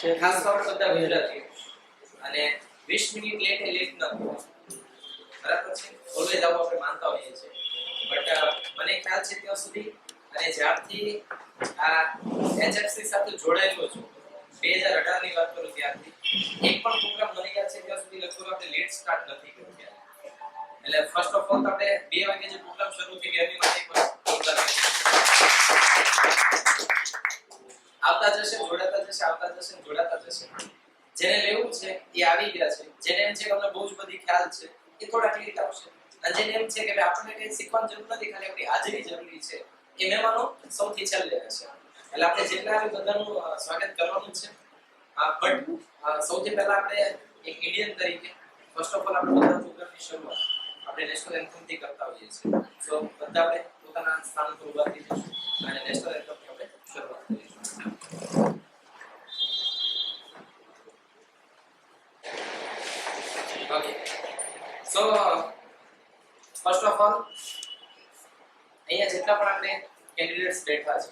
ખાસ તો આપણે બધા ગુજરાતી અને 20 મિનિટ લેટ એ લેટ ન બરાબર છે ઓલવેઝ આવું આપણે માનતા હોઈએ છીએ બટ મને ખ્યાલ છે ત્યાં સુધી અને જ્યારથી આ એચએફસી સાથે જોડાયેલો છું 2018 ની વાત કરું ત્યારથી એક પણ પ્રોગ્રામ મને યાદ છે ત્યાં સુધી લગભગ આપણે લેટ સ્ટાર્ટ નથી કર્યો એટલે ફર્સ્ટ ઓફ ઓલ આપણે 2 વાગે જે પ્રોગ્રામ શરૂ થઈ ગયો એની માટે એક આવતા જશે જોડાતા જશે જેને લેવું છે એ આવી ગયા છે જેને એમ છે કે અમને બહુ જ બધી ખ્યાલ છે એ થોડા ક્લિક આવશે અને જેને એમ છે કે ભાઈ આપણને કંઈ શીખવાની જરૂર નથી ખાલી આપણી હાજરી જરૂરી છે એ મહેમાનો સૌથી છેલ્લે રહેશે એટલે આપણે જેટલા આવે બધાનું સ્વાગત કરવાનું છે બટ સૌથી પહેલા આપણે એક ઇન્ડિયન તરીકે ફર્સ્ટ ઓફ ઓલ આપણે બધા પ્રોગ્રામની શરૂઆત આપણે નેશનલ એન્થમ થી કરતા હોઈએ છીએ સો બધા આપણે પોતાના સ્થાન પર ઊભા થઈ જશું અને નેશનલ એન્થમ થી આપણે શરૂઆત કરીશું okay so first of all અહીંયા જેટલા પણ આપણે કેન્ડિડેટ્સ બેઠા છે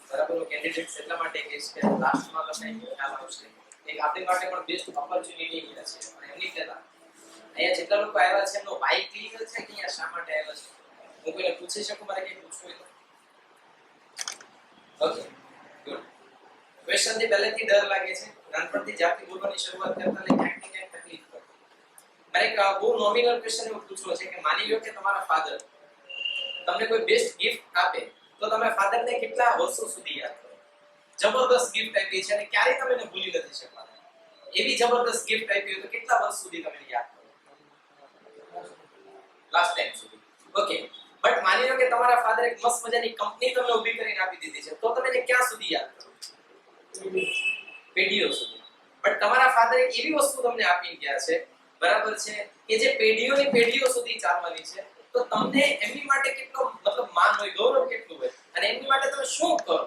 બરાબર કેન્ડિડેટ્સ એટલા માટે કહીશ કે લાસ્ટમાં તમને ખ્યાલ આવશે એક આપણી માટે પણ બેસ્ટ ઓપોર્ચ્યુનિટી છે અને એમની પહેલા અહીંયા જેટલા લોકો આવ્યા છે એમનો વાય ક્લિયર છે કે અહીંયા શા માટે આવ્યા છે હું કોઈને પૂછી શકું મારે કંઈ પૂછવું હોય તો ઓકે ગુડ ક્વેશ્ચન થી પહેલેથી ડર લાગે છે નાનપણથી જ્યારથી બોલવાની શરૂઆત કરતા લઈ ક્યાંક ને ક્યાંક તકલીફ પડે મારે એક બહુ નોમિનલ ક્વેશ્ચન એવો પૂછવો છે કે માની લો કે તમારા ફાધર તમને કોઈ બેસ્ટ ગિફ્ટ આપે તો તમે ફાધરને કેટલા વર્ષો સુધી યાદ કરો જબરદસ્ત ગિફ્ટ આપી છે અને ક્યારે તમે એને ભૂલી નથી શકવાના એવી જબરદસ્ત ગિફ્ટ આપી હોય તો કેટલા વર્ષ સુધી તમે યાદ કરો લાસ્ટ ટાઈમ સુધી ઓકે બટ માની લો કે તમારા ફાધર એક મસ્ત મજાની કંપની તમને ઊભી કરીને આપી દીધી છે તો તમે એને ક્યાં સુધી યાદ કરો પેઢીઓ સુધી બટ તમારા ફાધર એક એવી વસ્તુ તમને આપી ગયા છે બરાબર છે કે જે પેઢીઓની પેઢીઓ સુધી ચાલવાની છે તો તમને એમની માટે કેટલો મતલબ માન હોય ગૌરવ કેટલું હોય અને એમની માટે તમે શું કરો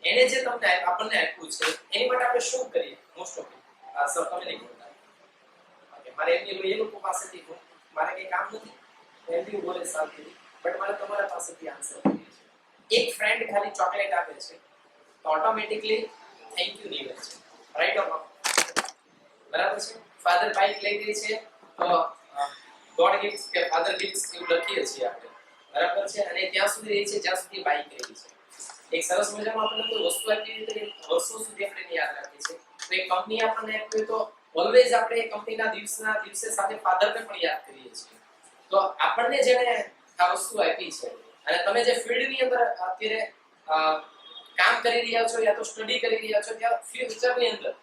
એને જે તમને આપણને આપ્યું છે એની માટે આપણે શું કરીએ મોસ્ટ ઓફ સર તમે નહીં બોલતા ઓકે મારે એમની એ લોકો પાસેથી મારે કંઈ કામ નથી એમની બોલે સાચી બટ મારે તમારા પાસેથી આન્સર જોઈએ છે એક ફ્રેન્ડ ખાલી ચોકલેટ આપે છે તો ઓટોમેટિકલી થેન્ક યુ નહીં કહે છે રાઈટ ઓર નોટ બરાબર છે ફાધર બાઇક લઈ ગઈ છે તો ગોડ ગિફ્ટ્સ કે ફાધર ગિફ્ટ્સ એવું લખીએ છીએ આપણે બરાબર છે અને ત્યાં સુધી રહી છે જ્યાં સુધી બાઇક રહી છે એક સરસ મજામાં આપણને કોઈ વસ્તુ આપી તો વર્ષો સુધી આપણે યાદ રાખીએ છીએ તો એક કંપની આપણને આપી તો ઓલવેઝ આપણે એ કંપનીના દિવસે સાથે ફાધરને પણ યાદ કરીએ છીએ તો આપણને જેને આ વસ્તુ આપી છે અને તમે જે ફિલ્ડની અંદર અત્યારે કામ કરી રહ્યા છો યા તો સ્ટડી કરી રહ્યા છો ત્યાં ફ્યુચરની અંદર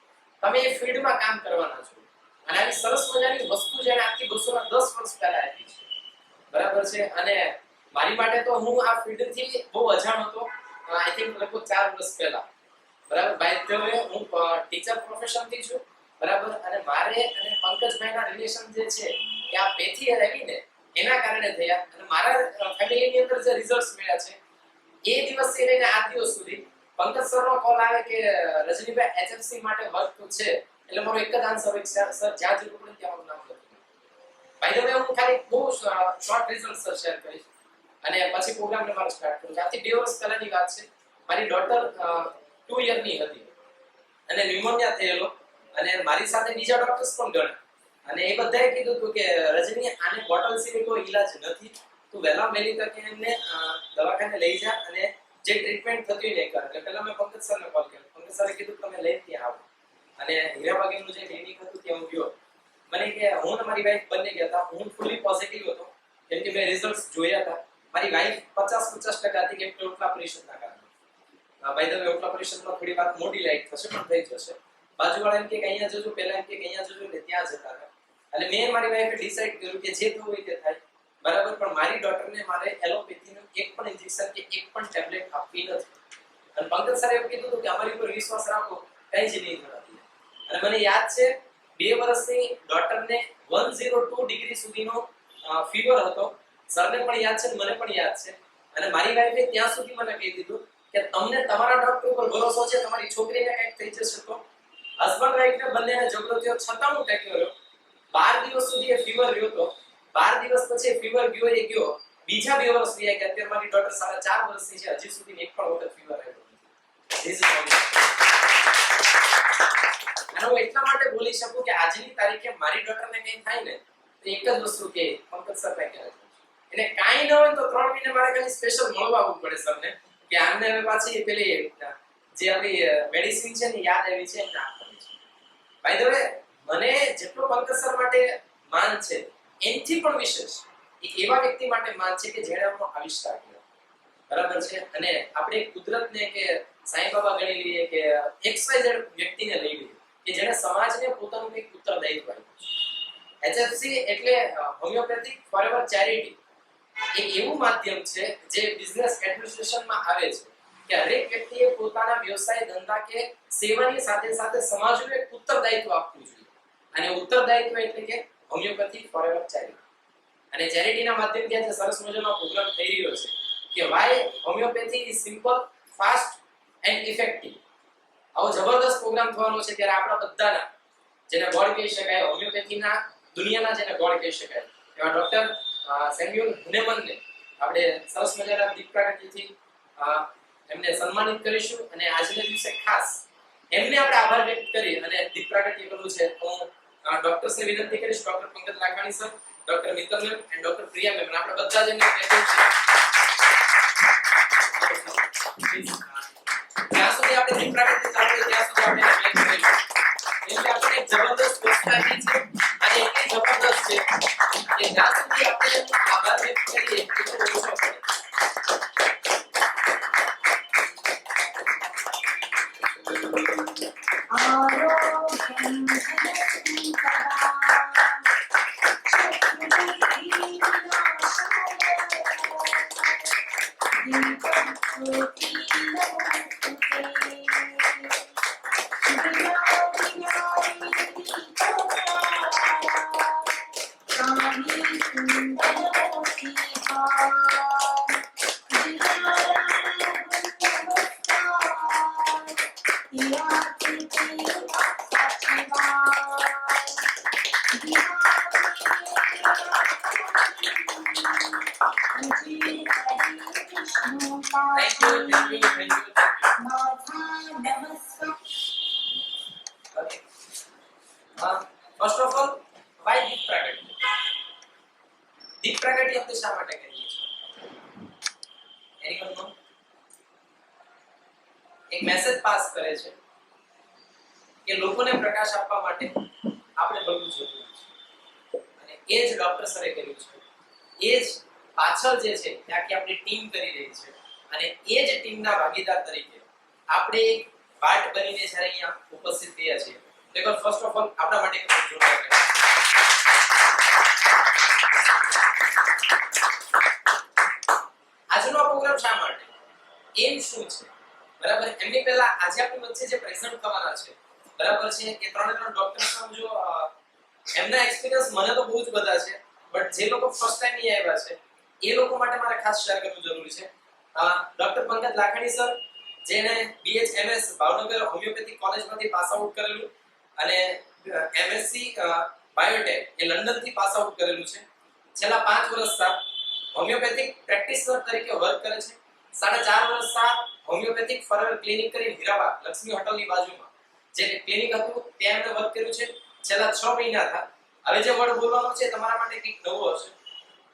તમે એ ફિલ્ડમાં કામ કરવાના છો અને આવી સરસ મજાની વસ્તુ જેને આખી 210 વર્ષ પહેલા આપી છે બરાબર છે અને મારી માટે તો હું આ ફિલ્ડથી બહુ અજાણ હતો આઈ થિંક લગભગ 4 વર્ષ પહેલા બરાબર બાય ધ વે હું ટીચર પ્રોફેશનથી છું બરાબર અને મારે અને પંકજભાઈના રિલેશન જે છે એ આ પેથી આવીને એના કારણે થયા અને મારા ફેમિલીની અંદર જે રિઝલ્ટ્સ મળ્યા છે એ દિવસથી લઈને આ દિવસ સુધી પંકજ સરનો કોલ આવે કે રજનીભાઈ એચએફસી માટે વર્ક છે એટલે મારો એક જ આન્સર હોય સર જ્યાં જરૂર પડે ત્યાં મારું નામ લખો બાય ધ વે હું ખાલી બહુ શોર્ટ રિઝલ્ટ સર શેર કરીશ અને પછી પ્રોગ્રામને મારો સ્ટાર્ટ કરું આજથી 2 વર્ષ પહેલાની વાત છે મારી ડોટર 2 યરની હતી અને ન્યુમોનિયા થયેલો અને મારી સાથે બીજા ડોક્ટર્સ પણ ગણ અને એ બધાએ કીધું હતું કે રજની આને બોટલ સિવાય કોઈ ઈલાજ નથી તું વહેલા વહેલી તકે એમને દવાખાને લઈ જા અને જે ટ્રીટમેન્ટ થતી હોય ને કર એટલે પહેલા મેં પંકજ સરને કોલ કર્યો પંકજ સરે કીધું તમે લઈને ત્યાં આવો અને હીરાબાગીનું જે ક્લિનિક હતું ત્યાં હું ગયો મને કે હું અને મારી વાઈફ બંને ગયા હતા હું ફૂલી પોઝિટિવ હતો કેમ કે મેં રિઝલ્ટ્સ જોયા હતા મારી વાઈફ 50-50% હતી કે ઓટલા ઓપરેશનના કારણે બાય ધ વે ઓટલા ઓપરેશનમાં થોડી વાત મોટી લાઈટ થશે પણ થઈ જશે બાજુવાળા એમ કે અહીંયા જજો પહેલા એમ કે અહીંયા જજો એટલે ત્યાં જતા હતા એટલે મેં મારી વાઈફે ડિસાઈડ કર્યું કે જે થવું હોય તે થાય બરાબર પણ મારી ડોટરને મારે એલોપેથીનું એક પણ ઇન્જેક્શન કે એક પણ ટેબ્લેટ આપવી નથી અને પંકજ સરે એવું કીધું કે અમારી ઉપર વિશ્વાસ રાખો કંઈ જ નહીં થતું અને મને યાદ છે 2 વર્ષની ડોટરને 102 ડિગ્રી સુધીનો ફીવર હતો સરને પણ યાદ છે મને પણ યાદ છે અને મારી વાઈફે ત્યાં સુધી મને કહી દીધું કે તમને તમારા ડોક્ટર ઉપર ભરોસો છે તમારી છોકરીને કંઈક થઈ જશે તો હસબન્ડ વાઈફને બંનેને ઝઘડો થયો છતાં હું ટેક્યો રહ્યો 12 દિવસ સુધી એ ફીવર રહ્યો તો 12 દિવસ પછી ફીવર ગયો બીજા 2 વર્ષ થયા કે અત્યારે મારી ડોટર 4.5 વર્ષની છે, હજી સુધી એક પણ વખત ફીવર આવ્યો નથી. This is અને હું એટલા માટે બોલી શકું કે આજની તારીખે મારી ડોટરને કંઈ થાય ને તો એક જ વસ્તુ કે પંકજ સર કંઈ કરે એને કાંઈ ન હોય તો 3 મહિને મારે ખાલી સ્પેશિયલ મળવા આવવું પડે સરને કે આમને હવે પાછી પેલી જે આપણી મેડિસિન છે ને યાદ આવી છે એમને આપવાની છે. બાય ધ વે મને જેટલો પંકજ સર માટે માન છે એનથી પણ વિશેષ એક એવા વ્યક્તિ માટે માન છે કે જેણે આનો આવિષ્કાર કર્યો, બરાબર છે. અને આપણે કુદરતને કે સાંઈ બાબા ગણી લઈએ કે XYZ વ્યક્તિને લઈ લઈએ કે જેણે સમાજને પોતાનું એક ઉત્તરદાયિત્વ આપ્યું છે. HFC એટલે હોમિયોપેથિક ફોરએવર ચેરિટી એક એવું માધ્યમ છે જે બિઝનેસ એડમિનિસ્ટ્રેશનમાં આવે છે કે દરેક વ્યક્તિએ પોતાના વ્યવસાય ધંધા કે સેવાની સાથે સાથે સમાજનું એક ઉત્તરદાયિત્વ આપવું જોઈએ. અને ઉત્તરદાયિત્વ એટલે કે હોમિયોપેથિક ફોરએવર ચેરિટી. અને ચેરિટીના માધ્યમથી આજે સરસ મજાનો પ્રોગ્રામ થઈ રહ્યો છે કે why homeopathy is simple, fast and effective. આવો જબરદસ્ત પ્રોગ્રામ થવાનો છે ત્યારે આપણા બધાના જેને ગોડ કહી શકાય, હોમિયોપેથીના દુનિયાના જેને ગોડ કહી શકાય એવા ડોક્ટર સેમ્યુઅલ હનેમનને આપણે સરસ મજાના દીપ પ્રાગટ્યથી એમને સન્માનિત કરીશું. અને આજના દિવસે ખાસ એમને આપણે આભાર વ્યક્ત કરી અને દીપ પ્રાગટ્ય કરવું છે. હું ડોક્ટર્સને વિનંતી કરીશ, doctor Pankaj Lakhani sir, doctor Mittal ma'am and doctor Priya ma'am, આપણે બધા જ એમને પ્રેઝન્ટ છે. જ્યાં સુધી આપણે દીપ પ્રાગટ્ય ચાલુ છે ત્યાં સુધી આપણે પ્લે કરીશું. એટલે આપણે એક જબરદસ્ત પ્રોત્સાહન છે અને એટલી જબરદસ્ત છે કે જ્યાં સુધી આપણે આભાર વ્યક્ત કરીએ એટલું ઓછો પડે. First of all, why દીપ પ્રાગટ્ય? દીપ પ્રાગટ્ય આપણે શા માટે કરીએ છીએ? એની નો એક મેસેજ પાસ કરે છે કે લોકોને પ્રકાશ આપવા માટે આપણે બનવું જરૂરી છે. અને એ જ ડોક્ટર સરે કર્યું છે. એ જ પાછળ જે છે ત્યાંથી આપણી ટીમ કરી રહી છે. અને એ જ ટીમના ભાગીદાર તરીકે આપણે એક પાર્ટ બનીને જ્યારે અહીંયા ઉપસ્થિત થયા છીએ. તો ફર્સ્ટ ઓફ ઓલ આપણા માટે ખૂબ જોરદાર છે. આજનો પ્રોગ્રામ શા માટે, એમ શું છે, બરાબર? એમની પહેલા આજે આપણી વચ્ચે જે પ્રેઝન્ટ થવાના છે, બરાબર છે, કે ત્રણે ડોક્ટર્સનો જો એમના એક્સપિરિયન્સ મને તો બહુ જ બધા છે, બટ જે લોકો ફર્સ્ટ ટાઈમ અહીં આવ્યા છે એ લોકો માટે મારે ખાસ શેર કરવું જરૂરી છે. ડોક્ટર પંકજ લાખાણી સર, જેને BHMS ભાવનગર હોમિયોપેથિક કોલેજમાંથી પાસ આઉટ કરેલું અને MSc બાયોટેક એ લંડનથી પાસ આઉટ કરેલું છે. છેલ્લા 5 વર્ષ હોમિયોપેથિક પ્રેક્ટિશનર તરીકે વર્ક કરે છે. 4.5 વર્ષ હોમિયોપેથિક ફોરએવર ક્લિનિક કરી હીરાબાગ લક્ષ્મી હોટલની બાજુમાં જે ક્લિનિક હતું ત્યાં એમણે વર્ક કર્યું છે. છેલ્લા 6 મહિના હવે જે વર્ડ બોલવાનો છે તમારા માટે કંઈક નવું હશે.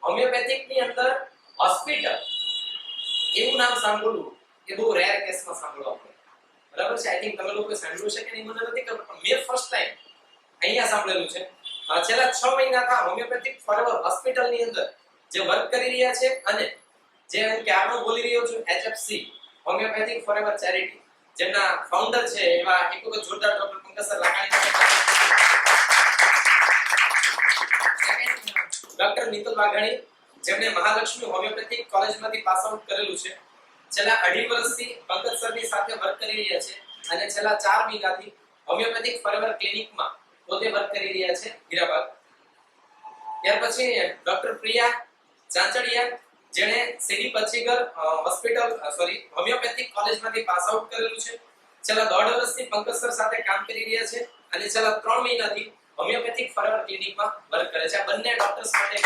હોમિયોપેથિકની અંદર હોસ્પિટલ એવું નામ સાંભળવું એ બહુ રેર કેસમાં સાંભળવા મળે, બરાબર છે. આઈ થિંક તમે લોકો સાંભળ્યું છે કે નહીં મને નથી ખબર, પણ મેં ફર્સ્ટ ટાઈમ અહીંયા સાંભળેલું છે. છેલ્લા 6 મહિના હોમિયોપેથિક ફોરએવર હોસ્પિટલની અંદર જે વર્ક કરી રહ્યા છે અને જે હું ક્યારનો બોલી રહ્યો છું HFC હોમિયોપેથિક ફોરએવર ચેરિટી જેમના ફાઉન્ડર છે એવા એક વખત જોરદાર doctor Pankaj sir Lakhani, doctor Mittal Vaghani જેમણે મહાલક્ષ્મી હોમિયોપેથિક કોલેજમાંથી પાસ આઉટ કરેલું છે. છેલ્લા 2.5 વર્ષથી પંકજ સરની સાથે વર્ક કરી રહ્યા છે અને છેલ્લા 4 મહિનાથી હોમિયોપેથિક ફોરએવર ક્લિનિકમાં પોતે વર્ક કરી રહ્યા છે હીરાબાગ. ત્યાર પછી ડોક્ટર પ્રિયા ચાંચડિયા જેણે સીડી પચ્ચીગર હોમિયોપેથિક કોલેજમાંથી પાસ આઉટ કરેલું છે. છેલ્લા 1.5 વર્ષથી પંકજ સર સાથે કામ કરી રહ્યા છે અને છેલ્લા 3 મહિનાથી હોમિયોપેથિક ફોરએવર ક્લિનિકમાં વર્ક કરે છે. આ બંને ડોક્ટર્સ માટે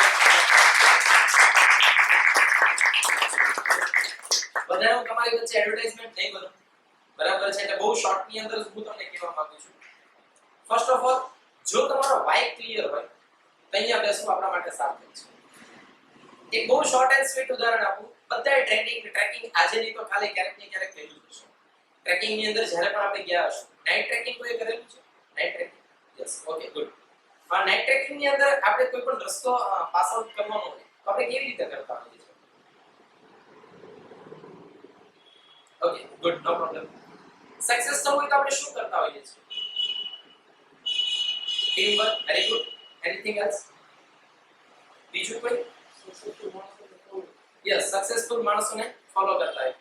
બધાને હું તમારી વચ્ચે એડવર્ટાઇઝમેન્ટ નહીં કરું, બરાબર છે? એટલે બહુ શોર્ટ ની અંદર હું તમને કહેવા માંગુ છું. ફર્સ્ટ ઓફ ઓલ, જો તમારો વાય ક્લિયર હોય તો અહીંયા બેસવું આપણા માટે સારું છે. એક બહુ શોર્ટ એન્ડ સ્વીટ ઉદાહરણ આપું. બધાય ટ્રેકિંગ આજે નહીં તો કાલે ક્યારેક ને ક્યારેક કર્યું હશે. ટ્રેકિંગ ની અંદર જ્યારે પણ આપણે ગયા હશું, નાઇટ ટ્રેકિંગ કોઈ કરેલું છે? Night trekking, yes, okay, good. આ નાઇટ ટ્રેકિંગ ની અંદર આપણે કોઈ પણ રસ્તો પાસ આઉટ કરવાનો હોય તો આપણે કેવી રીતે કરતા હોઈએ છીએ? ઓકે, ગુડ, નો પ્રોબ્લેમ. સક્સેસ થવું હોય તો આપણે શું કરતા હોઈએ છીએ? Team work, very good. Anything else? બીજું કોઈ? યસ, સક્સેસફુલ માણસોને ફોલો કરતા હોય.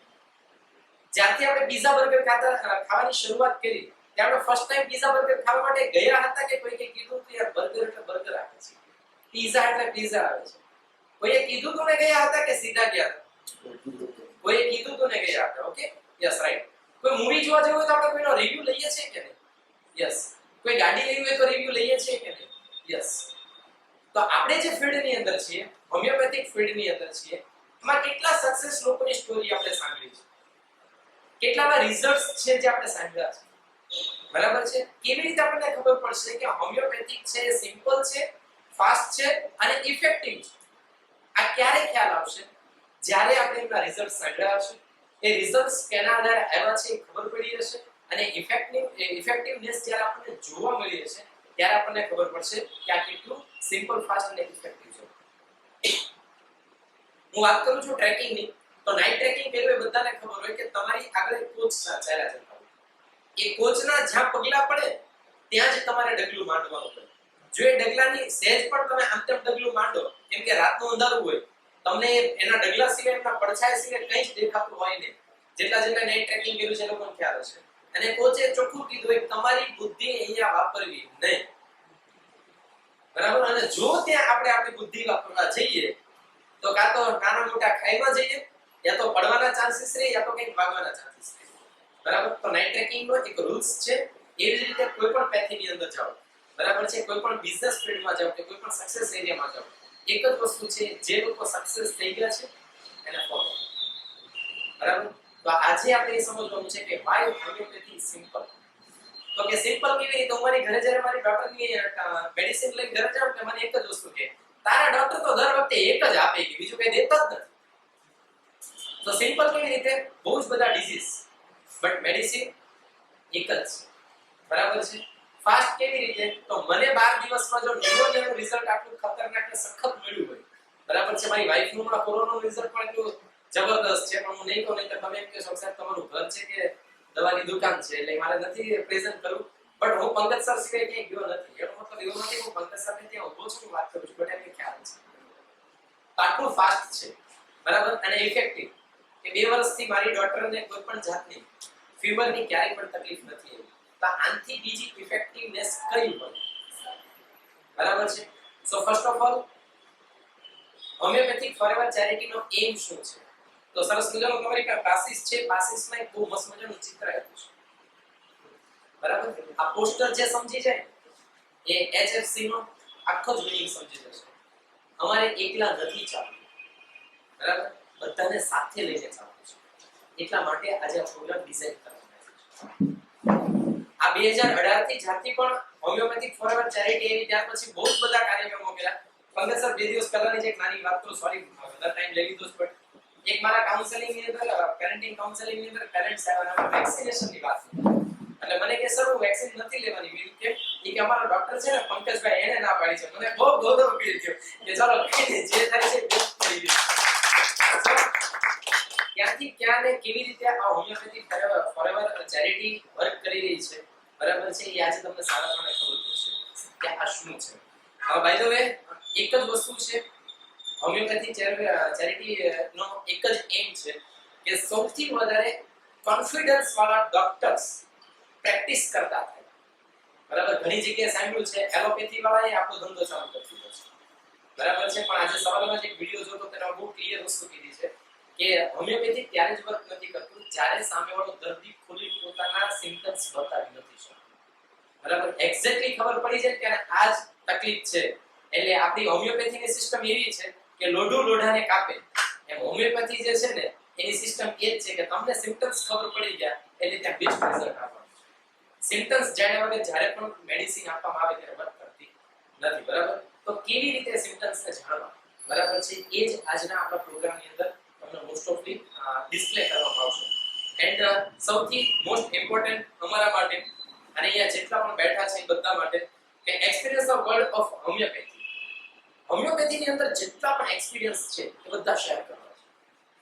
જ્યારથી આપણે પિઝા બર્ગર ખાવાની શરૂઆત કરી ત્યારે આપણે ફર્સ્ટ ટાઈમ પિઝા બર્ગર ખાવા માટે ગયા હતા કે કોઈએ કીધું કે યાર બર્ગર એટલે બર્ગર આવે છે, પિઝા એટલે પિઝા આવે છે? કોઈએ કીધું તો ને ગયા હતા કે સીધા ગયા હતા? કોઈએ કીધું તો ને ગયા હતા. Okay, yes, right. કોઈ મૂવી જોવા જવું હોય તો આપણે કોઈનો રિવ્યુ લઈએ છીએ કે નહીં? યસ. કોઈ ગાડી લેવી હોય તો રિવ્યુ લઈએ છીએ કે નહીં? યસ. તો આપણે જે ફિલ્ડની અંદર છીએ, હોમિયોપેથિક ફિલ્ડની અંદર છીએ, એમાં કેટલા સક્સેસ લોકોની સ્ટોરી આપણે સાંભળી છે, કેટલાના રિઝલ્ટ્સ છે જે આપણે સાંભળ્યા છે, બરાબર છે? કેવી રીતે આપણને ખબર પડશે કે હોમિયોપેથિક છે, સિમ્પલ છે, ફાસ્ટ છે અને ઇફેક્ટિવ છે? આ ક્યારે ખ્યાલ આવશે? જ્યારે આપણે એના રિઝલ્ટ્સ સાંભળ્યા હશે, એ રિઝલ્ટ્સ કેના આધારે આવ્યા છે એ ખબર પડી હશે, અને ઇફેક્ટિવનેસ જ્યારે આપણને જોવા મળી હશે ત્યારે આપણને ખબર પડશે કે આ કેટલું સિમ્પલ, ફાસ્ટ અને ઇફેક્ટિવ છે. હું વાત કરું છું ટ્રેકિંગની, તો નાઇટ ટ્રેકિંગ કર્યું એ બધાને ખબર હોય કે તમારી આગળ એક કોચ ચાલ્યા જતા હોય. એ કોચના જ્યાં પગલા પડે ત્યાં જ તમારે ડગલું માંડવાનું હોય. જો એ ડગલાની સહેજ પણ તમે આમ તેમ ડગલું માંડો, કેમ કે રાતનું અંધારું હોય, તમને એના ડગલા સિવાય, એના પડછાયા સિવાય કંઈ જ દેખાતું હોય નહીં. જેટલા નાઇટ ટ્રેકિંગ કર્યું છે એ લોકોને ખ્યાલ હશે. અને કોચે ચોખ્ખું કીધું કે તમારી બુદ્ધિ અહીંયા વાપરવી નહીં, બરાબર? અને જો ત્યાં આપણે આપણી બુદ્ધિ વાપરવા જઈએ તો કાં તો નાના મોટા ખાઈમાં જઈએ, યા તો પડવાના ચાન્સીસ રહે, યા તો કંઈક વાગવાના ચાન્સીસ રહે, બરાબર? તો નાઇટ ટ્રેકિંગ નો એક રૂલ્સ છે. એવી જ રીતે કોઈ પણ પેથીની અંદર જાઓ, બરાબર છે, કોઈ પણ બિઝનેસ ફિલ્ડમાં જાઓ કે કોઈ પણ સક્સેસ એરિયામાં જાઓ, એક જ વસ્તુ છે, જે લોકો સક્સેસ થઈ ગયા છે એને ફોલો, બરાબર? તો આજે આપણે એ સમજવાનું છે કે વાય હોમિયોપેથી સિમ્પલ. તો કે સિમ્પલ કેવી રીતે? હું મારી ઘરે જ્યારે મારી ડોક્ટરની મેડિસિન લઈને ઘરે જાઉં કે મને એક જ વસ્તુ કહે, તારા ડોક્ટર તો દર વખતે એક જ આપે કે બીજું કઈ દેતા જ નથી. તો સિમ્પલ કેવી રીતે? બહુ જ બધા ડિઝીઝ બટ મેડિસિન એક જ, બરાબર છે? ફાસ્ટ કેવી રીતે? તો મને 12 દિવસમાં જો ન્યુમોનિયાનું રિઝલ્ટ આટલું ખતરનાક કે સખત મળ્યું હોય, બરાબર છે? મારી વાઈફનું હમણાં કોરોનાનું રિઝલ્ટ પણ એટલું જબરદસ્ત છે, પણ હું નહીં કહું, નહીં તો તમે એમ કહેશો સાહેબ તમારું ઘર છે કે દવાની દુકાન છે એટલે મારે નથી પ્રેઝન્ટ કરવું. બટ હું પંકજ સર સિવાય ક્યાંય ગયો નથી. એનો મતલબ એવો નથી હું પંકજ સરને ત્યાં ઊભો છું વાત કરું છું, બટ એમને ખ્યાલ છે આટલું ફાસ્ટ છે, બરાબર? અને ઇફેક્ટિવ કે 2 વર્ષથી મારી ડોક્ટરને કોઈ પણ જાતની ફીવરની ક્યારેય પણ તકલીફ નથી આવી. તો આનથી બીજી ઇફેક્ટિવનેસ કઈ હોય, બરાબર છે? So first of all, homeopathic forever ચેરિટીનો એમ શું છે? તો સરસ મજાનો તમારી પાસે પાસીસ છે. પાસીસમાં એક બહુ મસ્ત મજાનું ચિત્ર આપ્યું છે, બરાબર? આ પોસ્ટર જે સમજી જાય એ એચએફસી નો આખો જ મિનિંગ સમજી જશે. અમારે એકલા નથી ચાલવું, બરાબર? બધાને સાથે લઈને ચાલવું છે. એટલા માટે આજે આ પ્રોગ્રામ ડિઝાઇન કરવામાં આવ્યો છે. આ 2018 થી જ્યારથી પણ હોમિયોપેથિક ફોરએવર ચેરિટી આવી ત્યાર પછી બહુ જ બધા કાર્યક્રમો કર્યા. પંકજ સર 2 દિવસ પહેલાની જે એક નાની વાત તો સોરી બધા ટાઈમ લઈ લીધો છે, એક મારા કાઉન્સેલિંગ ની અંદર પેરેન્ટિંગ કાઉન્સેલિંગ ની અંદર પેરેન્ટ્સ આવ્યા વેક્સિનેશન ની વાત એટલે મને કે સર હું વેક્સિન નથી લેવાની. મેં કે અમારા ડોક્ટર છે ને પંકજભાઈ એને ના પાડી છે. મને બહુ ગૌરવ ફીલ થયો કે ચાલો જે થાય છે ક્યાંથી ક્યાં ને કેવી રીતે આ હોમિયોપેથિક ફોરએવર ચેરિટી વર્ક કરી રહી છે, બરાબર છે? એ આજે તમને સારાપણે ખબર પડશે કે આ શું છે. હવે બાય ધ વે એક જ વસ્તુ છે, હોમિયોપેથિક ચેરિટી નો એક જ એમ છે કે સૌથી વધારે કોન્ફિડન્સ વાળા ડોક્ટર્સ પ્રેક્ટિસ કરતા થાય, બરાબર? ઘણી જગ્યાએ સાંભળ્યું છે એલોપેથી વાળાએ આપણો ધંધો ચાલુ કરી દીધો છે, બરાબર છે? પણ આજે સવારમાં જે વિડિયો જોતો તેમાં બહુ ક્લિયર વસ્તુ કીધી છે કે હોમિયોપેથી ત્યારે જ વર્ક નથી કરતું જ્યારે સામેવાળો દર્દી ખુલ્લી પોતાના સિમ્પટમ્સ બતાવી નથી શકતો, બરાબર? એક્ઝેક્ટલી ખબર પડી જાય કે આ જ તકલીફ છે. એટલે આપણી હોમિયોપેથીની સિસ્ટમ એવી છે કે લોઢું લોઢાને કાપે. એમ હોમિયોપેથી જે છે ને એની સિસ્ટમ એ જ છે કે તમને સિમ્પટમ્સ ખબર પડી ગયા એટલે ત્યાં બેસ્ટ રિઝલ્ટ આપવાનું છે. સિમ્પટમ્સ જાણ્યા વગર જ્યારે પણ મેડિસિન આપવામાં આવે ત્યારે વર્ક કરતી નથી, બરાબર? તો કેવી રીતે સિમ્પટમ્સને જાણવા, બરાબર છે, એ જ આજના આપણા પ્રોગ્રામની અંદર તમને મોસ્ટ ઓફલી ડિસ્પ્લે કરવામાં આવશે. એન્ડ સૌથી મોસ્ટ ઇમ્પોર્ટન્ટ અમારા માટે અને અહીંયા જેટલા પણ બેઠા છે એ બધા માટે કે experience of world of homeopathy. હોમિયોપેથીની અંદર જેટલા પણ એક્સપિરિયન્સ છે એ બધા શેર કરવા છે.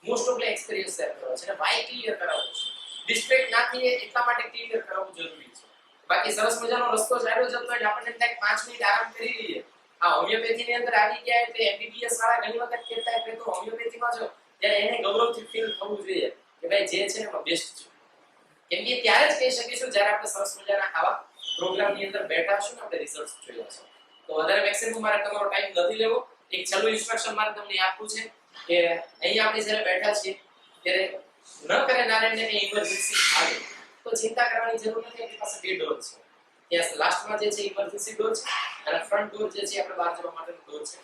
મોસ્ટ ઓફ એક્સપિરિયન્સ શેર કરવા છે અને વાય ક્લિયર કરાવવું છે. ડિસ્ટ્રેક્ટ ના થઈએ એટલા માટે ક્લિયર કરાવવું જરૂરી છે. બાકી સરસ મજાનો રસ્તો ચાલ્યો જતો હોય આપણને થાય 5 મિનિટ આરામ કરી લઈએ. આ હોમિયોપેથીની અંદર આવી ગયા એટલે એમબીબીએસ વાળા ઘણી વખત કહેતા હોય કે તો હોમિયોપેથીમાં જો ત્યારે એને ગૌરવથી ફીલ થવું જોઈએ કે ભાઈ જે છે એમાં બેસ્ટ છે. કેમ કે ત્યારે જ કહી શકીશું જ્યારે આપણે સરસ મજાના આવા પ્રોગ્રામની અંદર બેઠા હશું ને આપણે રિઝલ્ટ્સ જોયા હશે. તો વધારે મેક્સિમમ મારે તમારો ટાઈમ નથી લેવો. એક છેલ્લું ઇન્સ્ટ્રક્શન મારે તમને આપવું છે કે અહીંયા આપણે જ્યારે બેઠા છીએ ત્યારે ન કરે નારાયણને કે ઇમરજન્સી આવે તો ચિંતા કરવાની જરૂર નથી. આપણી પાસે બે ડોર છે. ત્યાં લાસ્ટમાં જે છે ઇમરજન્સી ડોર છે અને ફ્રન્ટ ડોર જે છે આપણે બહાર જવા માટેનો ડોર છે.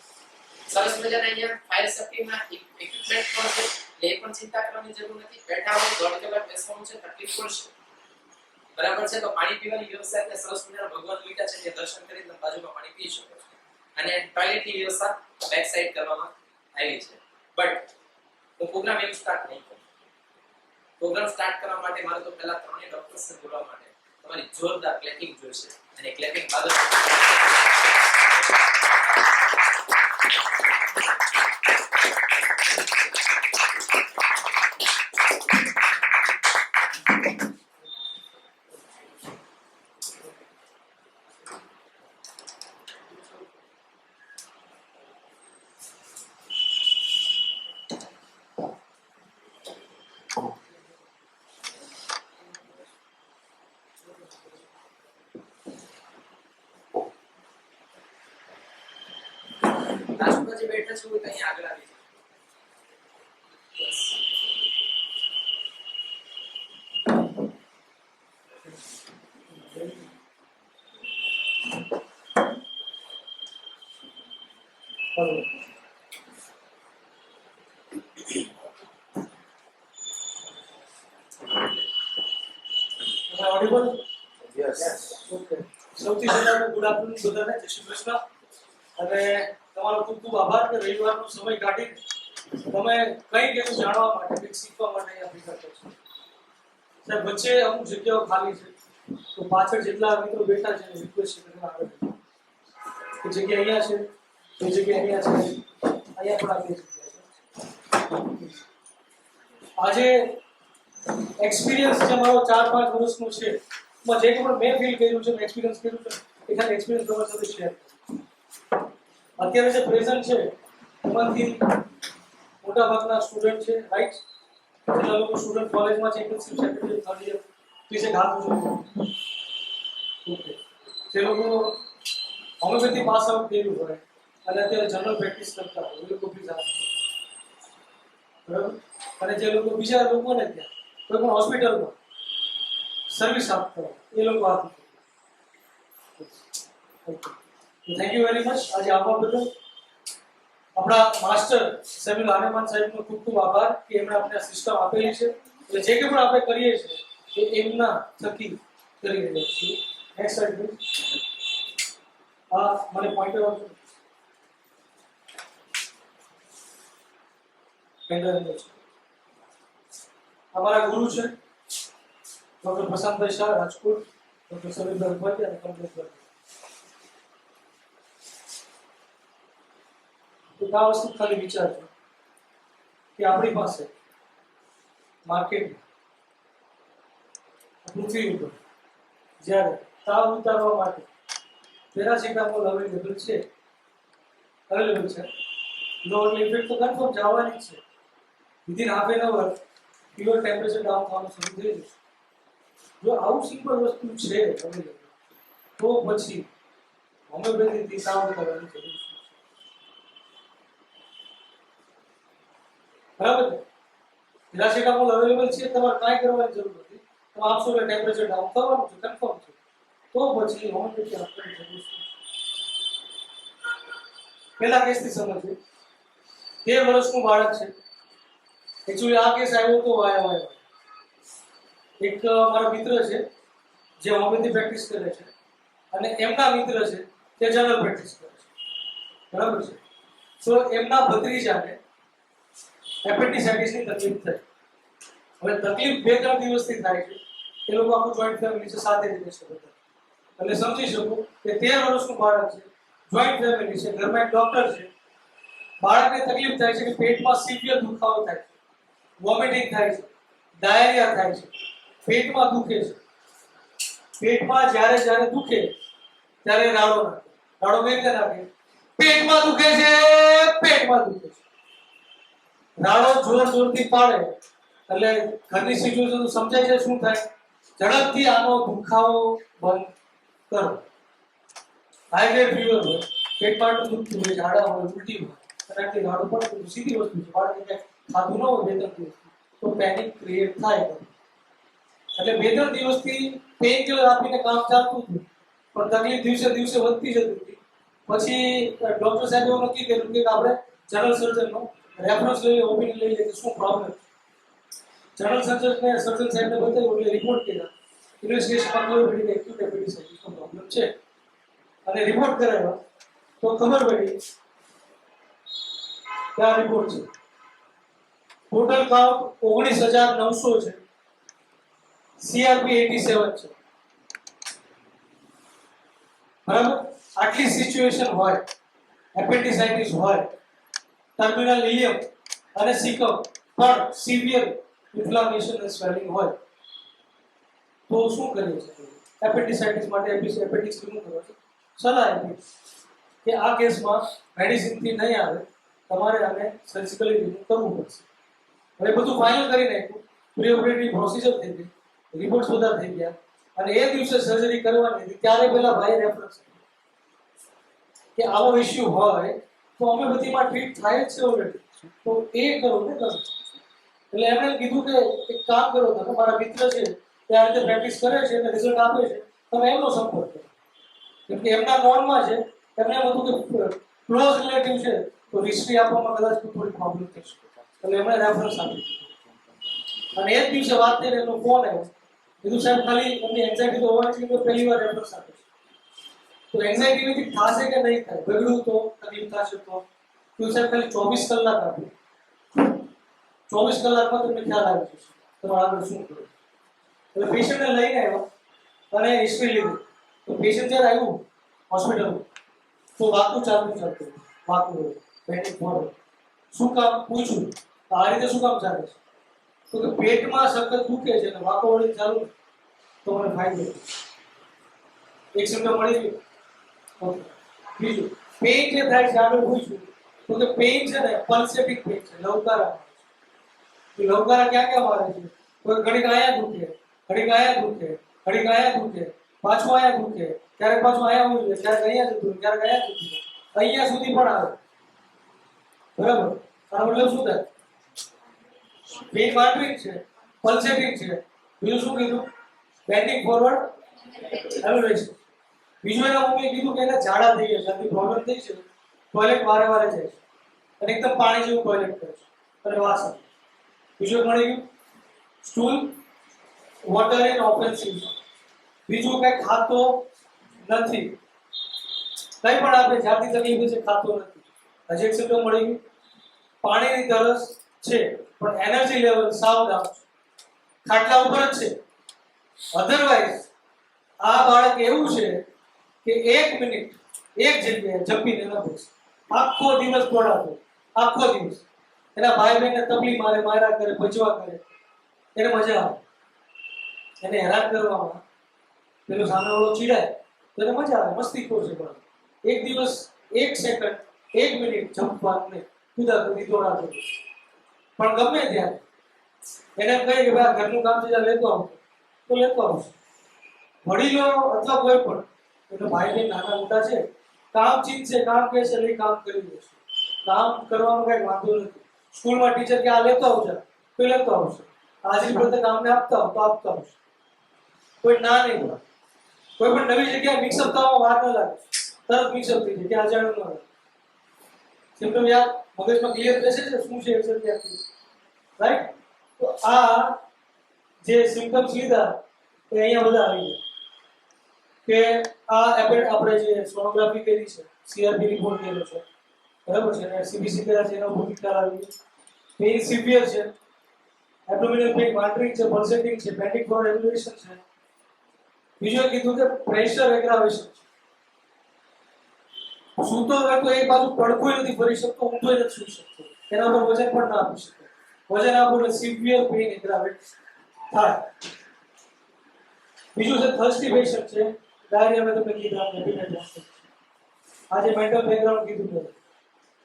સરસ મજાના અહીંયા ફાયર સેફ્ટીના ઇક્વિપમેન્ટ પણ છે. એ પણ ચિંતા કરવાની જરૂર નથી. બેઠા હોય 1.5 કલાક બેસવાનું છે, તકલીફ પડશે, બરાબર છે. તો પાણી પીવાની વ્યવસ્થા એટલે સરસ મજાના ભગવાન લીધા છે, જે દર્શન કરીને બાજુમાં પાણી પી શકો છો. અને ટોયલેટની વ્યવસ્થા બેક સાઈડ કરવામાં આવી છે. બટ હું પ્રોગ્રામ એવું સ્ટાર્ટ નહીં કરું. પ્રોગ્રામ સ્ટાર્ટ કરવા માટે મારે તો પહેલા ત્રણેય ડોક્ટર્સને બોલાવવા માટે તમારી જોરદાર ક્લેપિંગ જોઈશે અને ક્લેપિંગ બાદ જે બેઠા છો કઈ આગળ આવી Audible? Yes. Okay. સૌથી પહેલા ગુડ આફ્ટરનૂન બધાને, જય શ્રી કૃષ્ણ. અને તમારો ખૂબ ખૂબ આભાર કે રવિવારનો સમય કાઢી તમે કંઈક એવું જાણવા માટે, કંઈક શીખવા માટે અહીંયા ભેગા થયો છો. સાહેબ વચ્ચે અમુક જગ્યાઓ ખાલી છે, તો પાછળ જેટલા મિત્રો બેઠા છે એને રિક્વેસ્ટ છે કે આગળ કે જગ્યા અહીંયા છે, એ જગ્યા અહીંયા છે, અહીંયા પણ આપણી જગ્યા છે. આજે એક્સપિરિયન્સ જે મારો 4-5 વર્ષનો છે, એમાં જે પણ મેં ફીલ કર્યું છે, એક્સપિરિયન્સ કર્યું છે, એ ખાલી એક્સપિરિયન્સ તમારી સાથે શેર કરું. અત્યારે જે પ્રેઝન્ટ છે એમાંથી મોટાભાગના સ્ટુડન્ટ છે, રાઈટ? જેટલા લોકો સ્ટુડન્ટ કોલેજમાં છે, ઇન્ટર્નશિપ સેક્રેટરી થર્ડ યર વિશે હાથ ઊંચો. ઓકે. જે લોકો હોમિયોપેથી પાસ આઉટ કર્યું હોય અને અત્યારે જનરલ પ્રેક્ટિસ કરતા હોય એ લોકો પ્લીઝ હાથ. બરાબર? અને જે લોકો બીજા લોકોને ત્યાં કોઈ પણ હોસ્પિટલમાં સર્વિસ આપતા હોય એ લોકો હાથ ઊંચો. Thank you very much. આજે આવવા બદલ આપણા માસ્ટર સેમ્યુઅલ હાનેમાન સાહેબનો ખૂબ ખૂબ આભાર કે એમણે આપણે સિસ્ટમ આપેલી છે. એટલે જે કંઈ પણ આપણે કરીએ છીએ એ એમના થકી કરી રહ્યા છીએ. Next slide please. મને પોઈન્ટર આપજો. અમારા ગુરુ છે ડોક્ટર પ્રશાંતભાઈ શાહ, રાજકોટ, ડોક્ટર સમીરભાઈ ભટ્ટ અને કમલેશભાઈ. તો આ વસ્તુ ખાલી વિચારજો કે આપણી પાસે માર્કેટમાં પૃથ્વી ઉપર જ્યારે તાવ ઉતારવા માટે પેરાસિટામોલ અવેલેબલ છે, લો એટલે ઇફેક્ટ તો કન્ફર્મ જવાની જ છે. Within half an hour pure temperature down થવાનું શરૂ થઈ જશે. જો આવું સિમ્પલ વસ્તુ છે અવેલેબલ, તો પછી હોમિયોપેથીથી તાવ ઉતારવાની જરૂર છે. બરાબર છે? પેરાસિટામોલ અવેલેબલ છે, તમારે ટ્રાય કરવાની જરૂર નથી. તમે આપશો એટલે ટેમ્પરેચર ડાઉન થવાનું છે, કન્ફર્મ છે. તો પછી હોમિયોપેથી આપવાની જરૂર છે. પહેલા કેસથી સમજીએ. 13 વર્ષનું બાળક છે, એકચ્યુઅલી આ કેસ આવ્યો તો વાય એક મારા મિત્ર છે જે હોમિયોપેથી પ્રેક્ટિસ કરે છે અને એમના મિત્ર છે જે જનરલ પ્રેક્ટિસ કરે છે, બરાબર છે. તો એમના ભત્રીજાને એપેન્ડિસાઇટિસની તકલીફ થઈ. હવે તકલીફ 2-3 દિવસથી થાય છે. એ લોકો આખું જોઈન્ટ ફેમિલી છે, સાથે રહે છે બધા. એટલે સમજી શકો કે 13 વર્ષનું બાળક છે, જોઈન્ટ ફેમિલી છે, ઘરમાં એક ડોક્ટર છે. બાળકને તકલીફ થાય છે કે પેટમાં સિવિયર દુખાવો થાય છે, વોમિટિંગ થાય છે, ડાયરિયા થાય છે, પેટમાં દુખે છે. પેટમાં જ્યારે દુખે ત્યારે રાડો નાખે. રાડો કઈ રીતે નાખે? પેટમાં દુખે છે, પેટમાં દુખે છે. રાડો જોરથી પાડે એટલે ઘરની સિચ્યુએશન સમજાય છે શું થાય? ઝડપથી આનો દુખાવો બંધ કરો. હાઈ ગ્રેડ ફીવર હોય, પેટમાં દુખતું હોય, ઝાડા હોય, ઉલટી હોય, અને રાડો પડે સીધી વસ્તુ છે. બાળકને કંઈ ખાધું ન હોય 2-3 દિવસથી તો પેનિક ક્રિએટ થાય. એટલે 2-3 દિવસથી પેઇન કિલર આપીને કામ ચાલતું હતું, પણ તકલીફ દિવસે દિવસે વધતી જતી હતી. પછી ડોક્ટર સાહેબે એવું નક્કી કર્યું કે આપણે જનરલ સર્જનનો રેફરન્સ લઈએ, ઓપિનિયન લઈએ કે શું પ્રોબ્લેમ. જનરલ સર્જન સાહેબને બતાવ્યું એટલે રિપોર્ટ કર્યા. ઇન્વેસ્ટિગેશનમાં ખબર પડી કે એક્યુટ એપેન્ડિસાઇટિસનો પ્રોબ્લેમ છે અને રિપોર્ટ કરાવ્યા તો ખબર પડી કે આ રિપોર્ટ છે. ટોટલ કાઉન્ટ 19,900 છે. CRP 87 છે. બરાબર? આટલી સિચ્યુએશન હોય, એપેન્ડિસાઇટિસ હોય, ટર્મિનલ ઇલિયમ અને સિકમ પણ સિવિયર ઇન્ફ્લામેશન અને સ્વેલિંગ હોય તો શું કરીએ છીએ? એપેન્ડિસાઇટિસ માટે એપેન્ડિક્સ રિમૂવ કરવા છે. સલાહ આપી કે આ કેસમાં મેડિસિનથી નહીં આવે, તમારે આને સર્જિકલી રિમૂવ કરવું પડશે. હવે બધું ફાઇનલ કરી નાખ્યું, પ્રી ઓપરેટિવ પ્રોસિજર થઈ ગઈ, રિપોર્ટ્સ બધા થઈ ગયા અને એ દિવસે સર્જરી કરવાની હતી ત્યારે પેલા ભાઈ રેફરન્સ કે આવો ઇશ્યુ હોય તો હોમિયોપેથીમાં ટ્રીટ થાય જ છે ઓલરેડી, તો એ કરો ને તમે. એટલે એમણે કીધું કે એક કામ કરો, તમે મારા મિત્ર છે તે આ રીતે પ્રેક્ટિસ કરે છે અને રિઝલ્ટ આપે છે, તમે એમનો સંપર્ક કરો. કેમ કે એમના નોનમાં છે, એમને એમ હતું કે ક્લોઝ રિલેટિવ છે તો હિસ્ટ્રી આપવામાં કદાચ થોડી પ્રોબ્લેમ થઈ શકે. એટલે એમણે રેફરન્સ આપી દીધું અને એ જ દિવસે વાત થઈને એમનો ફોન આવ્યો. કીધું સાહેબ ખાલી એમની એન્ઝાઇટી તો હોવાની છે, પહેલી વાર રેફરન્સ આપે છે તો એન્ઝાઇટી થશે કે નહીં થાય, બગડ્યું તો તકલીફ થશે તો સાહેબ ખાલી 24 કલાક આપ્યું. 24 કલાકમાં તમને ખ્યાલ આવી જશે તમારે આગળ શું કરવું. એટલે પેશન્ટને લઈને આવ્યો અને હિસ્ટ્રી લીધી. તો પેશન્ટ જ્યારે આવ્યું હોસ્પિટલમાં તો વાતું ચાલતું વાતું પેનિક મોડ. શું કામ પૂછ્યું તો આ રીતે શું કામ ચાલે છે? તો કે પેટમાં સખત દુખે છે અને વાકો વળી ચાલુ તો મને ફાયદો. એક સિમ્ટમ મળી ગયું. ઓકે. બીજું પેઇન જે થાય છે આપણે પૂછ્યું તો કે પેઇન છે ને પલ્સેટિક પેઇન છે, લવકારા. લવકારા ક્યાં મારે છે? કોઈ ઘડીક આયા દુખે, ઘડીક આયા દુખે, ઘડીક આયા દુખે, પાછું આયા દુખે, ક્યારેક પાછું આયા હોય, ક્યારેક અહીંયા દુખે, ક્યારેક આયા દુખે, અહીંયા સુધી પણ આવે. બરાબર? આનો મતલબ શું થાય? પેઇન માર્કિંગ છે, પલ્સેટિંગ છે. બીજું શું કીધું? બેન્ડિંગ ફોરવર્ડ એલ્યુરેશન. બીજું એના મમ્મીએ કીધું કે એને ઝાડા થઈ ગયા છે, આથી પ્રોબ્લેમ થઈ છે, ટોયલેટ વારે જાય છે અને એકદમ પાણી જેવું ટોયલેટ કરે છે અને વાસ આવે. બીજું મળી ગયું સ્ટૂલ વોટર ઇન ઓફેન્સિવ. બીજું કઈ ખાતો નથી, કઈ પણ આપણે જાતિ તકલીફ છે, ખાતો નથી. હજી એક સિમ્ટમ મળી ગયું પાણીની તરસ છે પણ એનર્જી લેવલ સાવ ડાઉન, ખાટલા ઉપર જ છે. અધરવાઇઝ આ બાળક એવું છે કે 1 મિનિટ એક જગ્યાએ જપીને ન બેસે, આખો દિવસ દોડાતો, આખો દિવસ એના ભાઈ બહેનને તકલીફ મારે, માર્યા કરે, ભજવા કરે, એને મજા આવે. એને હેરાન કરવામાં પેલો સામેવાળો ચીડાય તો એને મજા આવે, મસ્તી ખોર છે બાળક. એક દિવસ 1 સેકન્ડ 1 મિનિટ જંપવાનું નહીં, કુદાકુદી દોડાતો. પણ ગમે ત્યારે એને એમ કહે કે ભાઈ ઘરનું કામ છે લેતો આવતો તો લેતો આવશે. વડીલો અથવા કોઈ પણ એટલે ભાઈ બહેન નાના મોટા છે, કામ ચીજ છે, કામ કે છે એ કામ કરી દેશે. કામ કરવામાં કઈ વાંધો નથી. સ્કૂલમાં ટીચર કે આ લેતો આવશે તો લેતો આવશે, હાજરી પ્રત્યે કામને આપતા હો તો આપતા આવશે. કોઈ ના નહીં પડે. કોઈ પણ નવી જગ્યાએ મિક્સઅપ થવામાં વાર ન લાગે, તરત મિક્સઅપ થઈ જાય, ત્યાં અજાણ્યું ન લાગે. સિમ્પટમ યાદ મગજમાં ક્લિયર થશે છે શું છે એક્ઝેક્ટલી આપી. રાઈટ? તો આ જે સિમ્પટમ્સ લીધા એ અહીંયા બધા આવી ગયા કે આ આપણે જે સોનોગ્રાફી કરી છે, સીઆરપી રિપોર્ટ કર્યો છે, બરાબર છે, અને સીબીસી કર્યા છે, એનો બહુ ખ્યાલ આવી ગયો. પેઇન સિવિયર છે, એબ્ડોમિનલ પેઇન વાટરિંગ છે, પલ્સેટિંગ છે, પેન્ડિંગ ફોર રેગ્યુલેશન છે. બીજું એ કીધું કે પ્રેશર એગ્રાવેશન છે. સૂતો હોય તો એક બાજુ પડખું નથી ફરી શકતો, ઊંધો નથી સૂઈ શકતો, એના પર વજન પણ ના આપી શકે. વજન આપો એટલે સિવિયર પેઇન એગ્રાવેટ થાય. બીજું છે થર્સ્ટી પેશન્ટ છે, ડાયરિયા મેં તમને કીધા હેપેટાઇટિસ. આ જે મેન્ટલ બેકગ્રાઉન્ડ કીધું છે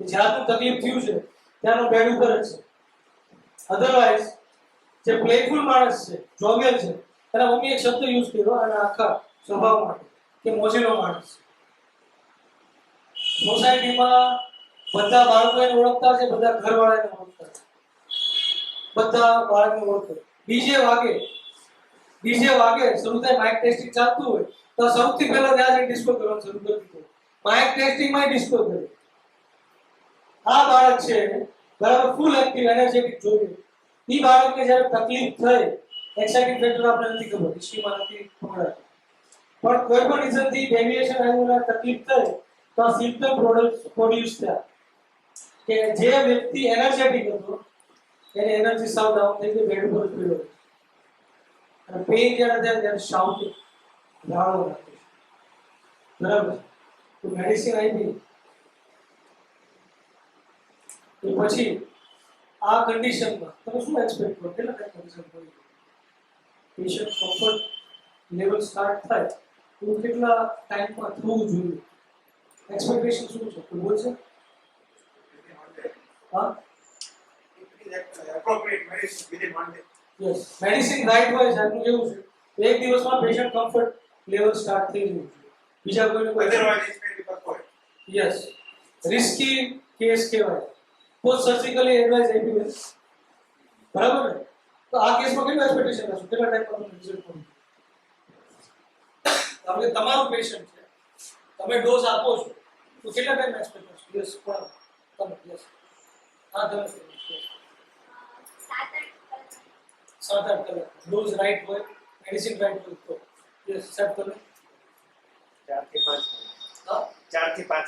કે જ્યારનું તકલીફ થયું છે ત્યારનો બેડ ઉપર જ છે. અધરવાઇઝ જે પ્લેફુલ માણસ છે, જોવિયલ છે, એના મમ્મી એક શબ્દ યુઝ કર્યો અને આખા સ્વભાવ માટે કે મોજીલો માણસ. સોસાયટીમાં બધા બાળકોને ઓળખતા છે, બધા ઘરવાળાને ઓળખતા છે, બધા બાળકને ઓળખે. ડીજે વાગે શરૂ થાય, માઇક ટેસ્ટિંગ ચાલતું હોય તો સૌથી પહેલા ત્યાં જ ડિસ્કો કરવાનું શરૂ કરી દીધું. માઇક ટેસ્ટિંગમાં ડિસ્કો કર્યો. આ બાળક છે બરાબર, ફૂલ એક્ટિવ એનર્જેટિક જોઈએ. ઈ બાળકને જ્યારે તકલીફ થઈ, એક્સાઇટિંગ ફેક્ટર આપણે નથી ખબર, હિસ્ટ્રીમાં નથી ખબર, પણ કોઈ પણ રીઝનથી ડેવિએશન આવ્યું, તકલીફ થઈ તો આ સિમ્પટમ પ્રોડ્યુસ થયા કે જે વ્યક્તિ એનર્જેટિક હતો એની એનર્જી સાવ ડાઉન થઈ ગઈ, બેડ ઉપર પડ્યો. અને પેઇન જ્યારે થાય ત્યારે શાઉટિંગ, ગાળો નાખે, બરાબર? તો મેડિસિન આપી તો પછી આ કન્ડિશનમાં તમે શું એક્સપેક્ટ કરો? કેટલા ટાઈમ કન્ડિશન હોય? પેશન્ટ કમ્ફર્ટ લેવલ સ્ટાર્ટ થાય તો કેટલા ટાઈમમાં થવું જોઈએ? એક્સપેક્ટેશન શું છે? કોઈ બોલશે? હા, appropriate medicine within 1 day. Yes, medicine right હોય છે. આપનું કેવું છે? એક દિવસમાં પેશન્ટ કમ્ફર્ટ લેવલ સ્ટાર્ટ થઈ જવું જોઈએ. બીજા કોઈને Otherwise, it may be perforate. Yes, risky case કહેવાય. પોસ્ટ સર્જિકલી એડવાઇસ આપી હોય, બરાબર ને? તો આ કેસમાં કેટલું એક્સપેક્ટેશન રાખશો? કેટલા ટાઈમમાં તમને રિઝલ્ટ મળે? કારણ કે તમારું પેશન્ટ છે, તમે ડોઝ આપો છો તો કેટલા ટાઈમ એક્સપેક્ટ કરશો? યસ, કોણ? તમે. યસ, હા, તમે. 7-8 કલાક ડોઝ રાઈટ હોય, મેડિસિન રાઈટ હોય તો. યસ, સાહેબ તમે. 4 થી 5 હા, 4 થી 5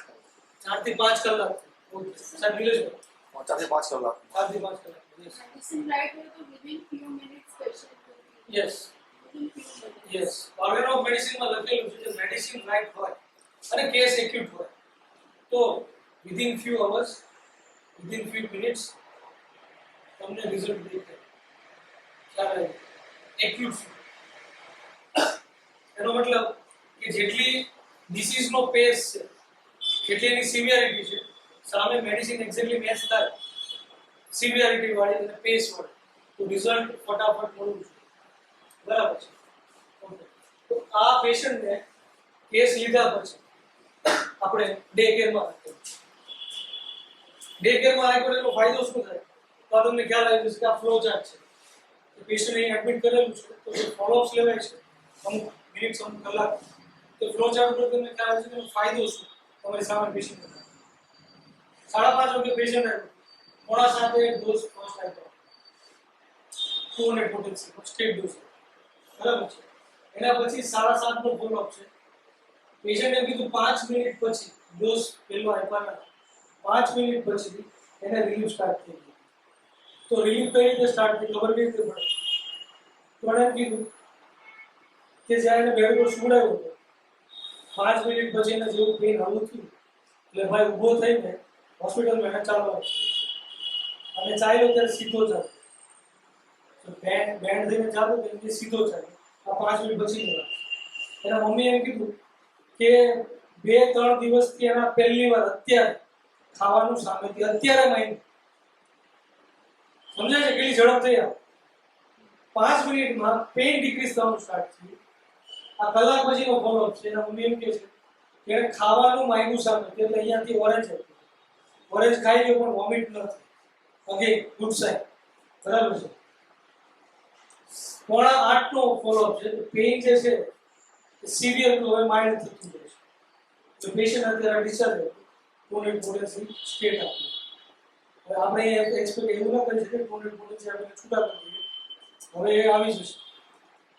4 થી 5 કલાક. ઓકે સાહેબ, નિલેશભાઈ. 4 થી 5 કલાક. 4 થી 5 કલાક. Yes, Medicine right way to within few minutes patient will be yes, within few minutes. Yes. Organ of મેડિસિનમાં લખેલું છે કે મેડિસિન રાઈટ હોય અને કેસ એક્યુટ હોય તો within few hours, within few minutes તમને રિઝલ્ટ દેખાય. ચાલે એક્યુટ. એનો મતલબ કે જેટલી ડિસીઝનો પેસ છે, જેટલી એની સિવિયરિટી છે, સામે મેડિસિન એક્ઝેક્ટલી મેચ થાય સિવિયરિટી વાળી અને પેસ વાળી, તો રિઝલ્ટ ફટાફટ મળવું જોઈએ. બરાબર છે? ઓકે. તો આ પેશન્ટને કેસ લીધા પછી આપણે ડે કેરમાં રાખ્યો. ડે કેરમાં રાખ્યો એનો ફાયદો શું થાય? તો આ તમને ખ્યાલ આવી જશે કે આ ફ્લો ચાર્ટ છે. પેશન્ટ અહીં એડમિટ કરેલું છે તો જે ફોલોઅપ્સ લેવાય છે અમુક મિનિટ્સ, અમુક કલાક, તો ફ્લો ચાર્ટ ઉપર તમને ખ્યાલ આવે છે કે એનો ફાયદો શું તમારી સામે પેશન્ટ. 5:30 વાગે પેશન્ટ આવ્યો, 6:45 ડોઝ ફર્સ્ટ આપ્યો, 200 પોટેન્સી સ્ટેટ ડોઝ, બરાબર છે? એના પછી 7:30 નો ફોલોઅપ છે. પેશન્ટે કીધું 5 મિનિટ પછી ડોઝ પહેલો આપ્યા, 5 મિનિટ પછી એને રિલીફ સ્ટાર્ટ થઈ ગયું. તો રિલીફ કઈ રીતે સ્ટાર્ટ થઈ ખબર કઈ રીતે પડે? તો એણે કીધું કે જ્યારે એને બેડ પર સુવડાવ્યો હતો 5 મિનિટ પછી એને જેવું પેઇન હળવું થયું એટલે ભાઈ ઊભો થઈને હોસ્પિટલમાં એને ચાલવા અને ચાલ્યો ત્યારે સીધો ચાલ્યો. બેન્ડ થઈને ચાલતો એટલે સીધો ચાલ્યો. આ 5 મિનિટ પછી ની વાત. એના મમ્મીએ એમ કીધું કે 2-3 દિવસથી એના પહેલી વાર અત્યારે ખાવાનું સામેથી અત્યારે માઇન્ડ સમજાય છે કેટલી ઝડપ થઈ. 5 મિનિટમાં પેઇન ડિક્રીઝ થવાનું સ્ટાર્ટ થયું. આ કલાક પછીનો ફોલોઅપ છે. એના મમ્મી એમ કહે છે કે એને ખાવાનું માંગ્યું સામે એટલે અહીંયાથી ઓરેન્જ હતું, ઓરેન્જ ખાઈ ગયો પણ વોમિટ ન થઈ. ઓકે, ગુડ સાઇન, બરાબર છે? 7:45 નો ફોલોઅપ છે. પેઇન જે છે સિવિયર તો હવે માઇલ્ડ થતું જાય છે. તો પેશન્ટ અત્યારે ડિસ્ચાર્જ હતું, પોટેન્સી સ્ટેટ આપ્યું. હવે આપણે એક્સપેક્ટ એવું ન કરી શકીએ કે કોને પોટેન્શિયલ આપણે છૂટા કરી દઈએ. હવે એ આવી જશે.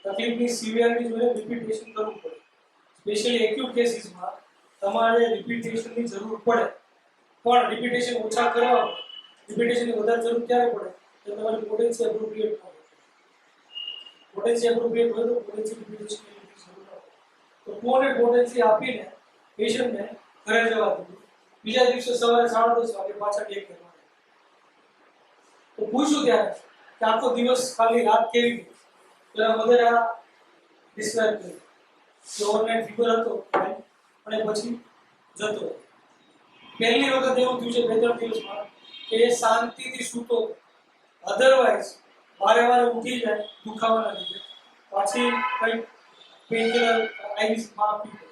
તકલીફની સિવિયરિટી જોઈને રિપીટેશન કરવું પડે. સ્પેશિયલી એક્યુટ કેસીસમાં તમારે રિપીટેશનની જરૂર પડે, પણ રિપીટેશન ઓછા કરવા રિપીટેશનની વધારે જરૂર ક્યારે પડે તો તમારી પોટેન્શિયલ એપ્રોપ્રિએટ હોય. પોટેન્શિયલ એપ્રોપ્રિએટ હોય તો પોટેન્શિયલ રિપીટેશનની જરૂર ન પડે. તો કોને પોટેન્શિયલ આપીને પેશન્ટને ઘરે જવા દીધું. બીજા દિવસે સવારે 10:30 વાગે પાછા ટેક કરવા. તો પૂછ્યું ત્યારે કે આખો દિવસ ખાલી રાત કેવી ગઈ, તો એના મધરે આ ડિસ્ક્રાઇબ કર્યું કે ઓવરનાઇટ ફીવર હતો અને પછી જતો રહ્યો. પહેલી વખત એવું થયું છે 2-3 દિવસમાં કે એ શાંતિથી સૂતો, અધરવાઇઝ વારે વારે ઉઠી જાય દુખાવાના લીધે, પાછી કંઈક પેનકિલર આઈવીસ માં આપવી પડે.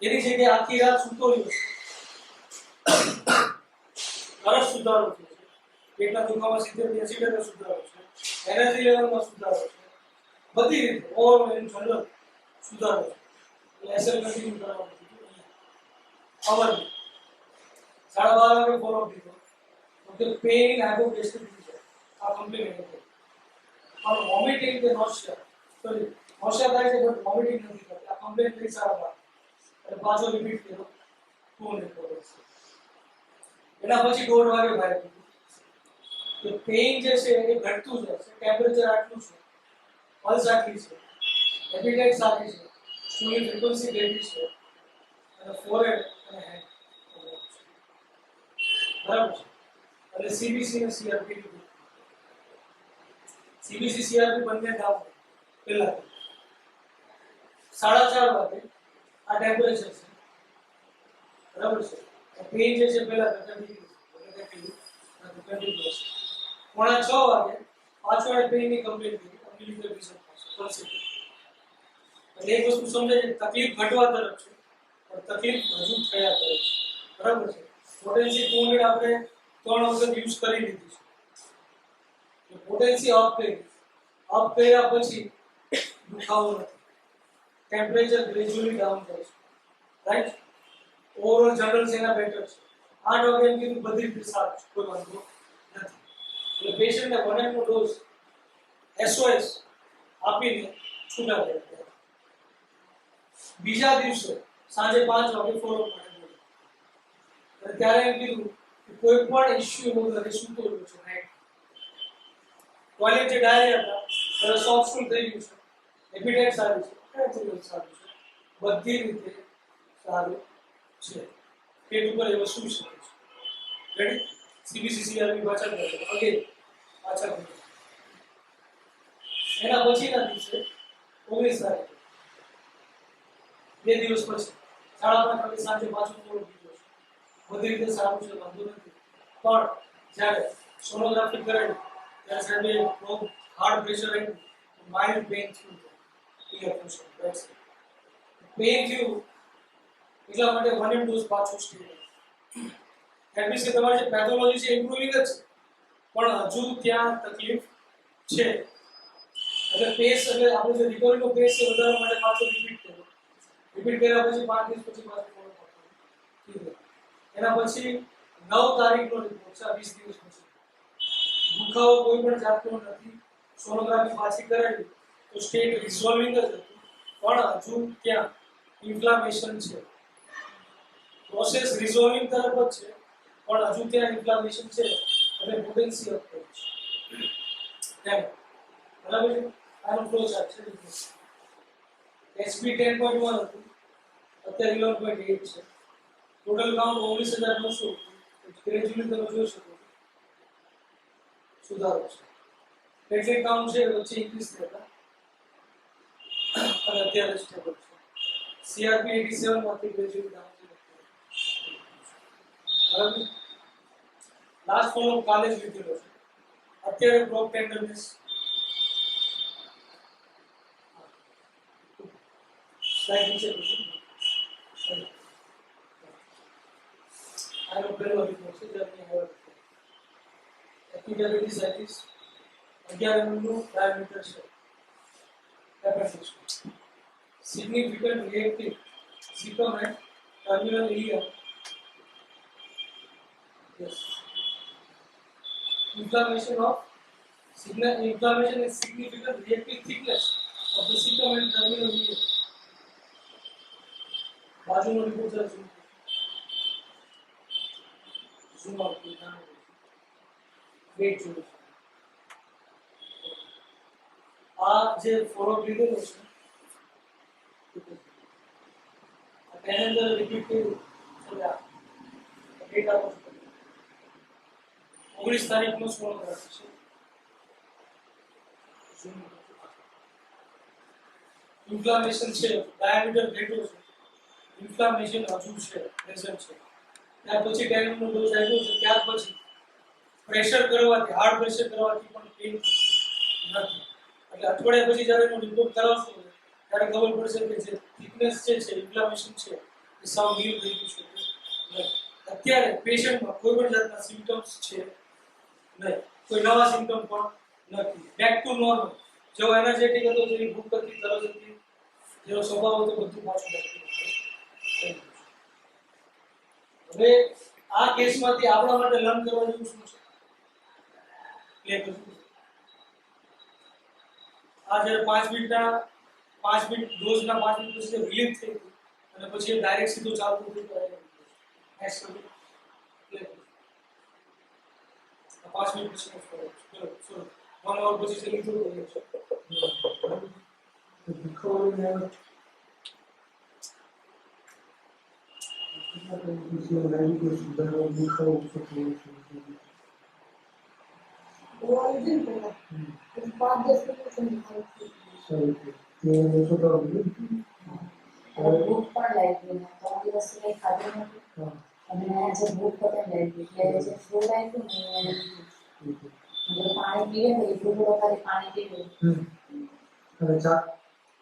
એની જગ્યાએ આખી રાત સૂતો રહ્યો, તરત સુધારો થયો છે, પેટના દુખાવા 70-80% સુધારો છે, એનર્જી લેવલમાં સુધારો છે, બધી રીતે ઓવરઓલ ઇન જનરલ સુધારો છે. એસએલ કન્ટિન્યુ કરવાનું કીધું. અવરની 12:30 વાગે ફોલો દીધો તો પેઇન હાઇપોગ્લિસેમિક છે આ કમ્પ્લીટ નથી. પણ વોમિટિંગ કે નોશિયા થાય છે પણ વોમિટિંગ નથી થતી. આ કમ્પ્લીટ થઈ સારા બાદ એટલે પાછો રિપીટ કર્યો 2 મિનિટ પર. એના પછી 1:30 વાગે ભાઈ કીધું કે પેઇન જે છે એ ઘટતું જાય છે, ટેમ્પરેચર આટલું છે, પલ્સ આટલી છે, એપિટાઇટ સારી છે, સ્ટૂલની ફ્રીક્વન્સી ઘટી છે અને ફોરહેડ અને હેડ બરાબર છે. એટલે સીબીસી અને સીઆરપી કીધું. સીબીસી સીઆરપી બંને ડાઉન પહેલા 4:30 વાગે આ ટેમ્પરેચર છે બરાબર છે. પેઇન જે છે પહેલા 30 ડિગ્રી એટલે કે 30 6:30 વાગે પાછો આ પેઇનની કમ્પ્લેન્ટ કરી અમ્બિલિકલ ડિસોર્ડર છે. એટલે એક વસ્તુ સમજે છે તકલીફ ઘટવા તરફ છે પણ તકલીફ હજુ થયા કરે છે બરાબર છે. પોટેન્શિયલ 2 મિનિટ આપણે 3 વખત યુઝ કરી લીધી છે. પોટેન્શિયલ અપ કર્યા પછી દુખાવો નથી, ટેમ્પરેચર ગ્રેજ્યુઅલી ડાઉન થાય છે, રાઈટ. ઓવરઓલ જનરલ સેના બેટર છે. 8 વાગે એમ કીધું બધી રીતે સારું છે, કોઈ વાંધો નથી. એટલે પેશન્ટને 1 ml ડોઝ એસઓએસ આપીને છૂટા કર્યા. બીજા દિવસે સાંજે 5 વાગે ફોલો માટે બોલ્યો. અને ત્યારે એમ કીધું કે કોઈ પણ ઇશ્યુ વગર સૂતો રહ્યો છે, રાઈટ. ટોયલેટ જે ડાયરિયા હતા ત્યારે સોફ્ટ સ્ટૂલ થઈ ગયું છે, એપિટાઇટ સારી છે, ટેમ્પરેચર સારું છે, બધી રીતે સારું છે. પેટ ઉપર એ વસ્તુ છે. રેડી. સીબીસી સીઆરપી પાછળ કરે ઓકે પાછળ કરે. એના પછીના દિવસે 19 તારીખે 2 દિવસ પછી 5:30 વાગે સાંજે પાછું ફોલો કીધો છે. બધી રીતે સારું છે, વાંધો નથી. પણ જ્યારે સોનોગ્રાફી કરાવી ત્યારે સાહેબે બહુ હાર્ડ પ્રેશર આવ્યું, માઇલ્ડ પેઇન થયું, ક્લિયર ફંક્શન રાઈટ. પેઇન થયું એટલા માટે 1 ml ડોઝ પાછો સ્ટીરોઇડ. એબીસી તમારી જે પેથોલોજી છે ઇમ્પ્રુવિંગ જ છે પણ હજુ ત્યાં તકલીફ છે. એટલે પેસ એટલે આપણે જે રિકવરીનો પેસ છે વધારવા માટે પાછો રિપીટ કર્યો. રિપીટ કર્યા પછી 5 દિવસ પછી પાછું ફોલો કર્યું. એના પછી 9 તારીખનો રિપોર્ટ છે 20 દિવસ પછી. દુખાવો કોઈ પણ જાતનો નથી. સોનોગ્રાફી પાછી કરાવી તો સ્ટેટ રિઝોલ્વિંગ જ હતું પણ હજુ ત્યાં ઇન્ફ્લામેશન છે. પ્રોસેસ રિઝોલ્વિંગ તરફ જ છે પણ હજુ ત્યાં ઇન્ફ્લામેશન છે અને પોટેન્શિયલ અપ થાય છે. બરાબર છે. આનો ફ્લો ચાર્ટ છે. એસપી 10.1 હતું અત્યારે 11.8 છે. ટોટલ કાઉન્ટ 19,900 ગ્રેજ્યુઅલી તમે જોઈ શકો સુધારો છે. પ્લેટલેટ કાઉન્ટ છે વચ્ચે ઇન્ક્રીઝ થતા અને અત્યારે સ્ટેબલ છે. સીઆરપી 87 માંથી ગ્રેજ્યુઅલી ડાઉન છે. બરાબર. લાસ્ટ ફોલો કાલે જ લીધેલો છે. અત્યારે પ્રોપ ટેન્ડરનેસ સ્લાઇડ નીચે પૂછો. આનો પહેલો રિપોર્ટ છે જેની હવે એપિડેમિટિસાઇટિસ 11 mm નું ડાયામીટર છે. Appendix significant reactive caecum and terminal ileum. Yes inflammation is significant reactive thickness of the cecum and terminal media. બાજુનો રિપોર્ટ જરા zoom out વેટ જોજો આ જે ફોરવર્ડ લીધેલો છે તેની અંદર રિપીટ કર્યું છે આ ડેટા પર 19 તારીખનો સોનોગ્રાફી છે ઇન્ફ્લામેશન છે ડાયામીટર ઘટ્યો છે ઇન્ફ્લામેશન હજુ છે પ્રેઝન્ટ છે ત્યાર પછી ટેનિનનો ડોઝ આવ્યો છે ત્યાર પછી પ્રેશર કરવાથી હાર્ડ પ્રેશર કરવાથી પણ પેઇન નથી એટલે અઠવાડિયા પછી જ્યારે એનો રિપોર્ટ કરાવશો ત્યારે ખબર પડશે કે જે થિકનેસ છે ઇન્ફ્લામેશન છે એ સાવ નીલ થઈ ગયું છે નહીં અત્યારે પેશન્ટમાં કોઈ પણ જાતના સિમ્પટમ્સ છે નહીં કોઈ નવા સિમ્પટમ પણ નથી બેક ટુ નોર્મલ જેવો એનર્જેટિક હતો જેવી ભૂખ હતી તરસ હતી જેવો સ્વભાવ હતો બધું પાછું બેક ટુ હવે આ કેસમાંથી આપણા માટે લર્ન કરવા જેવું શું છે પ્લે કરશું આ જ્યારે 5 મિનિટના 5 મિનિટ ડોઝના 5 મિનિટ પછી રિલીફ થઈ ગયું અને પછી ડાયરેક્ટ સીધું ચાલતું થયું તો નેક્સ્ટ પ્લે કરશું 5 મિનિટ પછી ચલો 1 અવર પછી ચલી થયું ભૂખ પણ લાગી ને 3 દિવસ સુધી ખાધું નથી અને જે ભૂખ પતંગ લાગી એટલે જે ફ્રૂટ આપ્યું ને એટલે પાણી પીએ તો એટલું થોડું ખાલી પાણી પીવું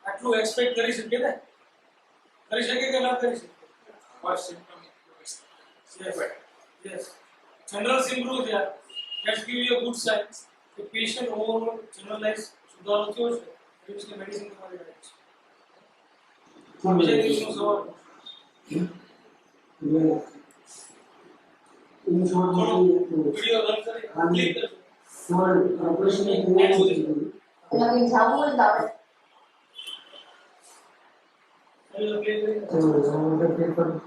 આટલું એક્સપેક્ટ કરી શકીએ ને કરી શકીએ કે ના કરી શકીએ First symptom yes general improve there let's give you a good sign the patient overall generalized સુધારો થયો છે એટલે મેડિસિન તમારી રહે છે બીજા દિવસનો સવાલ વિડિયો રન કરી ક્લિક કરજો એમાં કંઈ જાવું હોય તો આપણે ચલો પ્લે કરી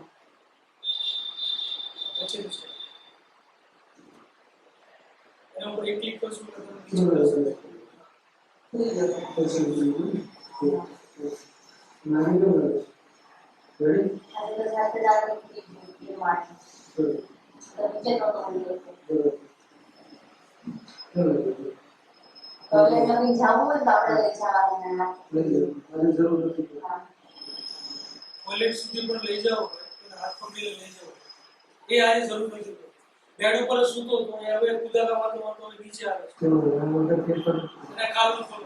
પછી એના ઉપર એક ક્લિક કરશું તો આજે તો સાથે જાવ એ માટે તો નીચે નહોતો મળ્યો તો એમાં કંઈ જાવું હોય તો આપણે લઈ જવાના હા ટોયલેટ સુધી પણ લઈ જાઓ અને હાથ પકડીને લઈ જાઓ એ આજે જરૂર નથી બેડ ઉપર જ સૂતો તો એ હવે કુદાકા મારતો મારતો નીચે આવે છે અને કાલનું ફોલો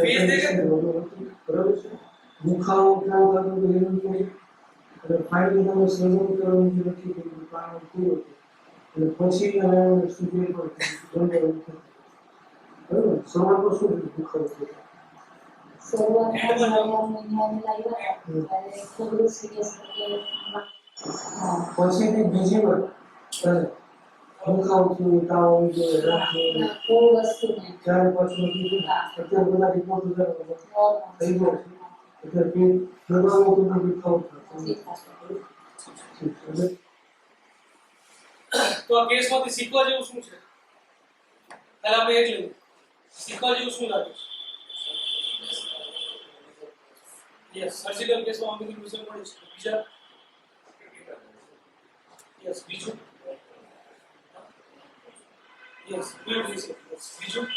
ફેસ દેખે દુખાવો ક્યાં થતો તો એનું કોઈ ફાઇનલી તમે સહન કરવાનું નથી કર્યું કારણ પૂરો એટલે પછી સુધી પણ બરાબર સવારનો શું દુખાવો થયો શરૂઆતમાં મહિનાની લાગ્યા અને થોડું સિરિયસ પછીથી બીજી વાર દુખાવો થયો તાવ કોઈ વસ્તુ નહીં ચાર પછી અત્યારે બધા રિપોર્ટ થઈ ગયો છે એટલે કે દબાવો તો દુખાવો થયો તો આ કેસમાંથી શીખવા જેવું શું છે પહેલા આપણે એ જોઈએ શીખવા જેવું શું લાગે છે યસ સર્જિકલ કેસમાં અમે વિષય મળી છે બીજા યસ બીજું યસ બીજું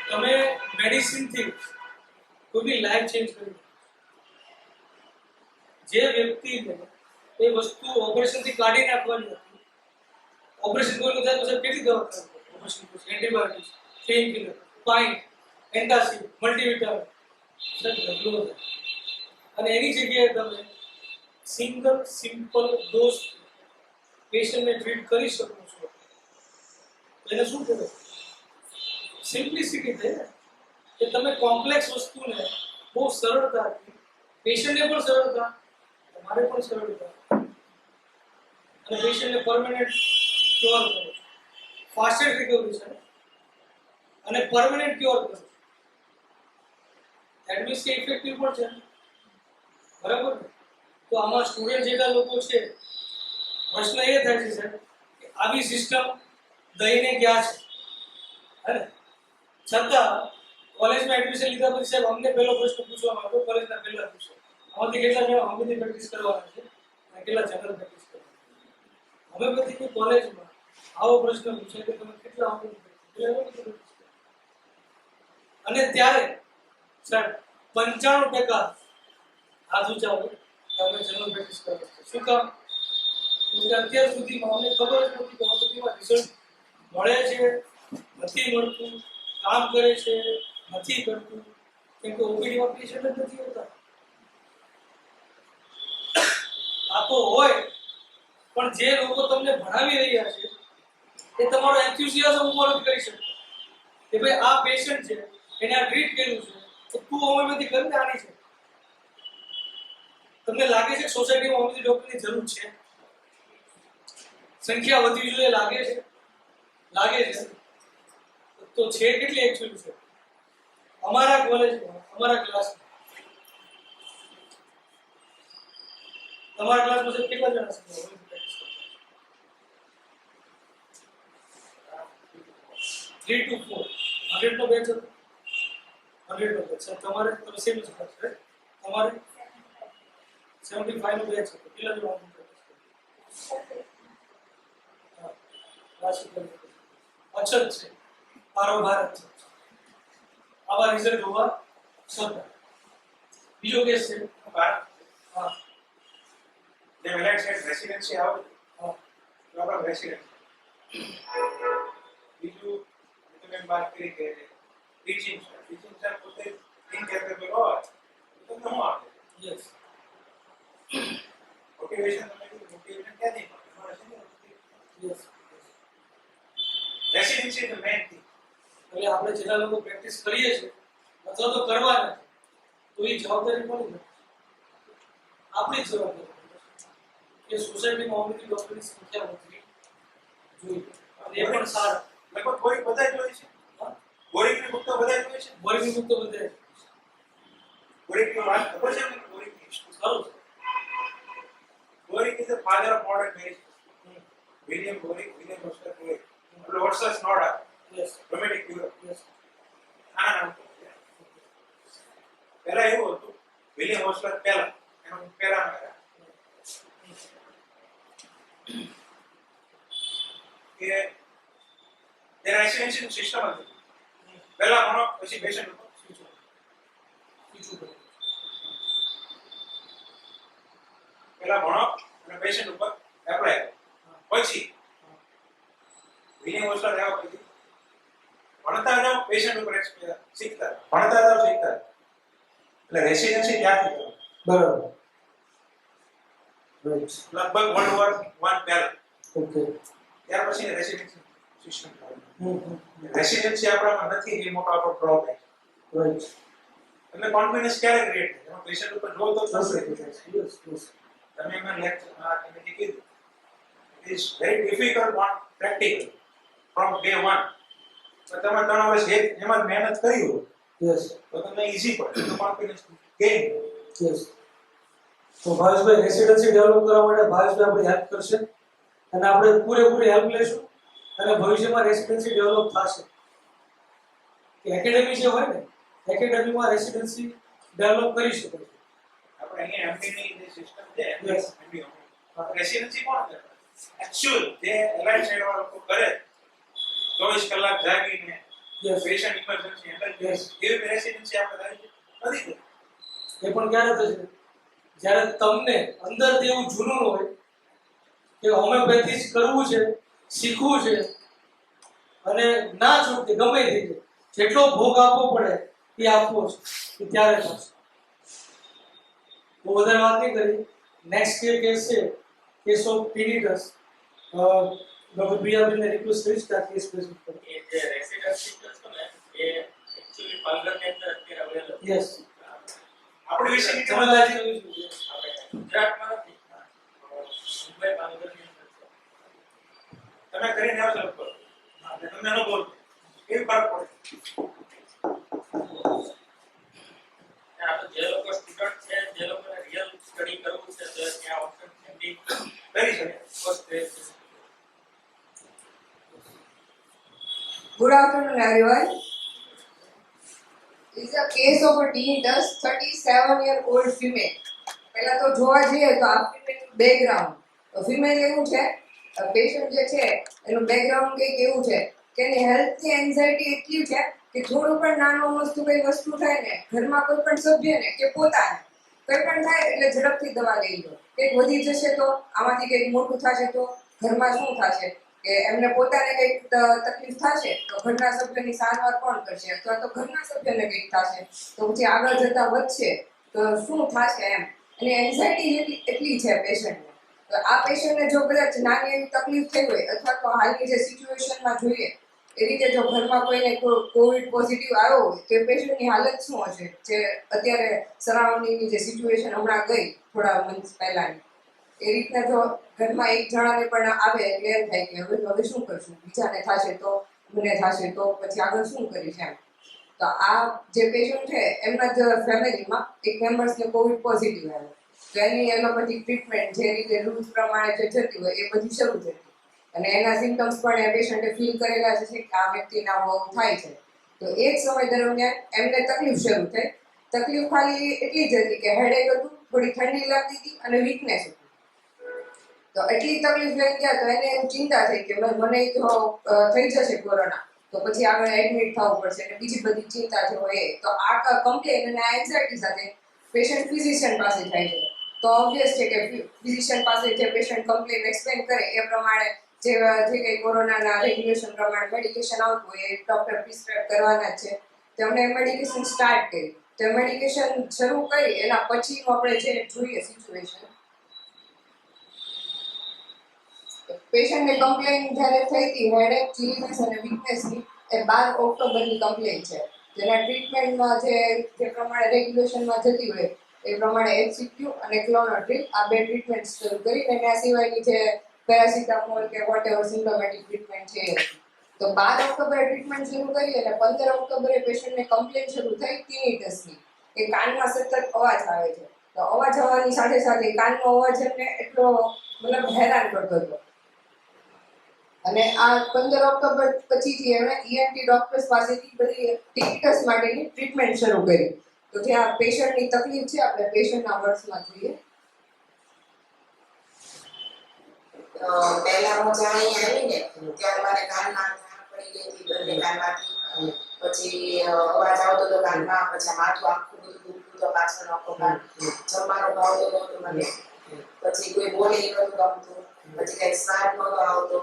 તમે મેડિસિન થી કોઈ બી લાઈફ ચેન્જ કરી જે વ્યક્તિને એ વસ્તુ ઓપરેશન થી કાઢી નાખવાની હતી ઓપરેશન કોઈનું થાય તો સાહેબ કેટલી દવા કરવી ઓપરેશન પછી antibiotics pain killer pine antacid multivitamin સાહેબ ઢગલો થાય અને એની જગ્યાએ તમે સિંગલ સિમ્પલ ડોઝ પેશન્ટને ટ્રીટ કરી શકો છો એને શું કહેવાય સિમ્પ્લિસિટી થાય કે તમે કોમ્પ્લેક્સ વસ્તુને બહુ સરળતાથી પેશન્ટને પણ સરળતા તમારે પણ સરળતા અને પેશન્ટને પરમેનન્ટ ક્યોર કરો, ફાસ્ટેસ્ટ રિકવરી છે અને પરમેનન્ટ ક્યોર કરો. ધેટ મીન્સ કે ઇફેક્ટિવ પણ છે, બરાબર ને? તો આમાં સ્ટુડન્ટ જેટલા લોકો છે, પ્રશ્ન એ થાય છે સાહેબ કે આવી સિસ્ટમ દઈને ગયા છે, હે ને? છતાં કોલેજમાં એડમિશન લીધા પછી સાહેબ અમને પહેલો પ્રશ્ન પૂછવામાં આવ્યો, કોલેજના પહેલા પૂછો આમાંથી કેટલા જણા હોમિયોપેથી પ્રેક્ટિસ કરવાના છે અને કેટલા જનરલ પ્રેક્ટિસ કરવાના. હોમિયોપેથી કોલેજમાં આવો પ્રશ્ન પૂછે કે તમે કેટલા હોમિયોપેથી પ્રેક્ટિસ કરો? અને ત્યારે સાહેબ 95% હાથ ઊંચા હોય કે અમે જનરલ પ્રેક્ટિસ કરતા છે. શું કામ? કેમ કે અત્યાર સુધીમાં અમને ખબર જ નથી કે હોમિયોપેથીમાં રિઝલ્ટ મળે છે, નથી મળતું, કામ કરે છે, નથી કરતું, કેમ કે ઓપીડીમાં પેશન્ટ જ નથી હોતા. આ તો હોય, પણ જે લોકો તમને ભણાવી રહ્યા છે એ તમારો એન્થુસિયાઝમ ઉપર જ કરી શકે કે ભાઈ આ પેશન્ટ છે, એને આ ટ્રીટ કર્યું છે, તો તું હોમિયોપેથી કરીને આની છે. તમને લાગે છે કે સોસાયટીમાં હોમિયોપેથી ડોક્ટરની જરૂર છે? સંખ્યા વધવી જોઈએ લાગે છે? લાગે છે તો છે કેટલી એકચ્યુઅલી છે? અમારા કોલેજમાં, અમારા ક્લાસમાં, તમારા ક્લાસમાં સાહેબ કેટલા જણા છે હોમિયોપેથી પ્રેક્ટિસ કરતા? 3 to 4 100 નો બેચ હતો, 100 નો બેચ. તમારે તમે સેમ જ કરશો, right? તમારે 75 નો બેચ હતો. કેટલા જણા પ્રેક્ટિસ કરતા? હા, ક્લાસિકલ અછત છે, પારો ભારત છે. આવા રિઝલ્ટ હોવા છતાં બીજો કેસ છે. ભારત હા જે વેલાઇટ સાઈડ રેસિડેન્સી આવે હા તો આપણા રેસિડેન્ટ બીજું તમે વાત કરી કે ટીચિંગ સર પોતે ઇનકેપેબલ હોય તો તમને શું આપે? યસ મોટિવેશન તમે કીધું મોટિવેશન ક્યાંથી મળે? Yes residency is the main thing. એટલે આપણે જેટલા લોકો પ્રેક્ટિસ કરીએ છીએ અથવા તો કરવાના તો એ જવાબદારી કોની છે? આપણી જ જવાબદારી કે સોસાયટીમાં હોમિયોપેથી ડોક્ટરની સંખ્યા વધવી જોઈએ અને એ પણ સારા. લગભગ બોરિંગ બધા જ હોય છે. બોરિંગની મુક્ત બધા જ હોય છે. બોરિંગ મુક્ત બધે બોરિંગની વાત ખબર છે ને? બોરિંગની સારું છે. Boring is the father of modern medicine. William Osler Boring. લોર્ડ્સ નોડા યસ રોમેટિક યુરોપ યસ આના નામ પહેલા એવું હતું વિલિયમ હોસ્ટર પહેલા એનો પહેલા કે જે રેસિડેન્સી સિસ્ટમ હતું પહેલા ભણો પછી પેશન્ટ ઉપર પહેલા ભણો અને પેશન્ટ ઉપર એપ્લાય કરો પછી વિલિયમ હોસ્ટર આવ્યા પછી ભણતા જાઓ પેશન્ટ ઉપર શીખતા ભણતા જાઓ શીખતા એટલે રેસિડેન્સી ત્યાંથી કરો બરાબર રાઈટ લગભગ વર્લ્ડ વોર 1 પહેલા ઓકે ત્યાર પછી રેસિડેન્સી સિસ્ટમ રેસિડેન્સી આપણામાં નથી એ મોટો આપણો પ્રોબ્લેમ રાઈટ એટલે કોન્ફિડન્સ ક્યારે ક્રિએટ થાય એમાં પેશન્ટ ઉપર જો તો થશે યસ યસ તમે એમાં લેક્ચરમાં તમે કીધું it is very difficult on practical from day 1 તો તમે 3 વર્ષ એમાં જ મહેનત કરી હોય યસ તો તમને ઈઝી પડે તો કોન્ફિડન્સ ગેઇન યસ તો ભાવેશભાઈ રેસિડેન્સી ડેવલપ કરવા માટે ભાવેશભાઈ આપણી હેલ્પ કરશે અને આપણે પૂરેપૂરી હેલ્પ લઈશું અને ભવિષ્યમાં રેસિડેન્સી ડેવલપ થશે કે એકેડેમી જે હોય ને એકેડેમીમાં રેસિડેન્સી ડેવલપ કરી શકે છે. આપણે અહીંયા એમડી ની જે સિસ્ટમ છે Yes. એમડી રેસિડેન્સી કોણ કરે એક્ચ્યુઅલ જે એલાઇન સાઈડ વાળા લોકો કરે 24 કલાક જાગીને yes patient emergency handle Yes. એવી રેસિડેન્સી આપણે નથી કરી. એ પણ ક્યારે થશે જ્યારે તમને અંદરથી એવું જૂનું હોય કે હોમિયોપેથી જ કરવું છે, શીખવું છે અને ના છૂટકે ગમે તે રીતે જેટલો ભોગ આપવો પડે એ આપવો છે કે ત્યારે થશે. બહુ વધારે વાત નહીં કરી. નેક્સ્ટ કેસ છે કેસ ઓફ ટીનિટસ. ડોક્ટર પ્રિયાબેનને રિક્વેસ્ટ કરીશ કે આ કેસ સ્પેસિફિક કરો. એ જે રેસિડેન્સી કરશો ને એ એક્ચ્યુઅલી 15 ની અંદર અત્યારે અવેલેબલ યસ આપણી વિશે સમજદારી કરવી જોઈએ. આપણે ગુજરાતમાં નથી મુંબઈ ભાવનગરની અંદર છે. તમે કરીને આવશો લગભગ એટલે તમને અનુભવ કેવી ફરક પડે આ તો જે લોકો સ્ટુડન્ટ છે જે લોકોને રિયલ સ્ટડી કરવું છે તો ત્યાં ઓપ્શન એમડી કરી શકે first grade Good afternoon, everyone. This is a case of a tinnitus, 37-year-old female. પહેલા તો જોવા જઈએ તો આ ફિમેલ બેકગ્રાઉન્ડ ફિમેલ એવું છે પેશન્ટ જે છે એનું બેકગ્રાઉન્ડ કંઈક એવું છે કે એની હેલ્થની એન્ઝાયટી એટલી છે કે થોડું પણ નાનું વસ્તુ કઈ વસ્તુ થાય ને ઘરમાં કોઈ પણ સભ્યને કે પોતાને કંઈ પણ થાય એટલે ઝડપથી દવા લઈ લો. કંઈક વધી જશે તો આમાંથી કંઈક મોટું થશે તો ઘરમાં શું થશે કે એમને પોતાને કંઈક તકલીફ થશે તો ઘરના સભ્યની સારવાર કોણ કરશે અથવા તો ઘરના સભ્યને કંઈક થશે તો પછી આગળ જતા વધશે તો શું થશે એમ અને એન્ઝાયટી એટલી છે પેશન્ટને. તો આ પેશન્ટને જો કદાચ નાની એવી તકલીફ થઈ હોય અથવા તો હાલની જે સિચ્યુએશનમાં જોઈએ એ રીતે જો ઘરમાં કોઈને કોવિડ પોઝિટિવ આવ્યો હોય તો એ પેશન્ટની હાલત શું હશે જે અત્યારે સરાઉન્ડિંગની જે સિચ્યુએશન હમણાં ગઈ થોડા મંથ પહેલાની એ રીતના જો ઘરમાં એક જણાને પણ આવે એટલે એમ થાય કે હવે શું કરશું બીજાને થશે તો મને થશે તો પછી આગળ શું કરીશ એમ. તો આ જે પેશન્ટ છે એમના જ ફેમિલીમાં એક મેમ્બર્સને કોવિડ પોઝિટિવ આવ્યો તો એની એલોપેથિક ટ્રીટમેન્ટ જે રીતે રૂલ્સ પ્રમાણે જે જતી હોય એ બધી શરૂ થઈ અને એના સિમ્ટમ્સ પણ એ પેશન્ટે ફીલ કરેલા છે કે આ વ્યક્તિને આવું થાય છે. તો એ જ સમય દરમિયાન એમને તકલીફ શરૂ થઈ. તકલીફ ખાલી એટલી જ હતી કે હેડેક હતું, થોડી ઠંડી લાગતી હતી અને વીકનેસ હતી. તો એટલી તકલીફ લઈ ગયા તો એને એવું ચિંતા થઈ કે મને જો થઈ જશે કોરોના તો પછી આગળ એડમિટ થવું પડશે અને બીજી બધી ચિંતા જે હોય તો આ કમ્પ્લેન અને આ એન્ઝાયટી સાથે પેશન્ટ ફિઝિશિયન પાસે જાય છે. તો ઓબ્વિયસ છે કે ફિઝિશિયન પાસે જે પેશન્ટ કમ્પ્લેન એક્સપ્લેન કરે એ પ્રમાણે જે કંઈ કોરોનાના રેગ્યુલેશન પ્રમાણે મેડિકેશન આવતું હોય એ ડૉક્ટર પ્રિસ્ક્રાઇબ કરવાના જ છે. તેમણે મેડિકેશન સ્ટાર્ટ કરી તો મેડિકેશન શરૂ કરી એના પછીનું આપણે જે જોઈએ સિચ્યુએશન પેશન્ટને કમ્પ્લેન જ્યારે થઈ હતી હેડેક ચીલીનેસ અને વીકનેસની એ 12 ઓક્ટોબરની કમ્પ્લેન છે જેના ટ્રીટમેન્ટમાં જે પ્રમાણે રેગ્યુલેશનમાં જતી હોય એ પ્રમાણે એચસીક્યુ અને ક્લોનોટ્રિલ આ બે ટ્રીટમેન્ટ શરૂ કરી અને આ સિવાયની જે પેરાસિટામોલ કે વોટ એવર સિમ્પ્ટોમેટિક ટ્રીટમેન્ટ છે એ હતી. તો 12 ઓક્ટોબરે ટ્રીટમેન્ટ શરૂ કરી અને 15 ઓક્ટોબરે પેશન્ટને કમ્પ્લેન શરૂ થઈ ટિનિટસની કે કાનમાં સતત અવાજ આવે છે. તો અવાજ આવવાની સાથે સાથે કાનનો અવાજ એમને એટલો મતલબ હેરાન કરતો હતો અને આ 15 ઓક્ટોબર પછીથી એમણે ઈએનટી ડોક્ટર્સ પાસેથી બધી ટિનિટસ માટેની ટ્રીટમેન્ટ શરૂ કરી. તો જે આ પેશન્ટની તકલીફ છે આપણે પેશન્ટના વર્ડ્સમાં જોઈએ. પહેલા હું જ્યારે અહીંયા આવી ને ત્યારે મને કાનમાં ધાર પડી ગઈ હતી બંને કાનમાંથી પછી અવાજ આવતો હતો કાનમાં પછી માથું આખું બધું દુખતું તો પાછળનો આખો કાન જમવાનું ભાવતું નહોતું મને પછી કોઈ બોલી નહોતું ગમતું પછી કઈ સ્વાદ નહોતો આવતો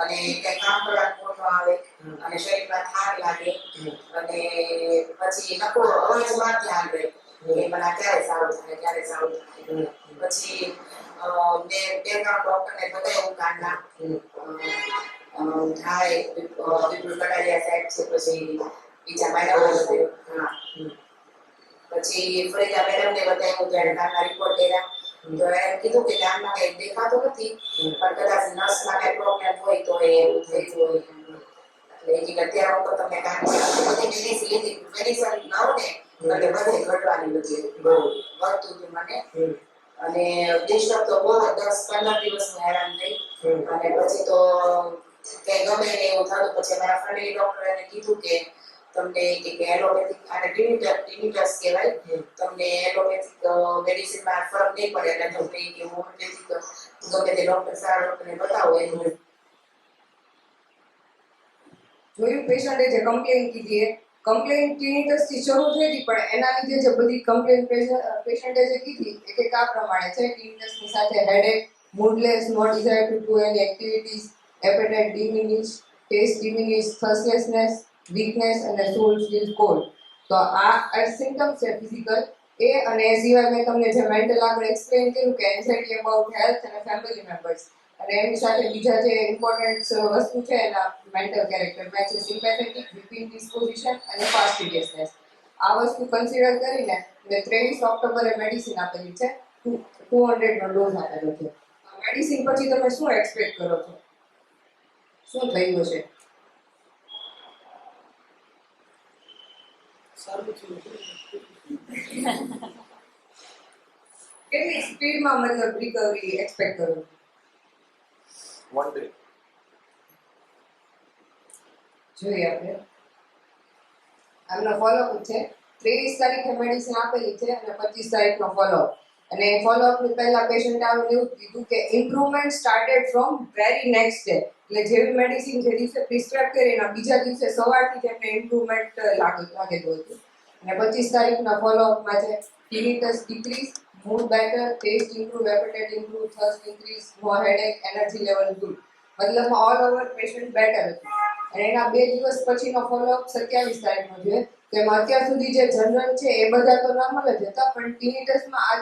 અને કઈ કામ કરવાનું નહોતું આવે અને શરીરમાં થાક લાગે અને પછી નકો અવાજમાં ધ્યાન રહે કે મને ક્યારે સારું થાય પછી મેં બે ત્રણ ડોક્ટરને બતાવ્યું કાનના થાય વિપુલ કટારિયા સાહેબ છે પછી બીજા મેડમ પછી ફરીદા મેડમને બતાવ્યું તો એને કાનના રિપોર્ટ કર્યા તો એને કીધું કે કાનમાં કંઈ દેખાતું નથી પણ કદાચ નસમાં કંઈ પ્રોબ્લેમ હોય તો એ એવું થઈ ગયું હોય એટલે કે અત્યારે હું તો તમને કાનમાં બધી મેડિસિન ન હોય ને એટલે બધે ઘટવાની બધી વધતું હતું મને અને ડિસ્ટર્બ તો બહુ 10-15 દિવસ હું હેરાન થઈ અને પછી તો કઈ ગમે ને એવું થતું પછી મારા ફેમિલી ડોક્ટરે એને કીધું કે તમને કે એલોપેથિક અને ટિનિટસ કહેવાય તમને એલોપેથિક મેડિસિનમાં ફરક નહીં પડે એટલે તમને કે હોમિયોપેથિક ગમે તે ડોક્ટર સારા ડોક્ટરને બતાવો એનું જોયું પેશન્ટે જે કમ્પ્લેન કીધી એ કમ્પ્લેન ટિનિટસથી શરૂ થઈ હતી પણ એના લીધે જે બધી કમ્પ્લેન પેશન્ટે જે કીધી એ કંઈક આ પ્રમાણે છે ટિનિટસની સાથે headache moodless no desire to do any activities appetite diminish taste diminish thirstlessness weakness અને સોલ ફીલ કોલ્ડ. તો આ સિમ્ટમ્સ છે ફિઝિકલ એ અને એ સિવાય મેં તમને જે મેન્ટલ આગળ એક્સપ્લેન કર્યું કે એન્ઝાઇટી અબાઉટ હેલ્થ અને ફેમિલી મેમ્બર્સ અને એની સાથે બીજા જે ઇમ્પોર્ટન્ટ વસ્તુ છે એના મેન્ટલ કેરેક્ટર મેં છે સિમ્પેથેટિક રિપીટ ડિસ્પોઝિશન અને ફાસ્ટિડિયસનેસ આ વસ્તુ કન્સિડર કરીને મેં 23 ઓક્ટોબરે મેડિસિન આપેલી છે 200 નો ડોઝ આપેલો છે. મેડિસિન પછી તમે શું એક્સપેક્ટ કરો છો? શું થયું હશે? સારું થયું. કેટલી સ્પીડમાં મતલબ રિકવરી એક્સપેક્ટ કરો છો? 1 day. જોઈએ આપણે આમનો ફોલોઅપ છે. 23 તારીખે મેડિસિન આપેલી છે અને 25 તારીખનો ફોલોઅપ. અને ફોલોઅપની પહેલા પેશન્ટ આવે એવું કીધું કે improvement started from very next day. એટલે જેવી મેડિસિન જે દિવસે પ્રિસ્ક્રાઇબ કરી એના બીજા દિવસે સવારથી તેમને ઇમ્પ્રુવમેન્ટ લાગેલું હતું. અને 25 તારીખના ફોલોઅપમાં છે tinnitus decrease, mood better, taste improve, appetite improve, thirst increase, no headache, energy level good. મતલબ ઓલ ઓવર પેશન્ટ બેટર હતું. અને એના 2 દિવસ પછીનો ફોલોઅપ 27 તારીખનો છે. તેમાં અત્યાર સુધી જે જનરલ છે એ બધા તો નોર્મલ જ હતા, પણ ટીનિટસમાં આજ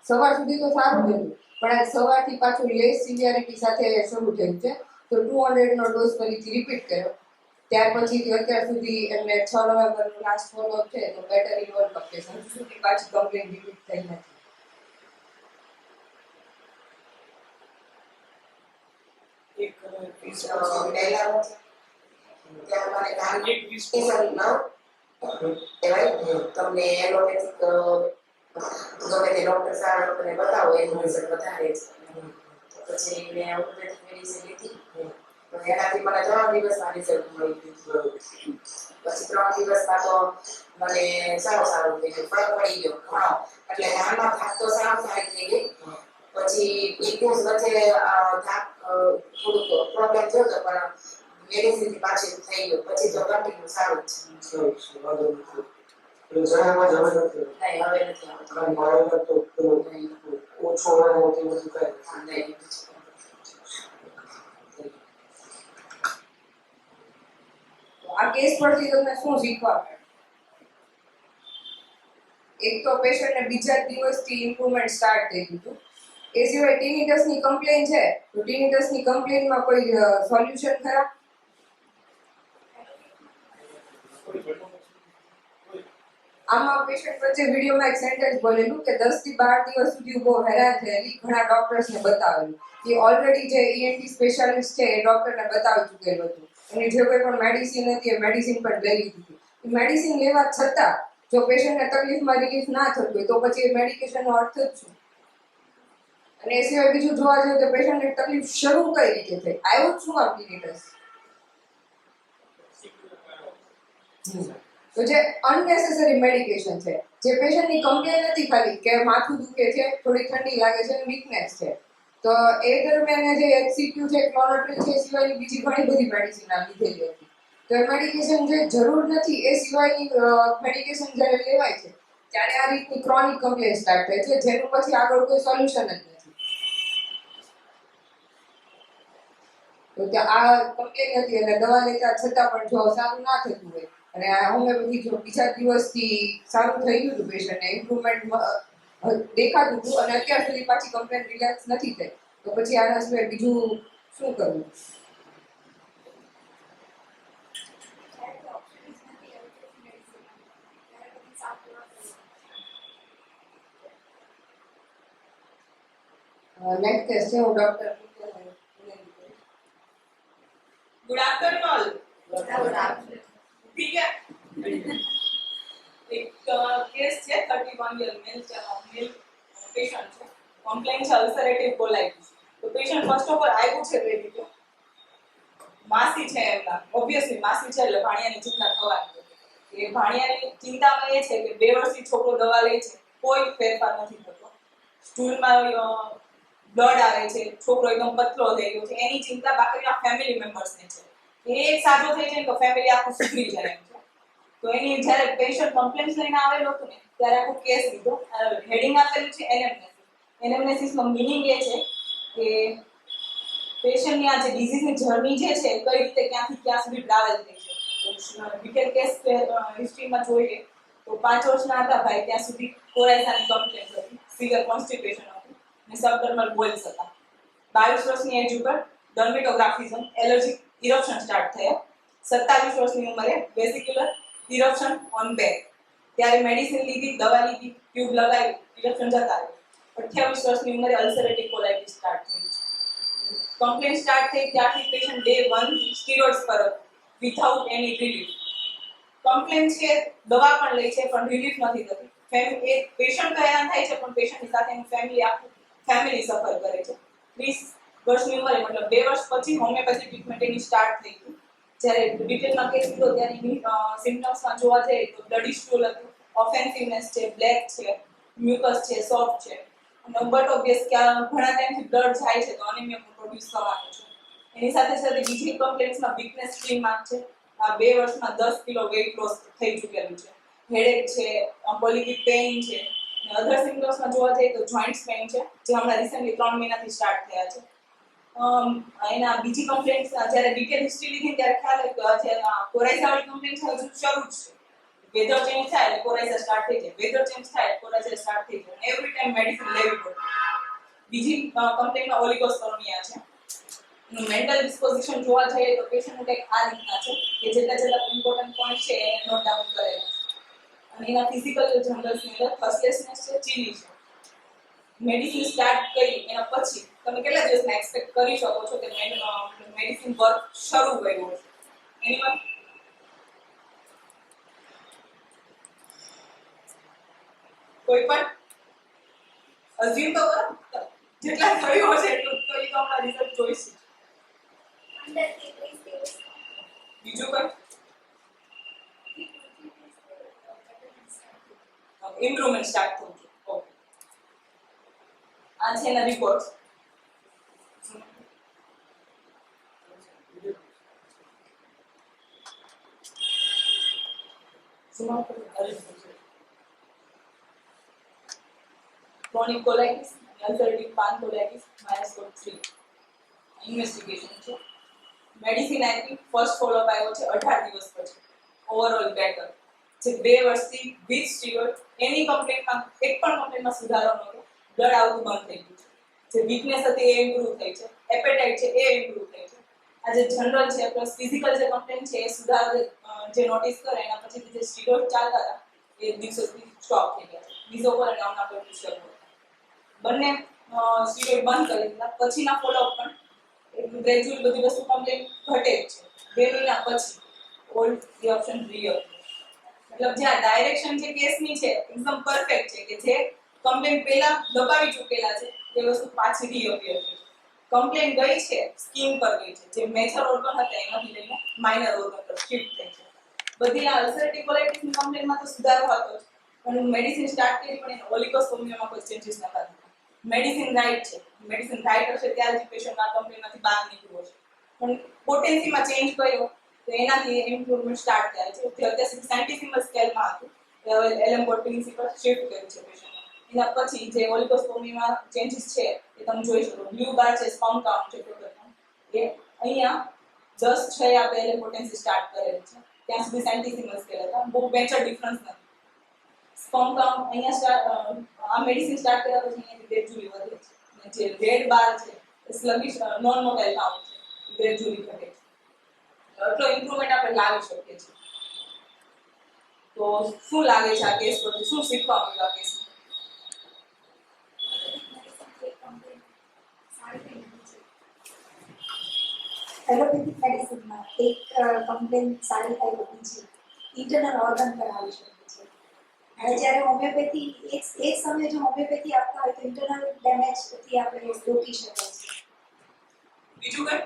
સવાર સુધી તો સારું હતું, પણ આજ સવારથી પાછું લેસ સિવિયરિટી સાથે શરૂ થયું છે. તો 200 નો ડોઝ ફરીથી રિપીટ કર્યો. ત્યાર પછીથી અત્યાર સુધી એમને 6 નવેમ્બરનો લાસ્ટ ફોલોઅપ છે તો બેટર ઇવોલ્વ પેશન્ટ સુધી પાછી કમ્પ્લેન રિપીટ થઈ નથી. એક વીસ પહેલા ત્યાં મને કામ એક વીસ કહેવાય તમને એલોપેથિક ગમે તે ડોક્ટર સારા ડોક્ટરને બતાવો એનું રિઝલ્ટ વધારે છે. પછી મેં એલોપેથિક મેડિસિન લીધી તો એનાથી મને 3 દિવસમાં રિઝલ્ટ મળી ગયું. પછી 3 દિવસમાં તો મને સારું થઈ ગયું, ફરક પડી ગયો ઘણો. એટલે હાલમાં થાક તો સારું થઈ ગઈ. પછી બીજું વચ્ચે થાક થોડુંક પ્રોબ્લેમ થયો હતો, પણ મેડિસિન પાછી થઈ ગયું. પછી તો કન્ટિન્યુ સારું જ છે. વાંધો નથી. એટલે જણામાં જ હવે નથી. નહીં, હવે નથી આવતું. કારણ કે તો પેલો ઓછો હોય એનાથી બધું કાંઈ હા, નહીં. આ કેસ પરથી તમને શું શીખવા મળે? એક તો પેશન્ટને બીજા દિવસથી ઇમ્પ્રુવમેન્ટ સ્ટાર્ટ થઈ ગયું હતું. એ સિવાય ટીનિટસની કમ્પ્લેન છે તો ટીનિટસની કમ્પ્લેનમાં કોઈ સોલ્યુશન ખરા? આમાં પેશન્ટ વચ્ચે વિડીયોમાં એક સેન્ટેન્સ બોલેલું કે 10 થી 12 દિવસ સુધી બહુ હેરાન થયેલી, ઘણા ડોક્ટર્સને બતાવેલું. એ ઓલરેડી જે ઈએનટી સ્પેશિયાલિસ્ટ છે એ ડોક્ટરને બતાવી ચૂકેલું હતું. એની જે કોઈ પણ મેડિસિન હતી એ મેડિસિન પણ લઈ લીધી હતી. એ મેડિસિન લેવા છતાં જો પેશન્ટને તકલીફમાં રિલીફ ના થતું હોય તો પછી એ મેડિકેશનનો અર્થ જ શું? અને એ સિવાય બીજું જોવા જઈએ તો પેશન્ટને તકલીફ શરૂ કઈ રીતે થઈ? આવ્યું જ શું આ ટીનિટસ? તો જે અનનેસેસરી મેડિકેશન છે, જે પેશન્ટની કમ્પ્લેન નથી ખાલી કે માથું દુખે છે, થોડી ઠંડી લાગે છે, વીકનેસ છે, તો એ દરમિયાન જે એચસીક્યુ છે, ક્લોરોટ્રિન છે, સિવાયની બીજી ઘણી બધી મેડિસિન લીધેલી હતી. તો એ મેડિકેશન જે જરૂર નથી એ સિવાયની મેડિકેશન જ્યારે લેવાય છે ત્યારે આ રીતની ક્રોનિક કમ્પ્લેન સ્ટાર્ટ થાય છે, જેનું પછી આગળ કોઈ સોલ્યુશન જ નથી. તો કે આ કમ્પ્લેન હતી અને દવા લેતા છતાં પણ જો સારું ના થતું હોય અને આ હોમિયોપેથી જો બીજા દિવસથી સારું થઈ ગયું હતું, પેશન્ટને ઇમ્પ્રુવમેન્ટ દેખાતું હતું અને અત્યાર સુધી પાછી કમ્પ્લેન રિલેક્સ નથી થઈ, તો પછી આના સિવાય બીજું શું કરવું? નેક્સ્ટ કેસ છે હું ડોક્ટર गुड आफ्टरनून ऑल ठीक है एक केस છે 31 યર મેલ પેશન્ટ છે કમ્પ્લેન છે અલ્સરેટિવ કોલાઇટિસ તો પેશન્ટ ફર્સ્ટ ઓફ ઓલ આવ્યું છે રેડી તો માસી છે એમના ઓબ્વિયસલી માસી છે એટલે ભાણિયાની ચિંતા થવાની એ ભાણિયાની ચિંતામાં એ છે કે 2 વર્ષથી છોકરો દવા લે છે કોઈ ફેરફાર નથી થતો સ્ટૂલમાં બ્લડ આવે છે છોકરો એકદમ પતલો થઈ ગયો છે એની ચિંતા બાકીના ફેમિલી મેમ્બર્સને છે એ એક સાજો થઈ જાય તો ફેમિલી આખું સુધરી જાય એમ છે તો એની જ્યારે પેશન્ટ કમ્પ્લેન્સ લઈને આવેલો હતો ને ત્યારે આખો કેસ લીધો હેડિંગ આપેલું છે એનેમ્નેસિસનો મિનિંગ એ છે કે પેશન્ટની આ જે ડિઝીઝની જર્ની જે છે કઈ રીતે ક્યાંથી ક્યાં સુધી ટ્રાવેલ થઈ છે તો ડિટેલ કેસ હિસ્ટ્રીમાં જોઈએ તો 5 વર્ષના હતા ભાઈ ત્યાં સુધી કોરાઇઝાની કમ્પ્લેન હતી સિવિયર કોન્સ્ટિપેશન હતું અને સબડર્મલ બોઇલ્સ હતા 22 વર્ષની એજ ઉપર ડર્મેટોગ્રાફિઝમ એલર્જીક ઇરપ્શન સ્ટાર્ટ થયા 27 વર્ષની ઉંમરે વેસિક્યુલર ઇરપ્શન ઓન બેક ત્યારે મેડિસિન લીધી દવા લીધી ટ્યુબ લગાવી ઇરપ્શન જતા રહ્યા 28 વર્ષની ઉંમરે અલ્સરેટિવ કોલાઇટિસ સ્ટાર્ટ થઈ છે. કમ્પ્લેન સ્ટાર્ટ થઈ ત્યારથી પેશન્ટ ડે 1 સ્ટીરોઇડ્સ પર વિથઆઉટ એની રિલીફ. કમ્પ્લેન છે દવા પણ લે છે પણ રિલીફ નથી થતી. ફેમિલી એક પેશન્ટ તો હેરાન થાય છે પણ પેશન્ટની સાથે એનું ફેમિલી સફર કરે છે. 30 વર્ષની ઉંમરે મતલબ 2 વર્ષ પછી હોમિયોપેથી ટ્રીટમેન્ટ એની સ્ટાર્ટ થઈ હતી. જ્યારે ડિટેલમાં કેસ લીધો ત્યારે એની સિમ્પટમ્સમાં જોવા જઈએ તો બ્લડી સ્ટૂલ હતું, ઓફેન્સિવનેસ છે, બ્લેક છે, મ્યુકસ છે, સોફ્ટ છે. અને બટ ઓબ્વિયસ કે ઘણા ટાઈમથી બ્લડ જાય છે તો અનિમિયા પ્રોડ્યુસ થવાનું છે. એની સાથે સાથે બીજી કમ્પ્લેન્ટ્સમાં વીકનેસ સ્ટ્રીમ માર્ક છે. આ 2 વર્ષમાં 10 કિલો વેઇટ લોસ થઈ ચૂકેલું છે. હેડેક છે, પોલિટિક પેઇન છે, અને અધર સિમ્પટમ્સમાં જોવા જઈએ તો જોઇન્ટ્સ પેઇન છે જે હમણાં રિસેન્ટલી 3 મહિનાથી સ્ટાર્ટ થયા છે. એના બીજી કમ્પ્લેન્ટ્સ જ્યારે ડિટેલ હિસ્ટ્રી લીધી ત્યારે ખ્યાલ આવ્યો કે જે કોરાઇઝા વાળી કમ્પ્લેન્ટ છે હજુ શરૂ જ છે. વેધર ચેન્જ થાય એટલે કોરાઇઝા સ્ટાર્ટ થઈ જાય, વેધર ચેન્જ થાય એટલે કોરાઇઝા સ્ટાર્ટ થઈ જાય. એવરી ટાઈમ મેડિસિન લેવી પડે. બીજી કમ્પ્લેન્ટમાં ઓલિગોસ્પોર્મિયા છે. એનું મેન્ટલ ડિસ્પોઝિશન જોવા જઈએ તો પેશન્ટનું કંઈક આ રીતના છે કે જેટલા ઇમ્પોર્ટન્ટ પોઈન્ટ છે એને નોટ ડાઉન કરેલા છે. અને એના ફિઝિકલ જનરલ્સની અંદર થર્સ્ટલેસનેસ છે, ચીલી છે. મેડિસિન સ્ટાર્ટ કરી એના પછી તમે કેટલા દિવસમાં એક્સપેક્ટ કરી શકો છો કે મેડિસિન વર્ક શરૂ કર્યો છે? એનીવન કોઈ પણ અઝ્યુમ તો કરો જેટલા થયું હશે એટલું તો એ તો આપણા રિઝલ્ટ જોઈશું. Under 30 days. બીજું કંઈ ઇમ્પ્રુવમેન્ટ સ્ટાર્ટ થયું છે. ઓકે, આ છે એના રિપોર્ટ્સ. ક્રોનિક કોલાઇટિસ અને અલ્સરેટિવ પાનકોલાઇટિસ -3 ઇન્વેસ્ટિગેશન છે. મેડિસિન આપી ફર્સ્ટ ફોલોઅપ આવ્યો છે 18 દિવસ પછી. ઓવરઓલ બેટર જે 2 વર્ષથી વિથ સ્ટીરોઇડ એની કમ્પ્લેન્ટમાં એક પણ કમ્પ્લેન્ટમાં સુધારો નહોતો. બ્લડ આવતું બંધ થઈ ગયું છે. જે વીકનેસ હતી એ ઇમ્પ્રૂવ થઈ છે, એપેટાઇટ છે એ ઇમ્પ્રૂવ થઈ છે. આ જે જનરલ છે પ્લસ ફિઝિકલ જે કમ્પ્લેન્ટ છે એ સુધારો જે નોટિસ કરે એના પછી જે સ્ટીરોઇડ ચાલતા હતા એ દિવસોથી સ્ટોપ થઈ ગયા છે. મિઝોપોલ અને ઓનાપોલ શરૂ બંને સ્ટીરોઇડ બંધ કરી દીધા. પછીના ફોલોઅપ પણ એટલું ગ્રેજ્યુઅલ બધી વસ્તુ કમ્પ્લેન્ટ ઘટે જ છે. 2 મહિના પછી ઓલ્ડ રિઓપ્શન રીઅપ. મતલબ જે આ ડાયરેક્શન જે કેસની છે એકદમ પરફેક્ટ છે કે જે કમ્પ્લેન્ટ પહેલા દબાવી ચૂકેલા છે એ વસ્તુ પાછી રીઅપિયર થઈ છે. કમ્પ્લેન્ટ ગઈ છે સ્કિન પર ગઈ છે, જે મેજર ઓર્ગન હતા એમાંથી લઈને માઇનર ઓર્ગન પર શિફ્ટ થઈ છે. બધી આ અલ્સરેટિવ કોલાઇટિસની કમ્પ્લેન્ટમાં તો સુધારો હતો જ પણ મેડિસિન સ્ટાર્ટ કરી પણ એને ઓલિગોસ્પોર્મિયામાં કોઈ ચેન્જીસ નતા થતા. મેડિસિન રાઈટ છે, મેડિસિન રાઈટ હશે ત્યારે જ પેશન્ટ આ કમ્પ્લેન્ટમાંથી બહાર નીકળ્યો છે. પણ પોટેન્સીમાં ચેન્જ કર્યો તો એનાથી ઇમ્પ્રુવમેન્ટ સ્ટાર્ટ થાય છે. જે અત્યાર સુધી સાયન્ટિફિક સ્કેલમાં હતું એ હવે એલેમ્બોર્ટ પ્રિન્સિપલ શિફ્ટ કર્યું છે પેશન્ટ. એના પછી જે ઓલિગોસ્પોર્મિયામાં ચેન્જીસ છે એ તમે જોઈ શકો. બ્લુ બાર છે સ્પર્મ કાઉન્ટ છે ટોટલ એ અહીંયા 10/6 આપણે એલેમ્બોર્ટેન્સી સ્ટાર્ટ કરેલી છે. ત્યાં સુધી સાયન્ટિફિક સ્કેલ હતા, બહુ મેજર ડિફરન્સ નથી. સ્પર્મ કાઉન્ટ અહીંયા આ મેડિસિન સ્ટાર્ટ કર્યા પછી અહીંયાથી ગ્રેજ્યુઅલી વધે છે. જે રેડ બાર છે એ સ્લગિશ નોન મોટાઇલ કાઉન્ટ છે, ગ્રેજ્યુઅલી ઘટે છે. એટલો ઇમ્પ્રુવમેન્ટ આપણે લાવી શકીએ છીએ. તો શું લાગે છે આ કેસ પરથી શું શીખવા મળ્યું આ કેસમાં? એલોપેથિક મેડિસિનમાં એક કમ્પ્લેન સારી થાય તો બીજી ઇન્ટરનલ ઓર્ગન પર આવી શકે છે. અને જ્યારે હોમિયોપેથી એક સમયે જો હોમિયોપેથી આપતા હોય તો ઇન્ટરનલ ડેમેજથી આપણે રોકી શકાય છે. બીજું કંઈ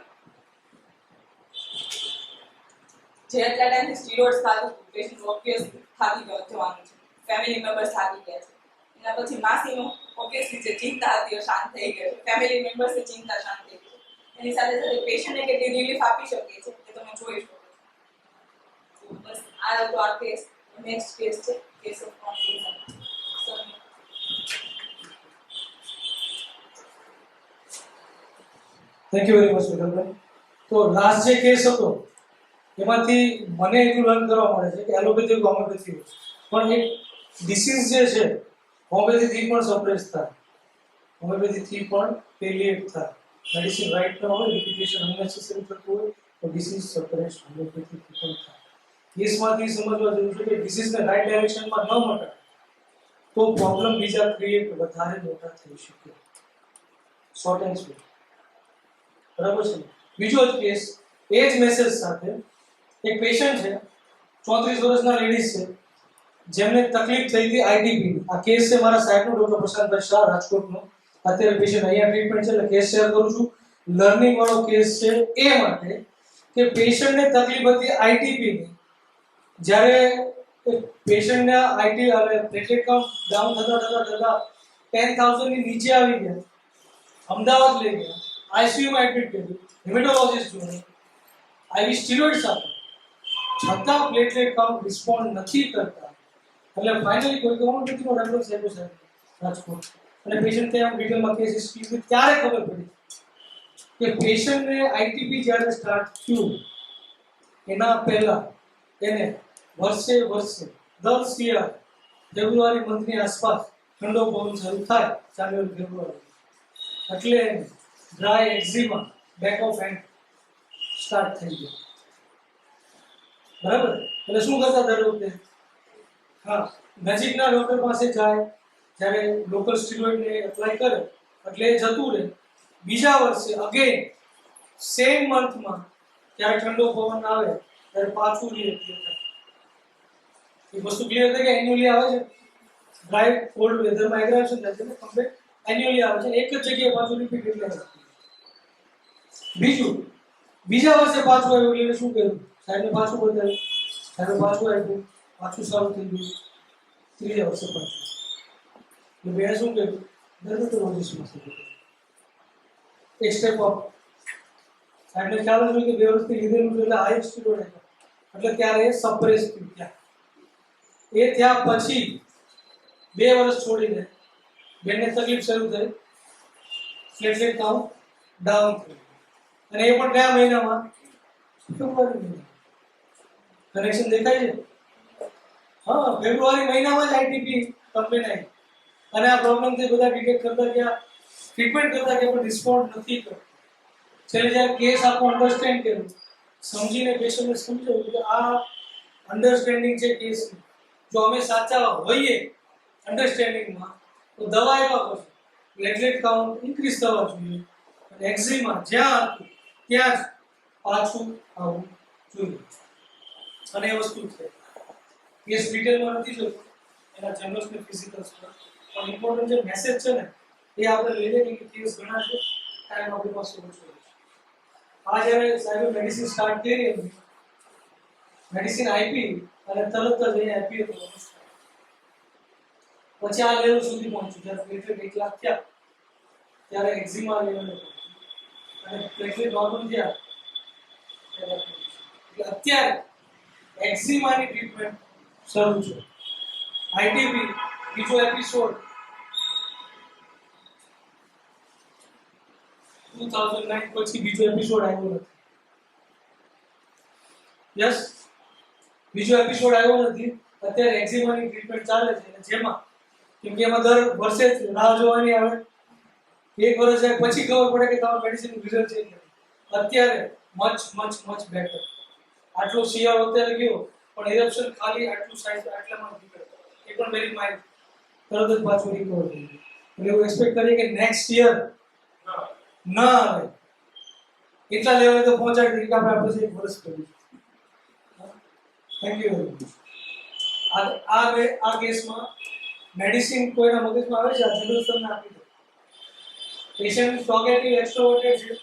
જે એટલા ટાઈમથી સ્ટીરોઇડ્સ ખાતું પેશન્ટ ઓબ્વિયસલી થાકી જવાનું છે. ફેમિલી મેમ્બર્સ થાકી ગયા છે. એના પછી માસીનું ઓબ્વિયસલી જે ચિંતા હતી એ શાંત થઈ ગઈ છે. ફેમિલી મેમ્બર્સની ચિંતા શાંત થઈ ગઈ છે. એની સાથે સાથે પેશન્ટને કેટલી રિલીફ આપી શકીએ છીએ એ તમે જોઈ શકો છો. તો બસ આ હતો આ કેસ. નેક્સ્ટ કેસ છે case of confusion. Thank you very much વિક્રમભાઈ. તો લાસ્ટ જે કેસ હતો એમાંથી મને એટલું લર્ન કરવા મળે છે કે એલોપેથી હોમિયોપેથી પણ એક ડિસીઝ જે છે હોમિયોપેથીથી પણ સપ્રેસ થાય, હોમિયોપેથીથી પણ પેલિએટ થાય. મેડિસિન રાઈટ ન હોય, રિપિટેશન અનનેસેસરી થતું હોય તો ડિસીઝ સપ્રેસ હોમિયોપેથીથી પણ થાય. કેસમાંથી સમજવા જેવું છે કે ડિસીઝને રાઈટ ડાયરેક્શનમાં ન મટાડે તો પ્રોબ્લેમ બીજા ક્રિએટ વધારે મોટા થઈ શકે. Short and sweet. બરાબર છે. બીજો જ કેસ એ જ મેસેજ સાથે એક પેશન્ટ છે 34 વર્ષના લેડીઝ છે જેમને તકલીફ થઈ હતી આઈટીપી. આ કેસ છે મારા સાહેબનો ડોક્ટર પ્રશાંતભાઈ શાહ રાજકોટનો. અત્યારે પેશન્ટ અહીંયા ટ્રીટમેન્ટ છે એટલે કેસ શેર કરું છું. લર્નિંગ વાળો કેસ છે એ માટે કે પેશન્ટને તકલીફ હતી આઈટીપી ની. જ્યારે પેશન્ટને આઈટી અને પ્લેટલેટ કાઉન્ટ ડાઉન થતા 10,000 ની નીચે આવી ગયા. અમદાવાદ લઈ ગયા, આઈસીયુમાં એડમિટ કર્યું, હેમેટોલોજિસ્ટ જોડે આઈવી સ્ટીરોઇડ્સ આપે, છતાં પ્લેટલેટ કાઉન્ટ રિસ્પોન્ડ નથી કરતા. એટલે ફાઇનલી કોઈ કોમ્યુનિટીનો રેફરન્સ આપ્યો સાહેબ રાજકોટ. અને પેશન્ટ ત્યાં ડિટેલમાં કેસ હિસ્ટ્રી ત્યારે ખબર પડી કે પેશન્ટને આઈટીપી જ્યારે સ્ટાર્ટ થયું એના પહેલા એને વર્ષે દર શિયાળે ફેબ્રુઆરી મંથની આસપાસ ઠંડો પવન શરૂ થાય જાન્યુઆરી ફેબ્રુઆરી એટલે dry eczema back of hand start થઈ ગયો. બરાબર. એટલે શું કરતા દર વખતે નજીકના ડોક્ટર પાસે જાય, જ્યારે લોકલ સ્ટીરોઇડને એપ્લાય કરે એટલે એ જતું રહે. બીજા વર્ષે અગેન સેમ મંથમાં જ્યારે ઠંડો પવન આવે ત્યારે પાછું રિએક્ટ થાય. એ વસ્તુ ક્લિયર થાય કે એન્યુઅલી આવે છે. ડ્રાય કોલ્ડ વેધરમાં એગ્રેવેશન થાય છે ને કમ્પ્લીટ એન્યુઅલી આવે છે. એક જ જગ્યાએ પાછું રિપીટ એટલે બીજું બીજા વર્ષે પાછું આવ્યું એટલે શું કર્યું સાહેબને પાછું બતાવ્યું, સાહેબે પાછું આવ્યું, પાછું સારું થઈ ગયું. ત્રીજા વર્ષે પાછું એટલે મેં શું કર્યું ડર્મેટોલોજીસ્ટમાં એક સ્ટેપ અપ. સાહેબને ખ્યાલ જ હોય કે 2 વર્ષથી લીધેલું એટલે હાઈ સ્ટીરોઇડ એટલે ત્યારે એ સપ્રેસ થયું. ત્યાં એ થયા પછી 2 વર્ષ છોડીને બેનને તકલીફ શરૂ થઈ, પ્લેટલેટ કાઉન્ટ ડાઉન થયું. અને એ પણ કયા મહિનામાં? ફેબ્રુઆરી મહિના. કનેક્શન દેખાય છે? હા, ફેબ્રુઆરી મહિનામાં જ આઈટીપી કમ્પ્લેન આવી અને આ પ્રોબ્લેમથી બધા ડિટેક્ટ કરતા ગયા, ટ્રીટમેન્ટ કરતા ગયા પણ રિસ્પોન્ડ નથી કરતો. છેલ્લે જ્યારે કેસ આખો અન્ડરસ્ટેન્ડ કર્યો, સમજીને પેશન્ટને સમજાવ્યું કે આ અન્ડરસ્ટેન્ડિંગ છે કેસની. જો અમે સાચા હોઈએ અન્ડરસ્ટેન્ડિંગમાં તો દવા એવા કરશું પ્લેટલેટ કાઉન્ટ ઇન્ક્રીઝ થવા જોઈએ અને એક્ઝિમા જ્યાં હતું ત્યાં જ પાછું આવવું જોઈએ. અને એ વસ્તુ છે કેસ ડિટેલમાં નથી જોતો એના જનરલ્સ ને ફિઝિકલ્સ પર, પણ ઇમ્પોર્ટન્ટ જે મેસેજ છે ને એ આપણે લઈ લઈએ કે કેસ ઘણા છે, ટાઈમ આપણી પાસે ઓછો છે. આ જ્યારે સાહેબ મેડિસિન સ્ટાર્ટ કરી હતી, મેડિસિન આપી અને તરત જ અહીંયા આપી હતો. પછી આ લેવલ સુધી પહોંચ્યું જ્યારે પ્લેટલેટ 1 લાખ થયા ત્યારે એક્ઝિમા લેવલે પહોંચ્યું અને પ્લેટલેટ નોર્મલ થયા એટલે અત્યારે એક્ઝિમાની ટ્રીટમેન્ટ શરૂ છે. આઈટીપી બીજો એપિસોડ 2009 પછી બીજો એપિસોડ આવ્યો નથી. યસ, બીજો એપિસોડ આવ્યો નથી. અત્યારે એક્ઝિમાની ટ્રીટમેન્ટ ચાલે છે અને જેમાં કેમ કે એમાં દર વર્ષે રાહ જોવાની આવે, 1 વર્ષ જાય પછી ખબર પડે કે તમારું મેડિસિનનું રિઝલ્ટ ચેન્જ નથી. અત્યારે મચ બેટર. આટલો શિયાળો અત્યારે ગયો પણ ઇરપ્શન ખાલી આટલું સાઇઝ આટલામાં નીકળે, એ પણ વેરી માઇલ્ડ, તરત જ પાછું રિકવર થઈ ગયું. એટલે એવું એક્સપેક્ટ કરીએ કે નેક્સ્ટ યર ના આવે એટલા લેવલે તો પહોંચાડી દીધી કે આપણે 1 વર્ષ કર્યું. Thank you very much. આ કેસમાં મેડિસિન કોઈના મગજમાં આવે છે આ જનરલ તમને આપી દો. પેશન્ટ ટોગેટિવ એક્સ્ટ્રોવર્ટેડ છે,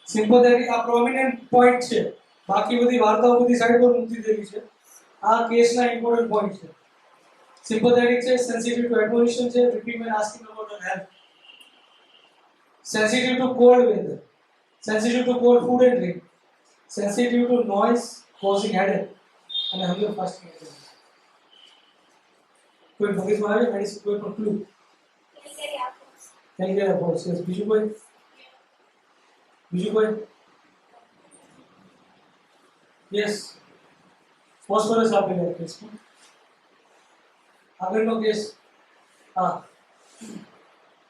સિમ્પેથેટિક આ પ્રોમિનન્ટ પોઈન્ટ છે. બાકી બધી વાર્તાઓ બધી સાઈડ પર મૂકી દેવી છે. આ કેસના ઇમ્પોર્ટન્ટ પોઈન્ટ છે. સિમ્પેથેટિક છે, સેન્સિટિવ ટુ એડમોનિશન છે, repeat man asking about her health, sensitive to cold weather, sensitive to cold food and drink, sensitive to noise causing headache and hunger fasting. કોઈ મગજમાં આવે મેડિસિન કોઈ પણ clue thank you boss. બીજું કોઈ yes phosphorus આપેલા કેસમાં આગળનો કેસ હા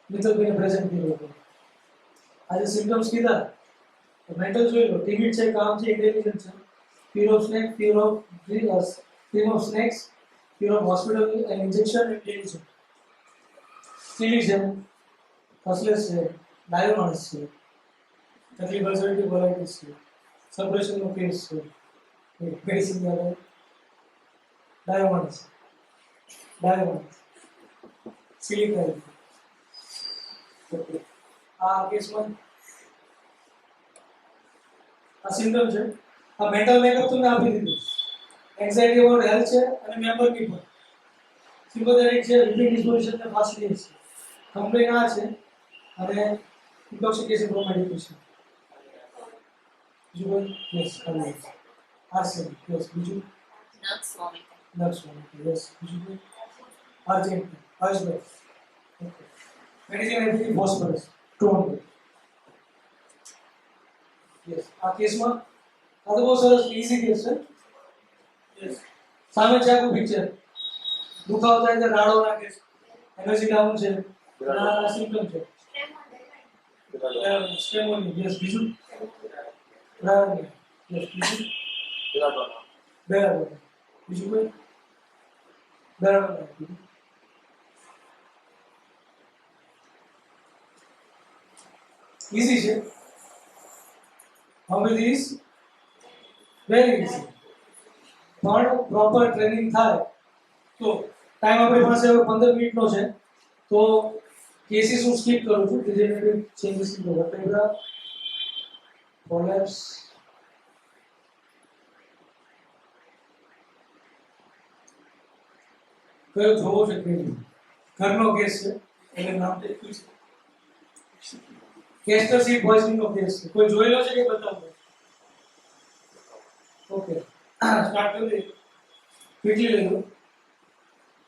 મિત્રભાઈને પ્રેઝન્ટ કર્યો હતો. આજે સિમ્પટમ્સ કીધા તો મેન્ટલ જોઈ લો. ટિમિડ છે, કામ છે, ઇન્ટેલિજન્ટ છે, fear of snake, fear of dreamers, fear of snakes, fear of hospital and injection and danger. સ્ટીલી છે, ફર્સ્ટલેસ છે, ડાયોમાસ છે, તકલીફ અલ્સરેટિવ કોલાઇટિસ છે, સપ્રેશનનો કેસ છે, મેડિસિન ડાયોમાસ સિલિકાઇડ. ઓકે, આ કેસમાં આ સિમ્પટમ છે. આ મેન્ટલ મેકઅપ તમને આપી દીધું. એન્ઝાઇટી ઓવર હેલ્થ છે અને મેમ્બરની પર સિમ્પેથેટિક છે, રિપીટ ડિસ્પોઝિશન ને ફાસ્ટિંગ છે. કમ્પ્લેન આ છે અને ઇન્ટોક્સિકેશન ફ્રોમ મેડિકેશન. બીજું યસ કરી આર્સેનિક યસ બીજું Nerves vomiting. નર્સ યસ બીજું urgent urgent okay medicine anti phosphorus 200 yes. આ કેસમાં આ તો બહુ સરસ ઈઝી કેસ છે. યસ સામે છે આખું પિક્ચર. દુખાવો થાય છે, રાડો નાખે છે, એનર્જી ડાઉન છે, આ સિમ્પટમ છે. સ્ટેમોની યસ બીજું રાડો યસ બીજું બરાબર બીજું કોઈ બરાબર ઈઝી છે. Homeopathy is very easy. પણ પ્રોપર ટ્રેનિંગ થાય તો ટાઈમ આપણી પાસે હવે 15 મિનિટનો છે તો કેસીસ હું સ્કીપ કરું છું. Degenerative changes in the vertebra, prolapse, કયો જોવો છે કે ઘરનો કેસ છે એટલે નામ લખ્યું છે. કેસ્ટર સીડ પોઈઝનિંગ નો કેસ છે. કોઈ જોયેલો છે કે બતાવો? ઓકે સ્ટાર્ટ કરી ક્વિકલી લઈ લો.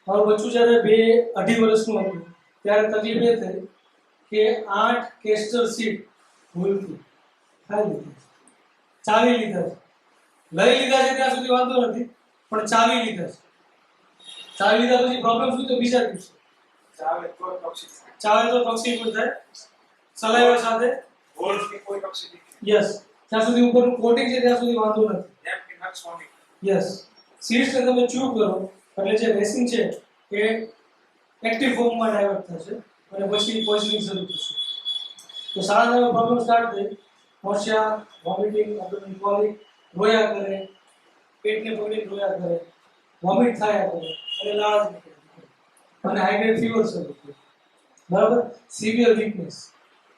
મારું બચ્ચું જ્યારે 2-2.5 વર્ષનું હતું ત્યારે તકલીફ એ થઈ કે 8 કેસ્ટર સીડ ભૂલથી ખાઈ લીધા, ચાવી લીધા છે. લઈ લીધા છે ત્યાં સુધી વાંધો નથી, પણ ચાવી લીધા છે. ચાવી લીધા પછી પ્રોબ્લેમ શું તો બીજા દિવસે ચાવે તો ટોક્સિક થાય. સલાઈવા સાથે હોલ્સની કોઈ ટોક્સિસિટી યસ જ્યાં સુધી ઉપરનું કોટિંગ છે ત્યાં સુધી વાંધો નથી. Napkin nuts vomit. યસ સીડ્સને તમે ચૂ કરો એટલે જે રેસિન છે એ એક્ટિવ ફોર્મમાં ડાયવર્ટ થશે અને પછી પોઈઝનિંગ શરૂ થશે. તો સાડા 9 પ્રોબ્લેમ સ્ટાર્ટ થઈ. મોશિયા, વોમિટિંગ, એબ્ડોમિન કોલિક, રોયા કરે, પેટને પકડીને રોયા કરે, વોમિટ થયા કરે અને લાળ નીકળે અને હાઈ ગ્રેડ ફીવર શરૂ થાય. બરાબર. સિવિયર વીકનેસ,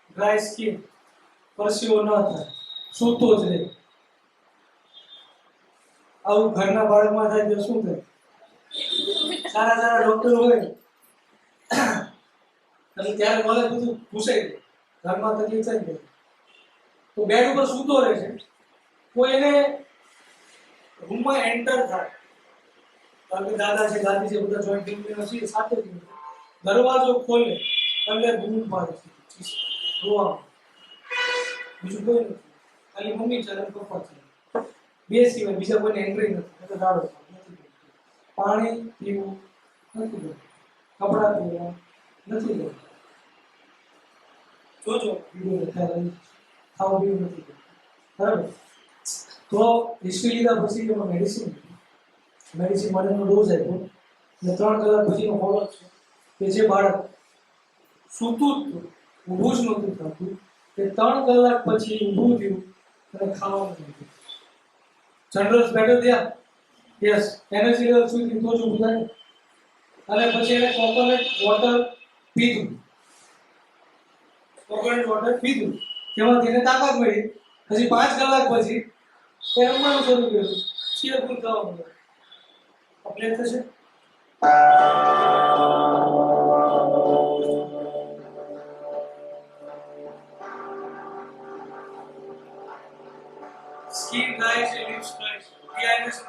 ડ્રાય સ્કિન, પરસેવો ન થાય, સૂતો જ રહે. આવું ઘરના બાળકમાં થાય તો શું થાય? સારા ડોક્ટર હોય અને ત્યારે મને બધું ઘૂસાઈ જાય. ઘરમાં તકલીફ થાય ને તો બેડ ઉપર સૂતો રહે છે. કોઈ એને રૂમમાં એન્ટર થાય, કારણ કે દાદા છે, દાદી છે, બધા જોઈન્ટ ફેમિલીમાં છીએ સાથે જ દરવાજો ખોલે એટલે બૂમ પાડે છે, રોવા. બીજું કોઈ નથી, ખાલી મમ્મી છે અને પપ્પા છે. બે સિવાય બીજા કોઈને એન્ટ્રી નથી. એટલે દાડો નથી. પાણી પીવું નથી ગમતું, કપડાં પીવા નથી ગમતું. જોજો વિડીયો દેખાય ખાવું પીવું નથી ગમતું. બરાબર. તો હિસ્ટ્રી લીધા પછી એમાં મેડિસિન માટેનો ડોઝ આપ્યો અને 3 કલાક પછીનો ફોલોઅપ છે કે જે બાળક સૂતું જ હતું, ઊભું જ નહોતું થતું, કે 3 કલાક પછી ઊભું થયું અને ખાવાનું નથી. જનરલ્સ બેટર થયા યસ એનર્જી લેવલ સુધી તો જ ઊભું થાય અને પછી એને કોકોનટ વોટર પીધું. તેમાંથી એને તાકાત મળી. પછી 5 કલાક પછી એ રમવાનું શરૂ કર્યું, ચીરફૂલ થવા માંડ્યો. અપડેટ થશે. સ્કિન ડ્રાય છે, લિપ્સ ડ્રાય છે, ડિહાઇડ્રેશન.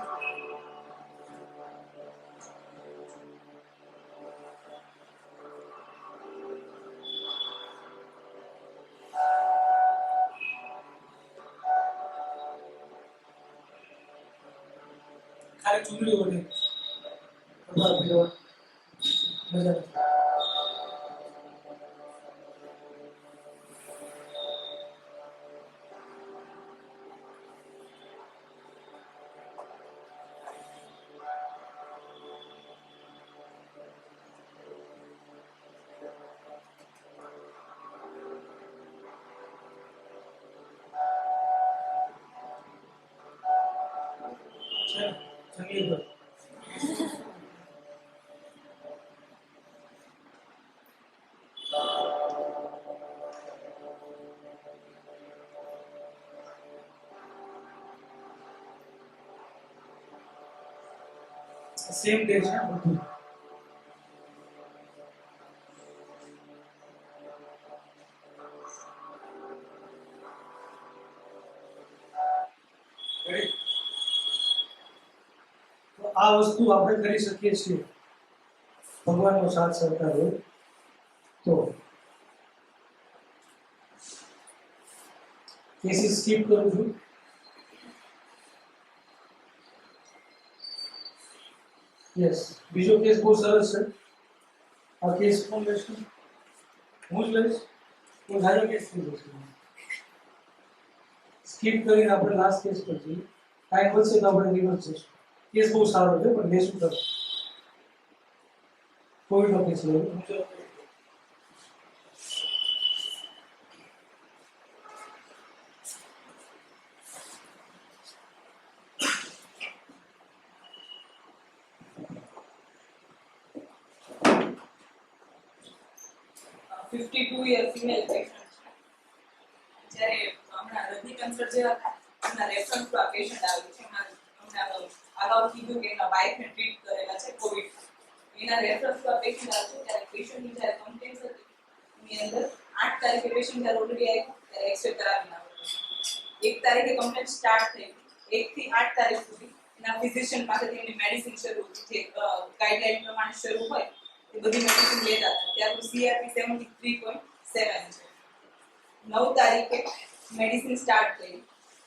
ખાલી ચૂંટણી વળે મજા નથી. છે જંગલી બસ. સેમ ડે છે બધું. Ready? તો આ વસ્તુ આપણે કરી શકીએ છીએ ભગવાનનો સાથ સહકાર હોય તો. કેસીસ સ્કીપ કરું છું. યસ, બીજો કેસ બહુ સરસ છે. આ કેસ કોણ લેશે? હું જ લઈશ. તો સારો કેસ થઈ જશે. સ્કીપ કરીને આપણે લાસ્ટ કેસ પર જઈએ. ટાઈમ વધશે તો આપણે રિવર્સ જઈશું. કેસ બહુ સારો છે પણ લેશું તો કોઈનો કેસ લેવું. 52 year female patient છે. જ્યારે હમણાં હૃદય કેન્સર જેવા હતા એમના રેફરન્સ પર પેશન્ટ આવ્યું છે. હમણાં અગાઉ કીધું કે એના વાઇફને ટ્રીટ કરેલા છે કોવિડ. એના રેફરન્સ પર પેશન્ટ આવ્યું છે. ત્યારે પેશન્ટની જ્યારે કમ્પ્લેન્સ હતી એની અંદર 8 તારીખે પેશન્ટ જ્યારે ઓલરેડી આવ્યું ત્યારે એક્સરે કરાવીને આવ્યું. 1 તારીખે કમ્પ્લેન સ્ટાર્ટ થઈ. 1 થી 8 તારીખ સુધી એના ફિઝિશિયન પાસેથી એમની મેડિસિન શરૂ જે ગાઈડલાઈન પ્રમાણે શરૂ હોય એ બધી મેડિસિન લેતા હતા. ત્યારનું CRP 73.7 છે. 9 તારીખે મેડિસિન સ્ટાર્ટ થઈ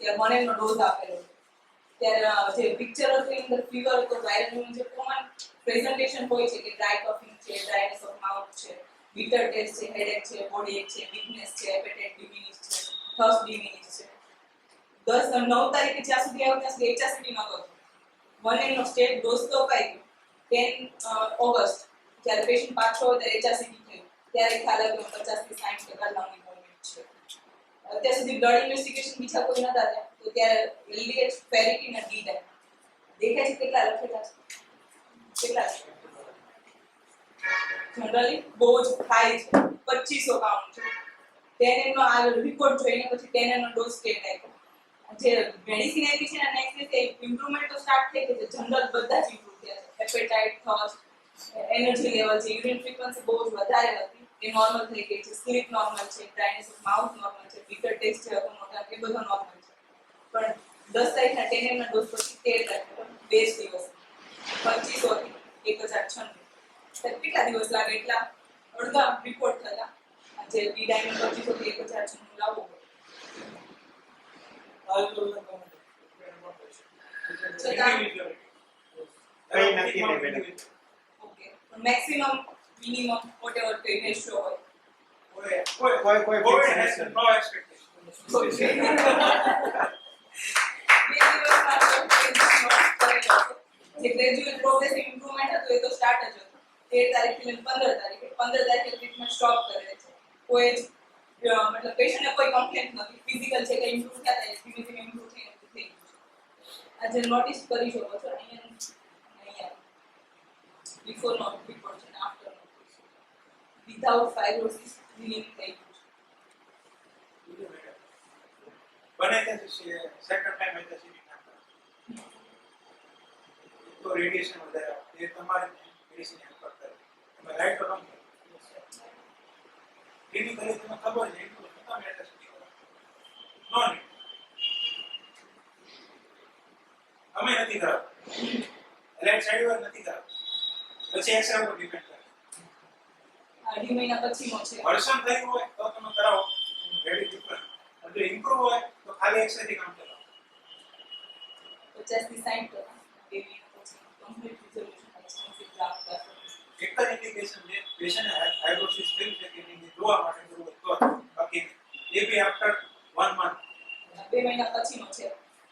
ત્યારે મને ડોઝ આપેલો. ત્યારે જે પિક્ચર હતું એની અંદર ફીવર હતો, વાયરલનું જે કોમન પ્રેઝન્ટેશન હોય છે કે ડ્રાય કફિંગ છે, ડ્રાયનેસ ઓફ માઉથ છે, બીટર ટેસ્ટ છે, હેડેક છે, બોડી એક છે, વીકનેસ છે, એપેટાઇટ ડિમિનિશ છે, થર્સ્ટ ડિમિનિશ છે. 9 તારીખે જ્યાં સુધી આવ્યો ત્યાં સુધી HRCT નહોતો. 1 નો સ્ટેટ ડોઝ તો અપાઈ ગયો. 10 ઓગસ્ટ જ્યારે પેશન્ટ પાછો હોય ત્યારે HRCT થયું. ત્યારે ખ્યાલ આવ્યો 50 થી 60% લંગ ઇન્વોલ્વમેન્ટ છે. અત્યાર સુધી બ્લડ ઇન્વેસ્ટિગેશન બીજા કોઈ નતા થયા. તો ત્યારે LDH, ફેરિટીન અને ડી દેખાય છે કેટલા લખેલા છે? કેટલા છે? જનરલી બહુ જ હાઈ છે. 2500 કાઉન્ટ છે. 10 નો આ રિપોર્ટ જોઈને પછી 10 નો ડોઝ સ્ટેટ આપ્યો. જે મેડિસિન આપી છે ને નેક્સ્ટ ડે ઇમ્પ્રુવમેન્ટ તો સ્ટાર્ટ થઈ ગઈ છે. જનરલ બધા જ ઇમ્પ્રુવ થયા છે. એપેટાઇટ, થર્સ્ટ, એનર્જી લેવલ છે, યુરિન ફ્રીક્વન્સી બહુ જ વધારે હતી એ નોર્મલ થઈ ગઈ છે. સ્લીપ નોર્મલ છે, ડ્રાયનેસ ઓફ માઉથ નોર્મલ છે, બીટર ટેસ્ટ છે મોટા એ બધો નોર્મલ છે. પણ 10 તારીખના 10 ના ડોઝ પછી 13 તારીખ 2 દિવસ 2500 થી 1096. કેટલા દિવસ લાગે? એટલા અડધા રિપોર્ટ થતા. જે બી ડાયમંડ 2500 થી 1096 લાવવો ઓકે. મેક્સિમમ મિનિમમ વોટએવર કઈ રેશિયો હોય કોઈ has no expectation. બે દિવસમાં તો નોટ કરેલો છે. જે ગ્રેજ્યુઅલ પ્રોગ્રેસિવ ઇમ્પ્રુવમેન્ટ હતું એ તો સ્ટાર્ટ જ હતું. 13 તારીખથી લઈને 15 તારીખે ટ્રીટમેન્ટ સ્ટોપ કરે છે. કોઈ મતલબ પેશન્ટને કોઈ કમ્પ્લેન્ટ નથી. ફિઝિકલ છે કે ઇમ્પ્રુવ થયા થાય ધીમે ધીમે ઇમ્પ્રુવ થઈ ગયું છે. આજે નોટિસ કરી શકો છો અહીંયા બિફોર નો રિપોર્ટ છે આફ્ટર નો વિધાઉટ ફાઇબ્રોસિસ રિલીવ થઈ ગયું છે. બને ત્યાં સુધી સેકન્ડ ટાઈમ HRCT નાખતા તો રેડિયેશન વધારે આવે. એ તમારી મેડિસિન હેલ્પ કરતા તમે રાઈટ કરો ક્લિનિકલી તમને ખબર છે એટલું તમે HRCT કરો નો નહીં અમે નથી કરાવતા. રાઈટ સાઈડ પર નથી કરાવતા. પછી એક્સરે ઉપર ડિપેન્ડ કરે. 2 મહિના પછીનો છે. વર્ષન થયું હોય તો તમે કરાવો રેડી ડિફરન્ટ. જો ઇમ્પ્રુવ હોય તો ખાલી એક્સરે થી કામ ચલાવો. 50 થી 60% 2 મહિના પછી કમ્પ્લીટ રિઝોલ્યુશન એક્સટેન્સિવ ગ્રાફ કરશે. એક જ ઇન્ડિકેશન છે પેશન્ટ ફાઇબ્રોસિસ ફિલ છે કે નહીં જોવા માટે જરૂર તો બાકી એ બી આફ્ટર 1 મંથ 2 મહિના પછીનો છે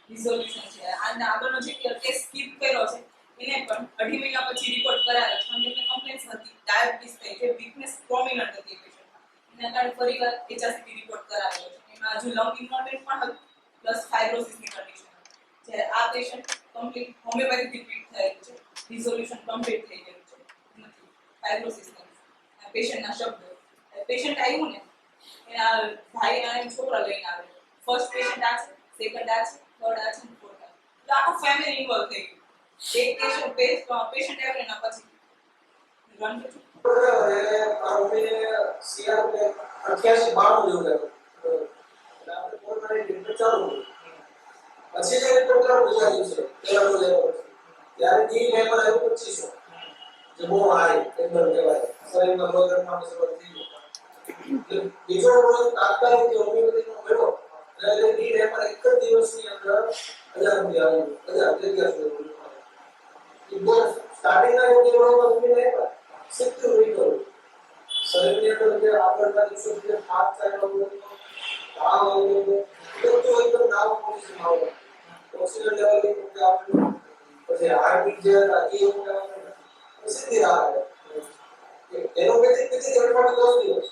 રિઝોલ્યુશન છે. આના આગળનો જે કેસ સ્કીપ કર્યો છે એને પણ 2.5 મહિના પછી રિપોર્ટ કરાયો છે. પણ એમને કમ્પ્લેન્સ હતી ડાયાબિટીસ થઈ છે, વીકનેસ પ્રોમિનન્ટ હતી પેશન્ટમાં. એના કારણે ફરીવાર HRCT રિપોર્ટ કરાવેલો છે. એમાં હજુ લંગ ઇન્વોલ્વમેન્ટ પણ હતું પ્લસ ફાઇબ્રોસિસની કન્ડિશન. જ્યારે આ પેશન્ટ કમ્પ્લીટ હોમિયોપેથી ટ્રીટ થયેલું છે, રિઝોલ્યુશન કમ્પ્લીટ થઈ ગયું છે, નથી ફાઇબ્રોસિસ નથી. પેશન્ટના શબ્દ, પેશન્ટ આવ્યું ને એના ભાઈ અને છોકરા લઈને આવે, ફર્સ્ટ પેશન્ટ આ છે, સેકન્ડ આ છે, થર્ડ આ છે, ફોર્થ આ છે. તો આખું ફેમિલી ઇન્વોલ્વ થઈ ગયું. એક પેશન્ટ આવ્યું એના પછી રન અને આ ઉમેરે સીઆર 88 92 જેવું લાગે. એટલે આપણે કોરોનાની ટ્રીટમેન્ટ ચાલુ કરી. પછી જે રિપોર્ટ કર્યો બીજા દિવસે પહેલા ડોઝ આવ્યો ત્યારે ડી લેવલ આવ્યું 2500 જે બહુ હાઈ એકદમ કહેવાય શરીરમાં બ્લોડમાં શરૂઆત થઈ ગઈ. બીજો ડોઝ તાત્કાલિક જે હોમિયોપેથીનો મળ્યો એટલે ડી લેવલ એક જ દિવસની અંદર 1000 રૂપિયા આવ્યું 1000 રૂપિયા સ્ટાર્ટિંગના જે ડોઝમાં ઉમેરે શક્તિ રિકવરી શરીરની અંદર જે આગળના દિવસો જે હાથ ચાલ્યો હતો આ હતો બધું એકદમ નાવ પોઝિશનમાં આવ્યો. ઓક્સિજન લેવલ એક આપણે પછી હાર્ટબીટ જે હતા એ સીધી રાહ આવે એલોપેથિક પછી જડપામાં 10 દિવસ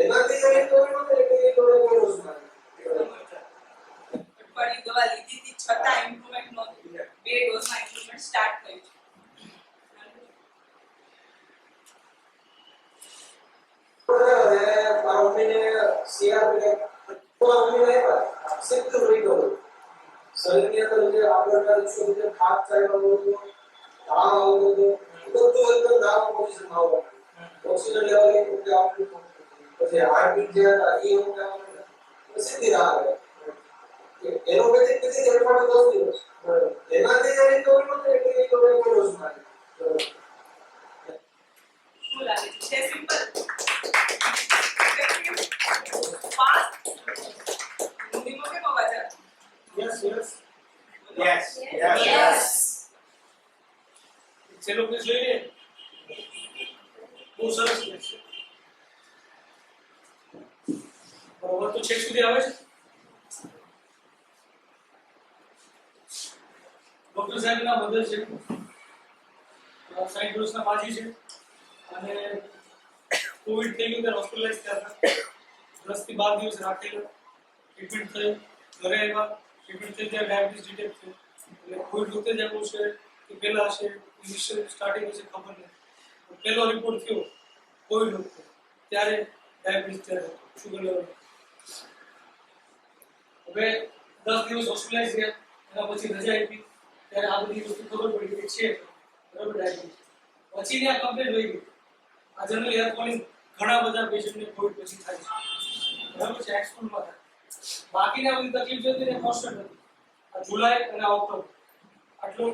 એનાથી જે રિકવરી નહોતી એટલે એ થોડો ડોઝ મારી અઠવાડિયું દવા લીધી હતી છતાં ઇમ્પ્રુવમેન્ટ નહોતું. 2 ડોઝમાં ઇમ્પ્રુવમેન્ટ સ્ટાર્ટ થયું છે. શરીરની અંદર જે આગળના દિવસો જે થાક ચાલ્યો હતો તાવ આવતો હતો બધું એકદમ નાવ પોઝિશનમાં આવ્યો. ઓક્સિજન લેવલ એક રૂપિયા આપણું પછી હાર્ટબીટ જે હતા એ રૂપિયા સીધી રાહ આવે એલોપેથિક પછી જડપામાં 10 દિવસ એનાથી જે રિકવરી નહોતી એટલે એ ડોઝ મારી શું લાગે છે સિમ્પલ ફાસ્ટ હિન્દીમાં કેમ અવાજ આવે? Yes yes Yes. Yes. ચલો પ્લીઝ જોઈએ. બહુ સરસ કેસ છે. બરોબર તો છેક સુધી આવે છે. ડોક્ટર સાહેબના મદદ છે. 60 વર્ષના બાજી છે અને કોવિડ થઈ ગયું ત્યારે હોસ્પિટલાઇઝ થયા હતા. 10 થી 12 દિવસ રાખેલા ટ્રીટમેન્ટ થયું ઘરે આવ્યા ટ્રીટમેન્ટ થઈ ત્યારે ડાયાબિટીસ ડિટેક્ટ થયું એટલે કોવિડ વખતે જ એવું છે કે પહેલા હશે ઇનિશિયલ સ્ટાર્ટિંગ હશે ખબર નહીં પહેલો રિપોર્ટ થયો કોવિડ વખતે ત્યારે ડાયાબિટીસ ત્યારે શુગર લેવલ હવે 10 દિવસ હોસ્પિટલાઇઝ ગયા એના પછી રજા આપી ત્યારે આ બધી વસ્તુ ખબર પડી કે છે બરાબર ડાયાબિટીસ પછી ને આ કમ્પ્લીટ થઈ ગઈ આ જનરલ હેર ફોલિંગ ઘણા બધા પેશન્ટને કોવિડ પછી થાય છે બરાબર છે એક્સપોર્ટમાં થાય બાકીના બધી તકલીફ જે હતી ને કોન્સ્ટન્ટ હતી આ જુલાઈ અને ઓક્ટોબર આટલો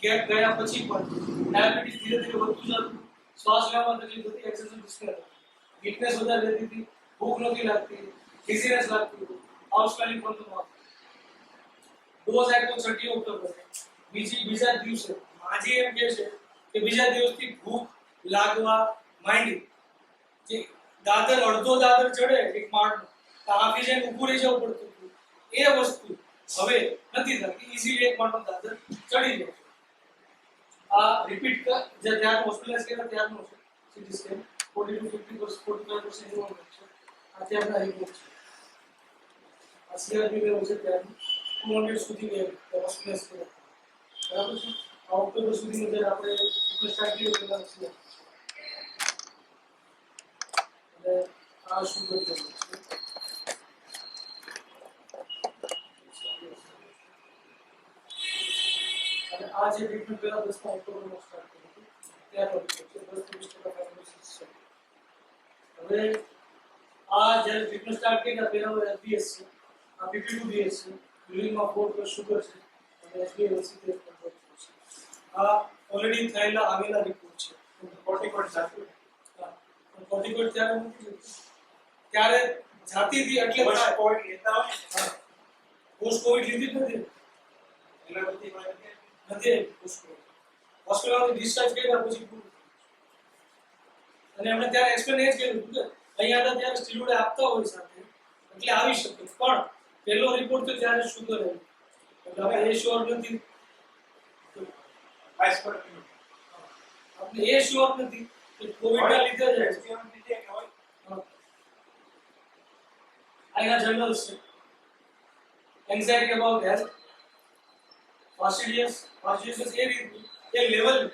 ગેપ ગયા પછી પણ ડાયાબિટીસ ધીરે ધીરે વધતું જતું શ્વાસ લેવામાં તકલીફ હતી એક્સેસિવ ડિસ્કનેસ વીકનેસ વધારે રહેતી હતી ભૂખ નહોતી લાગતી ડિઝીનેસ લાગતી આઉટસ્વેલિંગ પણ નહોતું ડોઝ આપ્યો 30 ઓક્ટોબર બીજા દિવસે માજી એમ કહે છે કે બીજા દિવસથી ભૂખ લાગવા માંડી જે દાદર અડધો દાદર ચડે એક માળનો તો આફી જઈને ઊભું રહી જવું પડતું હતું એ વસ્તુ હવે નથી થતી ઈઝીલી એક માળનો દાદર ચડી જાય છે આ રિપીટ જે ત્યાં હોસ્પિટલાઇઝ કર્યા ત્યારનો છે સીટી સ્કેન 40 to 50% 45% ઇન્વોલ્વમેન્ટ છે આ ત્યારના રિપોર્ટ છે આ સીઆરપી લેવલ છે ત્યારનું 200 સુધી ગયા હોસ્પિટલાઇઝ કર્યા બરાબર છે આ ઓક્ટોબર સુધીની અંદર આપણે સ્ટાર્ટ કર્યું પેલા છે એટલે આ શુગર લેવલ છે અને આ જે ટ્રીટમેન્ટ પહેલા 10 ઓક્ટોબરમાં સ્ટાર્ટ કરી હતી ત્યારનો રિપોર્ટ છે 10 થી 20% ફાઇબ્રોસિસ છે હવે આ જ્યારે ટ્રીટમેન્ટ સ્ટાર્ટ કરી ત્યાં પહેલા એફબીએસ છે આ 52 ડીએસ છે યુરિનમાં 4+ શુગર છે અને એસબીએલસી તે કંટ્રોલ છે આ ઓલરેડી થયેલા આવેલા રિપોર્ટ છે કોર્ટિકોઇડ સાથે હા કોર્ટિકોઇડ ત્યારે મૂકી દીધું ત્યારે જાતિથી એટલે પોસ્ટ કોવિડ લેતા હોય હા પોસ્ટ કોવિડ લીધી જ નથી એટલે બધી માહિતી નથી હોસ્પિટલમાંથી ડિસ્ચાર્જ કર્યા પછી પૂરું અને એમણે ત્યારે એક્સપ્લેન એ જ કર્યું કે અહીંયા હતા ત્યારે સ્ટીરોઇડ આપતા હોય સાથે એટલે આવી શકે પણ પહેલો રિપોર્ટ તો ત્યારે શુગર આવ્યું એટલે આપણે એ શ્યોર નથી આઈસ પર આપણે એ શ્યોર નથી કે કોવિડના લીધે જ એક્સપીરિયન્સ લીધે કે હોય આના જર્નલ્સ છે એન્ઝાઇટી અબાઉટ હેલ્થ ફાસ્ટિડિયસ એ રીતનું એક લેવલ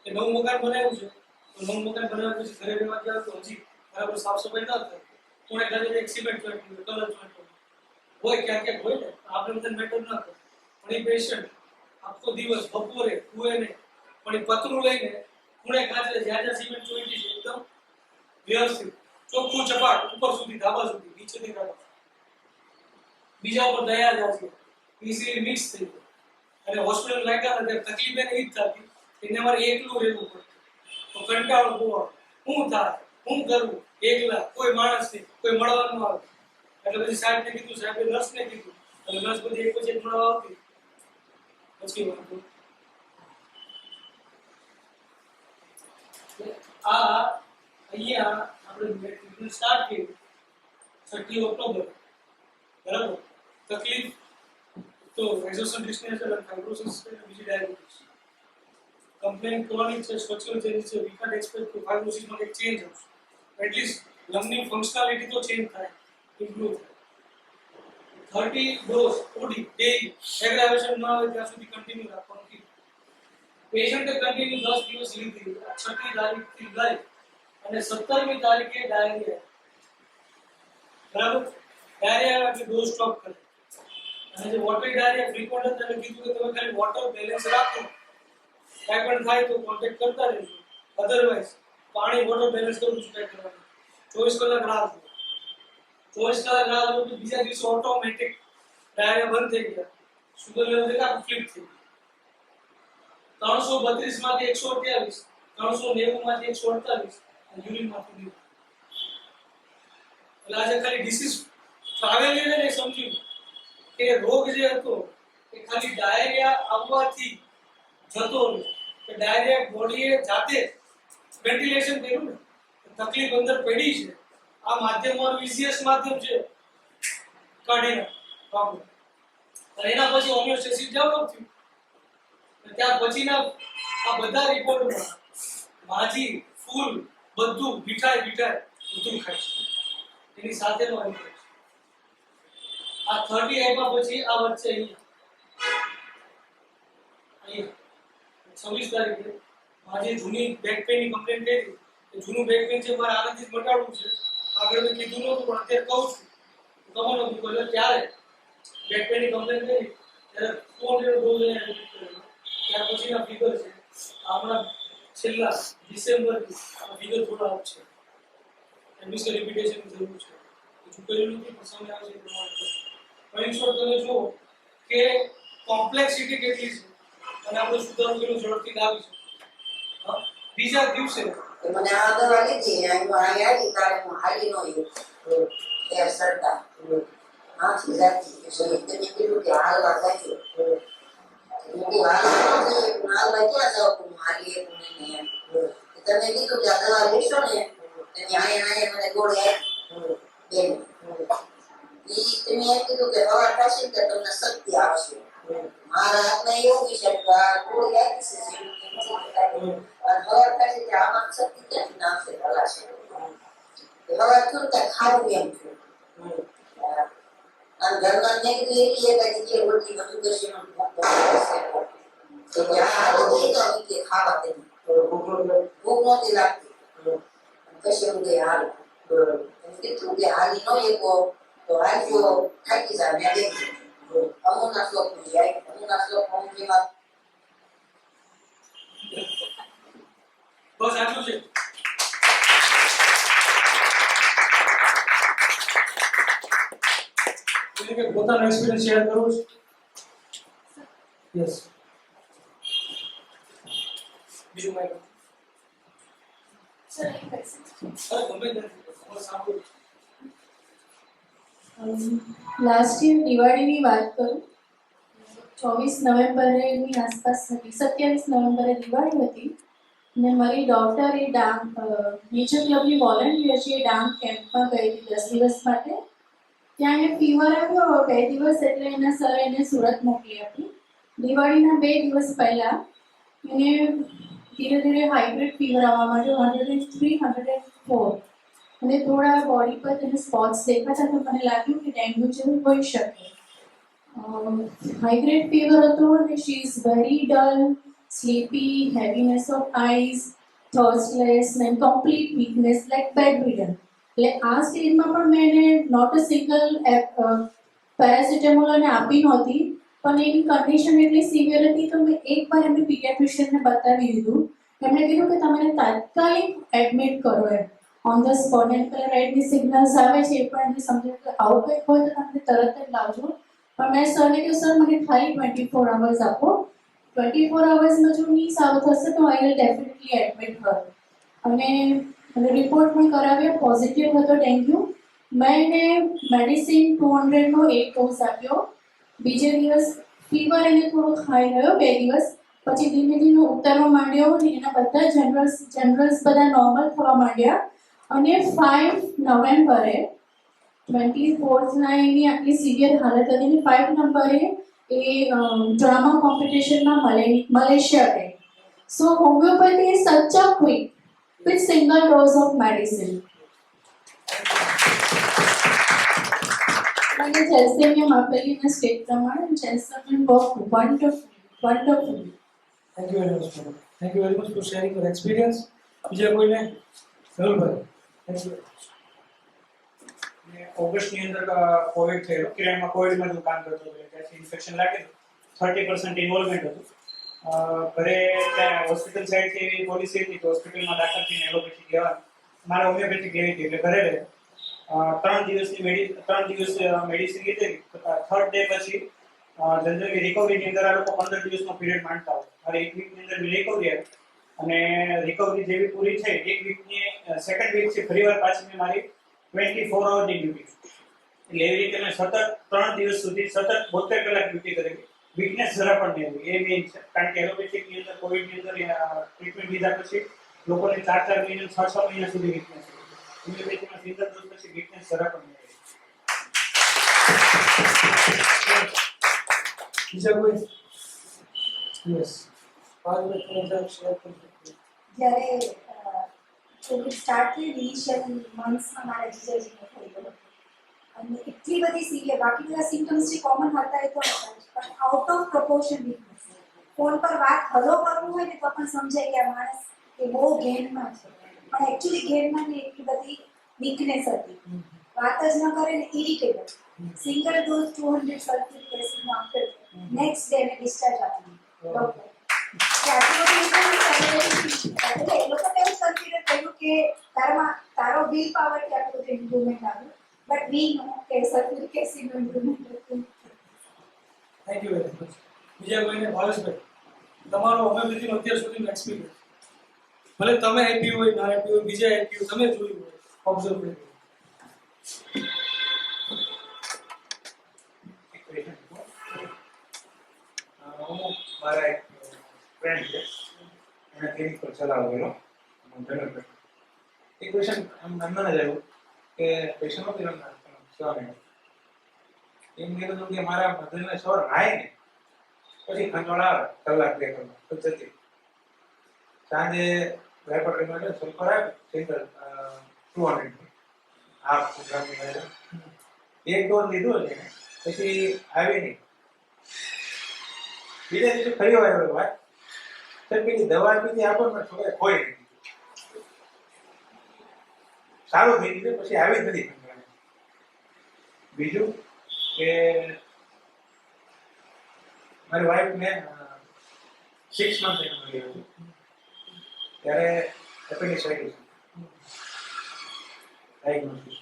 કે નવું મકાન બનાવ્યું છે તો નવું મકાન બનાવ્યા પછી ઘરે રહેવા જાવ તો હજી બરાબર સાફ સફાઈ ન થાય કોણે ઘરે એક સિમેન્ટ જોઈન્ટ કલર જોઈન્ટ હોય ક્યાંક હોય ને આપણે બધા મેટર ન કરે પણ એ પેશન્ટ આખો દિવસ બપોરે કુએ ને પણ એ પતરું લઈને ખૂણે કાચરે જ્યાં જ્યાં સિમેન્ટ જોઈતી છે એકદમ વ્યવસ્થિત ચોખ્ખું ચપાટ ઉપર સુધી ધાબા સુધી નીચેથી ધાબા બીજા ઉપર દયા જાતી ઇઝીલી મિક્સ થઈ ગયું અને હોસ્પિટલ લાગ્યા હતા તકલીફ એને ઈ જ થતી એને મારે એકલું રહેવું પડતું તો કંટાળો બહુ આવે શું થાય શું કરવું એકલા કોઈ માણસ નહીં કોઈ મળવાનું આવે એટલે પછી સાહેબને કીધું સાહેબે નર્સને કીધું અને નર્સ બધી એક પછી એક મળવા આવતી પછી વાંધો આ અહીંયા આપણે ટ્રીટમેન્ટ સ્ટાર્ટ કર્યું 30 ઓક્ટોબર બરાબર તકલીફ તો એક્ઝોશન ડિસ્ટન્સ અને ફાઇબ્રોસિસ અને બીજી ડાયાબિટીસ કમ્પ્લેન ક્રોનિક છે સ્ટ્રક્ચરલ ચેન્જીસ છે વી કાન્ટ એક્સપેક્ટ કે ફાઇબ્રોસિસમાં એક ચેન્જ આવશે એટલીસ્ટ લંગની ફંક્શનાલિટી તો ચેન્જ થાય ઇમ્પ્રૂવ થાય 30 ડોઝ ઓડી ડેલી એગ્રાવેશન ન આવે ત્યાં સુધી કન્ટિન્યુ રાખવાનું પેશન્ટે કન્ટિન્યુ 10 દિવસ લીધી 6મી તારીખથી લઈ અને 17મી તારીખે ડાયરિયા બરાબર ડાયરિયા એટલે ડોઝ સ્ટોપ કરે અને જે વોટર ડાયરિયા ફ્રીક્વન્ટ હતા એટલે કીધું કે તમે ખાલી વોટર બેલેન્સ રાખો કાંઈ પણ થાય તો કોન્ટેક્ટ કરતા રહેજો અધરવાઇઝ પાણી વોટર બેલેન્સ કરવું જ કાંઈ કરવાનું 24 કલાક રાહ જુઓ 24 કલાક રાહ જુઓ તો બીજા દિવસે ઓટોમેટિક ડાયરિયા બંધ થઈ ગયા સુગર લેવલ દેખા ફ્લિપ થઈ 332 માંથી 128 390 માંથી 148 અને યુરિન માંથી 9 એટલે આજે ખાલી ડિસીઝ ટ્રાવેલ ને સમજ્યું કે રોગ જે હતો એ ખાલી ડાયરિયા આવવાથી જતો રહે કે ડાયરિયા બોડીએ જાતે વેન્ટિલેશન કર્યું ને તકલીફ અંદર પડી છે આ માધ્યમનું ઇઝીએસ્ટ માધ્યમ છે કાઢી નાખો અને એના પછી હોમિયોસ્ટેસિસ ડેવલપ થયું ત્યાં પછીના આ બધા રિપોર્ટમાં ભાજી ફૂલ બધું મીઠાઈ બધું ખાય છે એની સાથેનો અનુભવ આ 30 આપ્યા પછી આ વચ્ચે અહીંયા 26 તારીખે મારી જૂની બેક પેનની કમ્પ્લેન્ટ કરી કે જૂનું બેક પેન છે મારે આનાથી મટાડવું છે આગળ મેં કીધું નહોતું પણ અત્યારે કહું છું કમર નહોતું એટલે ત્યારે બેક પેનની કમ્પ્લેન્ટ કરી ત્યારે 400 ડોઝ ત્યાર પછીના ફિગર છે હમણાં છેલ્લા ડિસેમ્બરથી આ ફિગર થોડા અપ છે એમની સે રિપીટેશનની જરૂર છે હજુ કર્યું નથી પણ સમય આવશે એ પ્રમાણે પણ ઇન શોર્ટ તમે જુઓ કે કોમ્પ્લેક્સિટી કેટલી છે અને આપણે સુધારો કેટલું ઝડપથી લાવી છે બીજા દિવસે મને આ દવા લીધી અહીં આવી તારે હું હાલી નો એ સરતા હા જાતી એટલે તેને કીધું કે હાલવા જાય હું હાલવા ક્યાં જાઉં હાલી એક નહીં તમે કીધું કે આ દવા લેશો ને તમે અહીંયા મને ગોળી આપી તમે એમ કીધું કે હવા થશે તો તમને શક્તિ આવશે મારા હાથમાં એવું વિશે ગોળી આપી છે હવા થશે કે આમાં શક્તિ ક્યાંથી નાખશે ભલાશે હવા થયું ત્યાં ખાવું એમ થયું અને ઘરમાં મેં કીધું એવી એક જગ્યાએ રોટલી બધું કરશે તો ખાવા દે ભૂખ નહોતી લાગતી પછી હું ગઈ હાલ કીધું કે હાલી નો એકો તો હાલજો થાકી જા મેં દેખી અમુના શ્લોક જાય અમુના શ્લોક જેમાં બસ આટલું છે કે પોતાનો એક્સપીરિયન્સ શેર કરો છો યસ બીજું માઈક સર એક question. સર ગમે તે સાંભળો લાસ્ટ યર દિવાળીની વાત કરું 24 નવેમ્બરની આસપાસ હતી 27 નવેમ્બરે દિવાળી હતી ને મારી ડોટર એ ડાંગ નેચર ક્લબની વોલન્ટિયર છે એ ડાંગ કેમ્પમાં ગઈ હતી 10 દિવસ માટે ત્યાં એને ફીવર આવ્યો 2 દિવસ એટલે એના સરે એને સુરત મોકલી આપી દિવાળીના 2 દિવસ પહેલા એને ધીરે ધીરે હાઇબ્રિડ ફીવર આવવા માંડ્યો 103 104 અને થોડા બોડી પર તેને સ્પોટ્સ દેખાતા તો મને લાગ્યું કે ડેન્ગ્યુ જેવું હોઈ શકે હાઈ ગ્રેડ ફીવર હતો અને she is very dull, sleepy, heaviness of eyes, thirstless and complete weakness like bedridden. એટલે આ સ્ટેજમાં પણ મેં એને નોટ અ સિંગલ પેરાસિટામોલ અને આપી નહોતી, પણ એની કન્ડિશન એટલી સિવિયર હતી તો મેં એકવાર એમને પીડિયાટ્રિશિયનને બતાવી દીધું. એમણે કીધું કે તમારે તાત્કાલિક એડમિટ કરો એમ ઓન ધ સ્પોટ. એન્ડ પેલા રેડની સિગ્નલ્સ આવે છે એ પણ એમને સમજાવ્યું કે આવું કંઈક હોય તો તમે તરત જ લાવજો. પણ મેં સરને કહ્યું સર મને ખાલી 24 અવર્સ આપો, 24 અવર્સમાં જો નહીં સારું થશે તો આઈ વિલ ડેફિનેટલી એડમિટ કર. અને રિપોર્ટ મેં કરાવ્યો, પોઝિટિવ હતો ડેન્ગ્યુ. મેં એને મેડિસિન 200 નો એક ડોઝ આપ્યો. બીજે દિવસ ફીવર એને થોડો હાઈ રહ્યો 2 દિવસ, પછી ધીમે ધીમે ઉતરવા માંડ્યો અને એના બધા જનરલ્સ બધા નોર્મલ થવા માંડ્યા. અને 5 નવેમ્બરે 24th ના એની આટલી સિવિયર હાલત હતી ને 5 નંબરે એ ડ્રામા કોમ્પિટિશનમાં મલેશિયા ગઈ. સો હોમિયોપેથી ઇઝ સચ અ quick with single dose of medicine. અને જેલ્સેમિયમ આપેલીના સ્ટેટ પ્રમાણે gelsemium work wonderfully. Thank you very much madam. Thank you very much for sharing your experience. બીજા કોઈને? ધવલભાઈ. Thank you. ઓગસ્ટની અંદર કોવિડ થયેલો, કિરણમાં કોવિડમાં હું કામ કરતો હતો, ત્યાંથી ઇન્ફેક્શન લાગેલું, 30% ઇન્વોલ્વમેન્ટ હતું. ઘરે ત્યાં હોસ્પિટલ સાઈડથી એવી પોલિસી હતી કે હોસ્પિટલમાં દાખલ થઈને એલોપેથિક લેવાનું, મારે હોમિયોપેથિક લેવી હતી એટલે ઘરે રહે. 3 દિવસ મેડિસિન લીધી. થર્ડ ડે પછી જનરલી રિકવરીની અંદર આ લોકો 15 દિવસનો પીરિયડ માંગતા હોય. મારે 1 વીકની અંદર રિકવરી આવી અને રિકવરી જેવી પૂરી થઈ 1 વીકની સેકન્ડ વીક છે ફરીવાર પાછી મેં મારી 24 અવરની ડ્યુટી. એટલે એવી રીતે મેં સતત 3 દિવસ સુધી સતત 72 કલાક ડ્યુટી કરેલી. વીકનેસ જરા પણ નહીં આવી, એ મેઇન છે. કારણ કે એલોપેથિકની અંદર કોવિડની અંદર ટ્રીટમેન્ટ લીધા પછી લોકોને 4 મહિના 6 મહિના સુધી વીકનેસ આવી. હોમિયોપેથીમાં સિંગલ ડોઝ પછી વીકનેસ જરા પણ નહીં આવી. બીજા કોઈ? યસ. 5 મિનિટ શેર કરી શકીએ. જ્યારે કોવિડ સ્ટાર્ટ થયું ઇનિશિયલ મંથ્સમાં મારા જીજાજીને થયેલો અને એટલી બધી સિવિયર, બાકી બધા સિમ્ટમ્સ જે કોમન હતા એ તો હતા જ, પણ out of proportion weakness. Phone પર વાત હલો કરવું હોય ને તો પણ સમજાય કે આ માણસ એ બહુ ઘેનમાં છે, પણ એકચ્યુઅલી ઘેરમાં ને એટલી બધી વીકનેસ હતી. વાત જ ન કરે ને ઇરિટેબલ. સિંગલ ડોઝ 200 સલ્ફ્યુરિક એસિડનો આપ્યો, નેક્સ્ટ ડે એને ડિસ્ચાર્જ આપી ડોક્ટર. એ લોકો એવું કન્સિડર કર્યું કે તારો વિલ પાવરથી આટલું બધું ઇમ્પ્રુવમેન્ટ આવ્યું, બટ વી નો કે સલ્ફ્યુરિક એસિડનો ઇમ્પ્રુવમેન્ટ હતું. Thank you very much. બીજા કોઈને? ભાવેશભાઈ, તમારો હોમિયોપેથીનો અત્યાર સુધીનો એક્સપિરિયન્સ, ભલે તમે આપ્યું હોય ના આપ્યું હોય, બીજા આપ્યું તમે જોયું હોય, ઓબ્ઝર્વ કર્યું. મારા એક ફ્રેન્ડ છે, એને ક્લિનિક પર ચલાવેલો. એક ક્વેશ્ચન એમને જ આવ્યું કે પેશન્ટ નથી રમતા સવારે. એમ કીધું કે મારા મધરને સવાર નાય ને પછી ખંજવાળ આવે કલાક 2 કલાક પછી સાંજે લેબોરેટરીમાં જઈને સલ્ફર આવે સિંગલ 200 હાફ ગ્રામની અંદર એક ડોઝ લીધો છે પછી આવી નહીં. બીજા દિવસે ફરી વાર આવ્યો વાત સર પેલી દવા આપી આપણને થોડે ખોઈ નથી, સારું થઈ ગયું પછી આવી જ નથી. બીજું કે મારી વાઈફને 6 મંથ મળી હતું ત્યારે એપેન્ડિસાઇટિસ ડાયગ્નોસિસ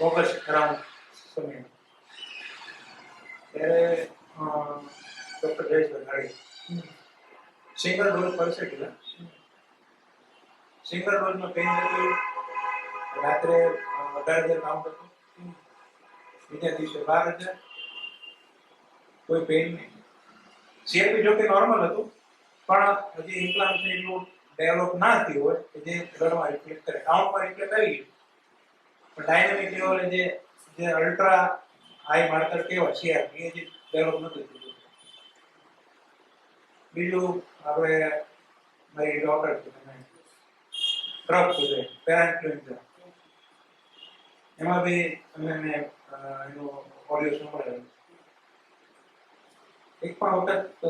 ઓગસ્ટ અરાઉન્ડ સમય ત્યારે ડૉક્ટર જયેશભાઈ ગાડી સિંગલ ડોઝ કરશે કે સિંગલ ડોઝનો પેઇન હતું રાત્રે 18,000 કાઉન્ટ હતું, બીજા દિવસે 12,000, કોઈ પેઇન નહીં. સીઆરપી જો કે નોર્મલ હતું પણ હજી ઇન્ફ્લામેશન એટલું ડેવલપ ના થયું હોય કે જે બ્લડમાં રિફ્લેક્ટ કરે. કાઉન્ટમાં રિફ્લેક્ટ આવી ગયું પણ ડાયનેમિક લેવલે જે અલ્ટ્રા હાઈ માર્કર કહેવાય સીઆરપી એ જે ડેવલપ નથી થયું. બીજું આપણે મારી ડોટર છે, ટ્રક છે પેરાઇન્ફ્લુએન્ઝા એમાં બી તમને મેં એનો ઓડિયો સંભળાવ્યો. એક પણ વખત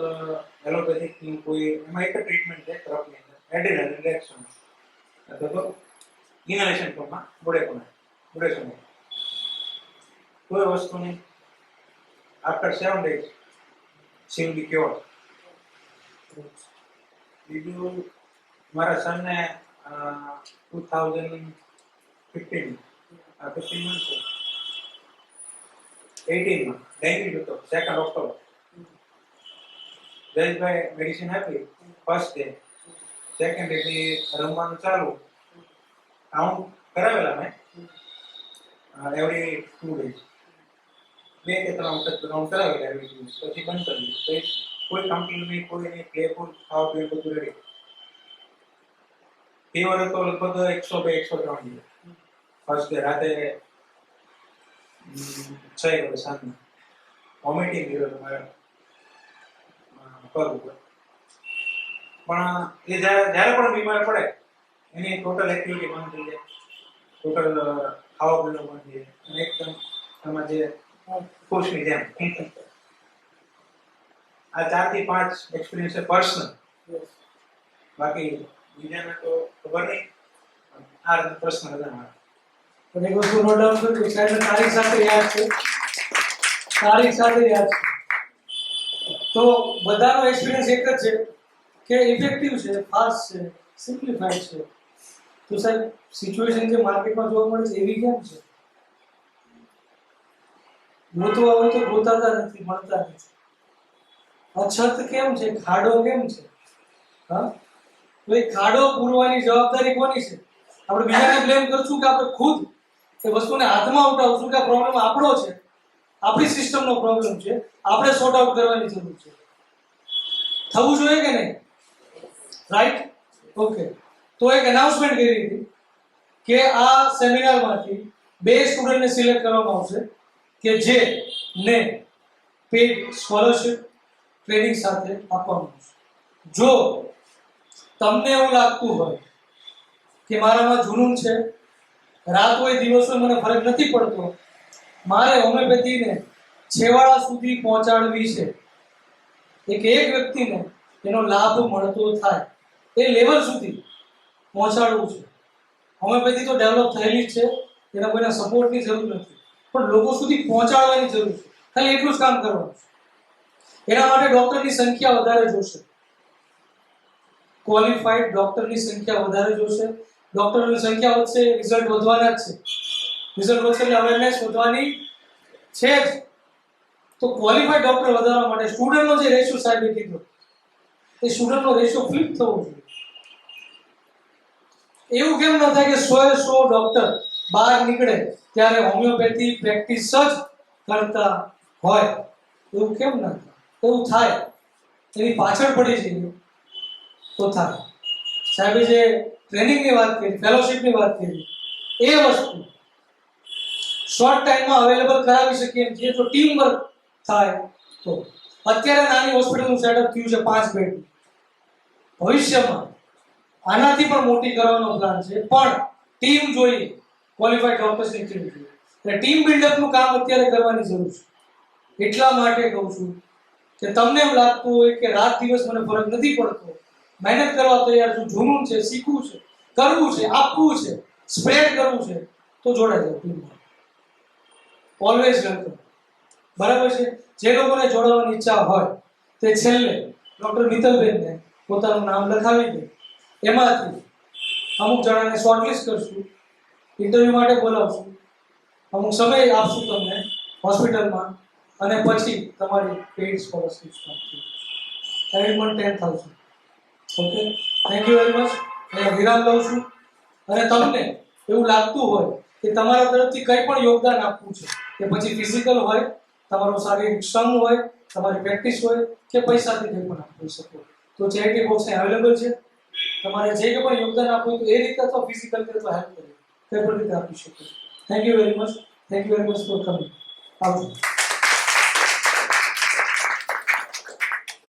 એલોપેથિકની કોઈ એમાં એક જ ટ્રીટમેન્ટ છે તરફની અંદર એડ્રિનલ રિલેક્શન અથવા તો ઇનહેલેશન ફોર્મમાં બુડેકોના કોઈ વસ્તુની after 7 days she will be cured. બીજું મારા સનને 2015 months 18 માં ડેન્ગ્યુ હતો 2 ઓક્ટોબર. જયેશભાઈ મેડિસિન આપી ફર્સ્ટ ડે, સેકન્ડ ડે થી રમવાનું ચાલુ, કાઉન્ટ કરાવેલા મેં એવરી 2 days, 2 કે 3 વખત કાઉન્ટ કરાવેલા એવરી 2 days, પછી બંધ કરી દીધું. કોઈ કમ્પ્લેન નહીં, કોઈ નહીં, પ્લેફુલ ખાવા પીવું બધું રેડી. ફીવર હતો લગભગ 102-103 દિવસ. ફર્સ્ટ ડે રાતે 6 વાગે સાંજના વોમિટિંગ કર્યો મારે પગ ઉપર. પણ એ જ્યારે પણ બીમાર પડે એની ટોટલ એક્ટિવિટી બંધ થઈ જાય, ટોટલ ખાવા પીવાનું બંધ થઈ જાય અને એકદમ એમાં જે ખુશની જેમ. આ 4 થી 5 એક્સપિરિયન્સ છે પર્સનલ, બાકી બીજાને તો ખબર નહીં. આ પર્સનલ હતા મારા. પણ એક વસ્તુ નોટ ડાઉન કર્યું, સાહેબ તારીખ સાથે યાદ છે, તારીખ સાથે યાદ છે. તો બધાનો એક્સપિરિયન્સ એક જ છે કે ઇફેક્ટિવ છે, ફાસ્ટ છે, સિમ્પ્લિફાઈડ છે. તો સાહેબ સિચ્યુએશન જે માર્કેટમાં જોવા મળે છે એવી કેમ છે? ગોતવા હોય તો ગોતાતા નથી, મળતા નથી. અછત કેમ છે? ખાડો કેમ છે? હા, તો એ ખાડો પૂરવાની જવાબદારી કોની છે? આપણે બીજાને બ્લેમ કરશું કે આપણે ખુદ એ વસ્તુને હાથમાં ઉઠાવશું કે આ પ્રોબ્લેમ આપણો છે, આપણી સિસ્ટમનો પ્રોબ્લેમ છે, આપણે સોર્ટ આઉટ કરવાની જરૂર છે? થવું જોઈએ કે નહીં? રાઈટ? ઓકે. તો એક એનાઉન્સમેન્ટ કરી હતી કે આ સેમિનારમાંથી 2 સ્ટુડન્ટને સિલેક્ટ કરવામાં આવશે કે જે ને પેડ સ્કોલરશિપ ટ્રેનિંગ સાથે આપવામાં આવશે. જો તમને એવું લાગતું હોય કે મારામાં જુનૂન છે, રાત હોય દિવસ હોય મને ફરક નથી પડતો, મારે હોમિયોપેથીને છેવાડા સુધી પહોંચાડવી છે, એક વ્યક્તિને એનો લાભ મળતો થાય એ લેવલ સુધી પહોંચાડવું છે. હોમિયોપેથી તો ડેવલપ થયેલી જ છે, એના કોઈના સપોર્ટની જરૂર નથી, પણ લોકો સુધી પહોંચાડવાની જરૂર છે. ખાલી એટલું જ કામ કરવાનું છે. એના માટે ડોક્ટરની સંખ્યા વધારે જોશે, ક્વોલિફાઈડ ડોક્ટરની સંખ્યા વધારે જોશે. ડોક્ટરોની સંખ્યા વધશે, રિઝલ્ટ વધવાના જ છે. રિઝલ્ટ વધશે એટલે અવેરનેસ વધવાની છે જ. તો ક્વોલિફાઈડ ડોક્ટર વધારવા માટે સ્ટુડન્ટનો જે રેશિયો સાહેબે કીધો એ સ્ટુડન્ટનો રેશિયો ફ્લિપ થવો જોઈએ. એવું કેમ ન થાય કે 100 ડોક્ટર બહાર નીકળે ત્યારે હોમિયોપેથી પ્રેક્ટિસ જ કરતા હોય? એવું કેમ ના થાય? એવું થાય, એની પાછળ પડી જઈએ તો થાય. સાહેબે જે ટ્રેનિંગની વાત કરી, ફેલોશિપની વાત કરી, એ વસ્તુ શોર્ટ ટાઈમમાં અવેલેબલ કરાવી શકીએ એમ છીએ તો ટીમ વર્ક થાય. તો અત્યારે નાની હોસ્પિટલનું સેટઅપ થયું છે 5 બેડ. ભવિષ્યમાં આનાથી પણ મોટી કરવાનો પ્લાન છે, પણ ટીમ જોઈએ, ક્વોલિફાઈડ ડોક્ટર્સની ટીમ જોઈએ. એટલે ટીમ બિલ્ડઅપનું કામ અત્યારે કરવાની જરૂર છે. એટલા માટે કહું છું કે તમને એમ લાગતું હોય કે રાત દિવસ મને ફરક નથી પડતો, મહેનત કરવા તૈયાર છું, જૂનું છે, શીખવું છે, કરવું છે, આપવું છે, સ્પ્રેડ કરવું છે, તો જોડાઈ જાઓ ટીમમાં. Always welcome. બરાબર છે? જે લોકોને જોડાવાની ઈચ્છા હોય તે છેલ્લે ડોક્ટર મિત્તલબેનને પોતાનું નામ લખાવી દે. એમાંથી અમુક જણાને શોર્ટલિસ્ટ કરશું, ઇન્ટરવ્યુ માટે બોલાવશું, અમુક સમય આપશું તમને હોસ્પિટલમાં, અને પછી તમારી પેઇડ સ્કોલરશિપ સ્ટાર્ટ થઈ જશે. Admit 10,000. Okay, thank you very much. અહીંયા વિરામ લઉં છું. અને તમને એવું લાગતું હોય કે તમારા તરફથી કંઈ પણ યોગદાન આપવું છે, કે પછી ફિઝિકલ હોય, તમારો શારીરિક શ્રમ હોય, તમારી પ્રેક્ટિસ હોય, કે પૈસાથી કંઈ પણ આપી શકો, તો ચેરિટી બોક્સ અવેલેબલ છે. તમારે જે કંઈ પણ યોગદાન આપવું તો એ રીતે અથવા ફિઝિકલ કે અથવા હેલ્પ કરી કંઈ પણ રીતે આપી શકો છો. Thank you very much. Thank you very much four coming. આવજો.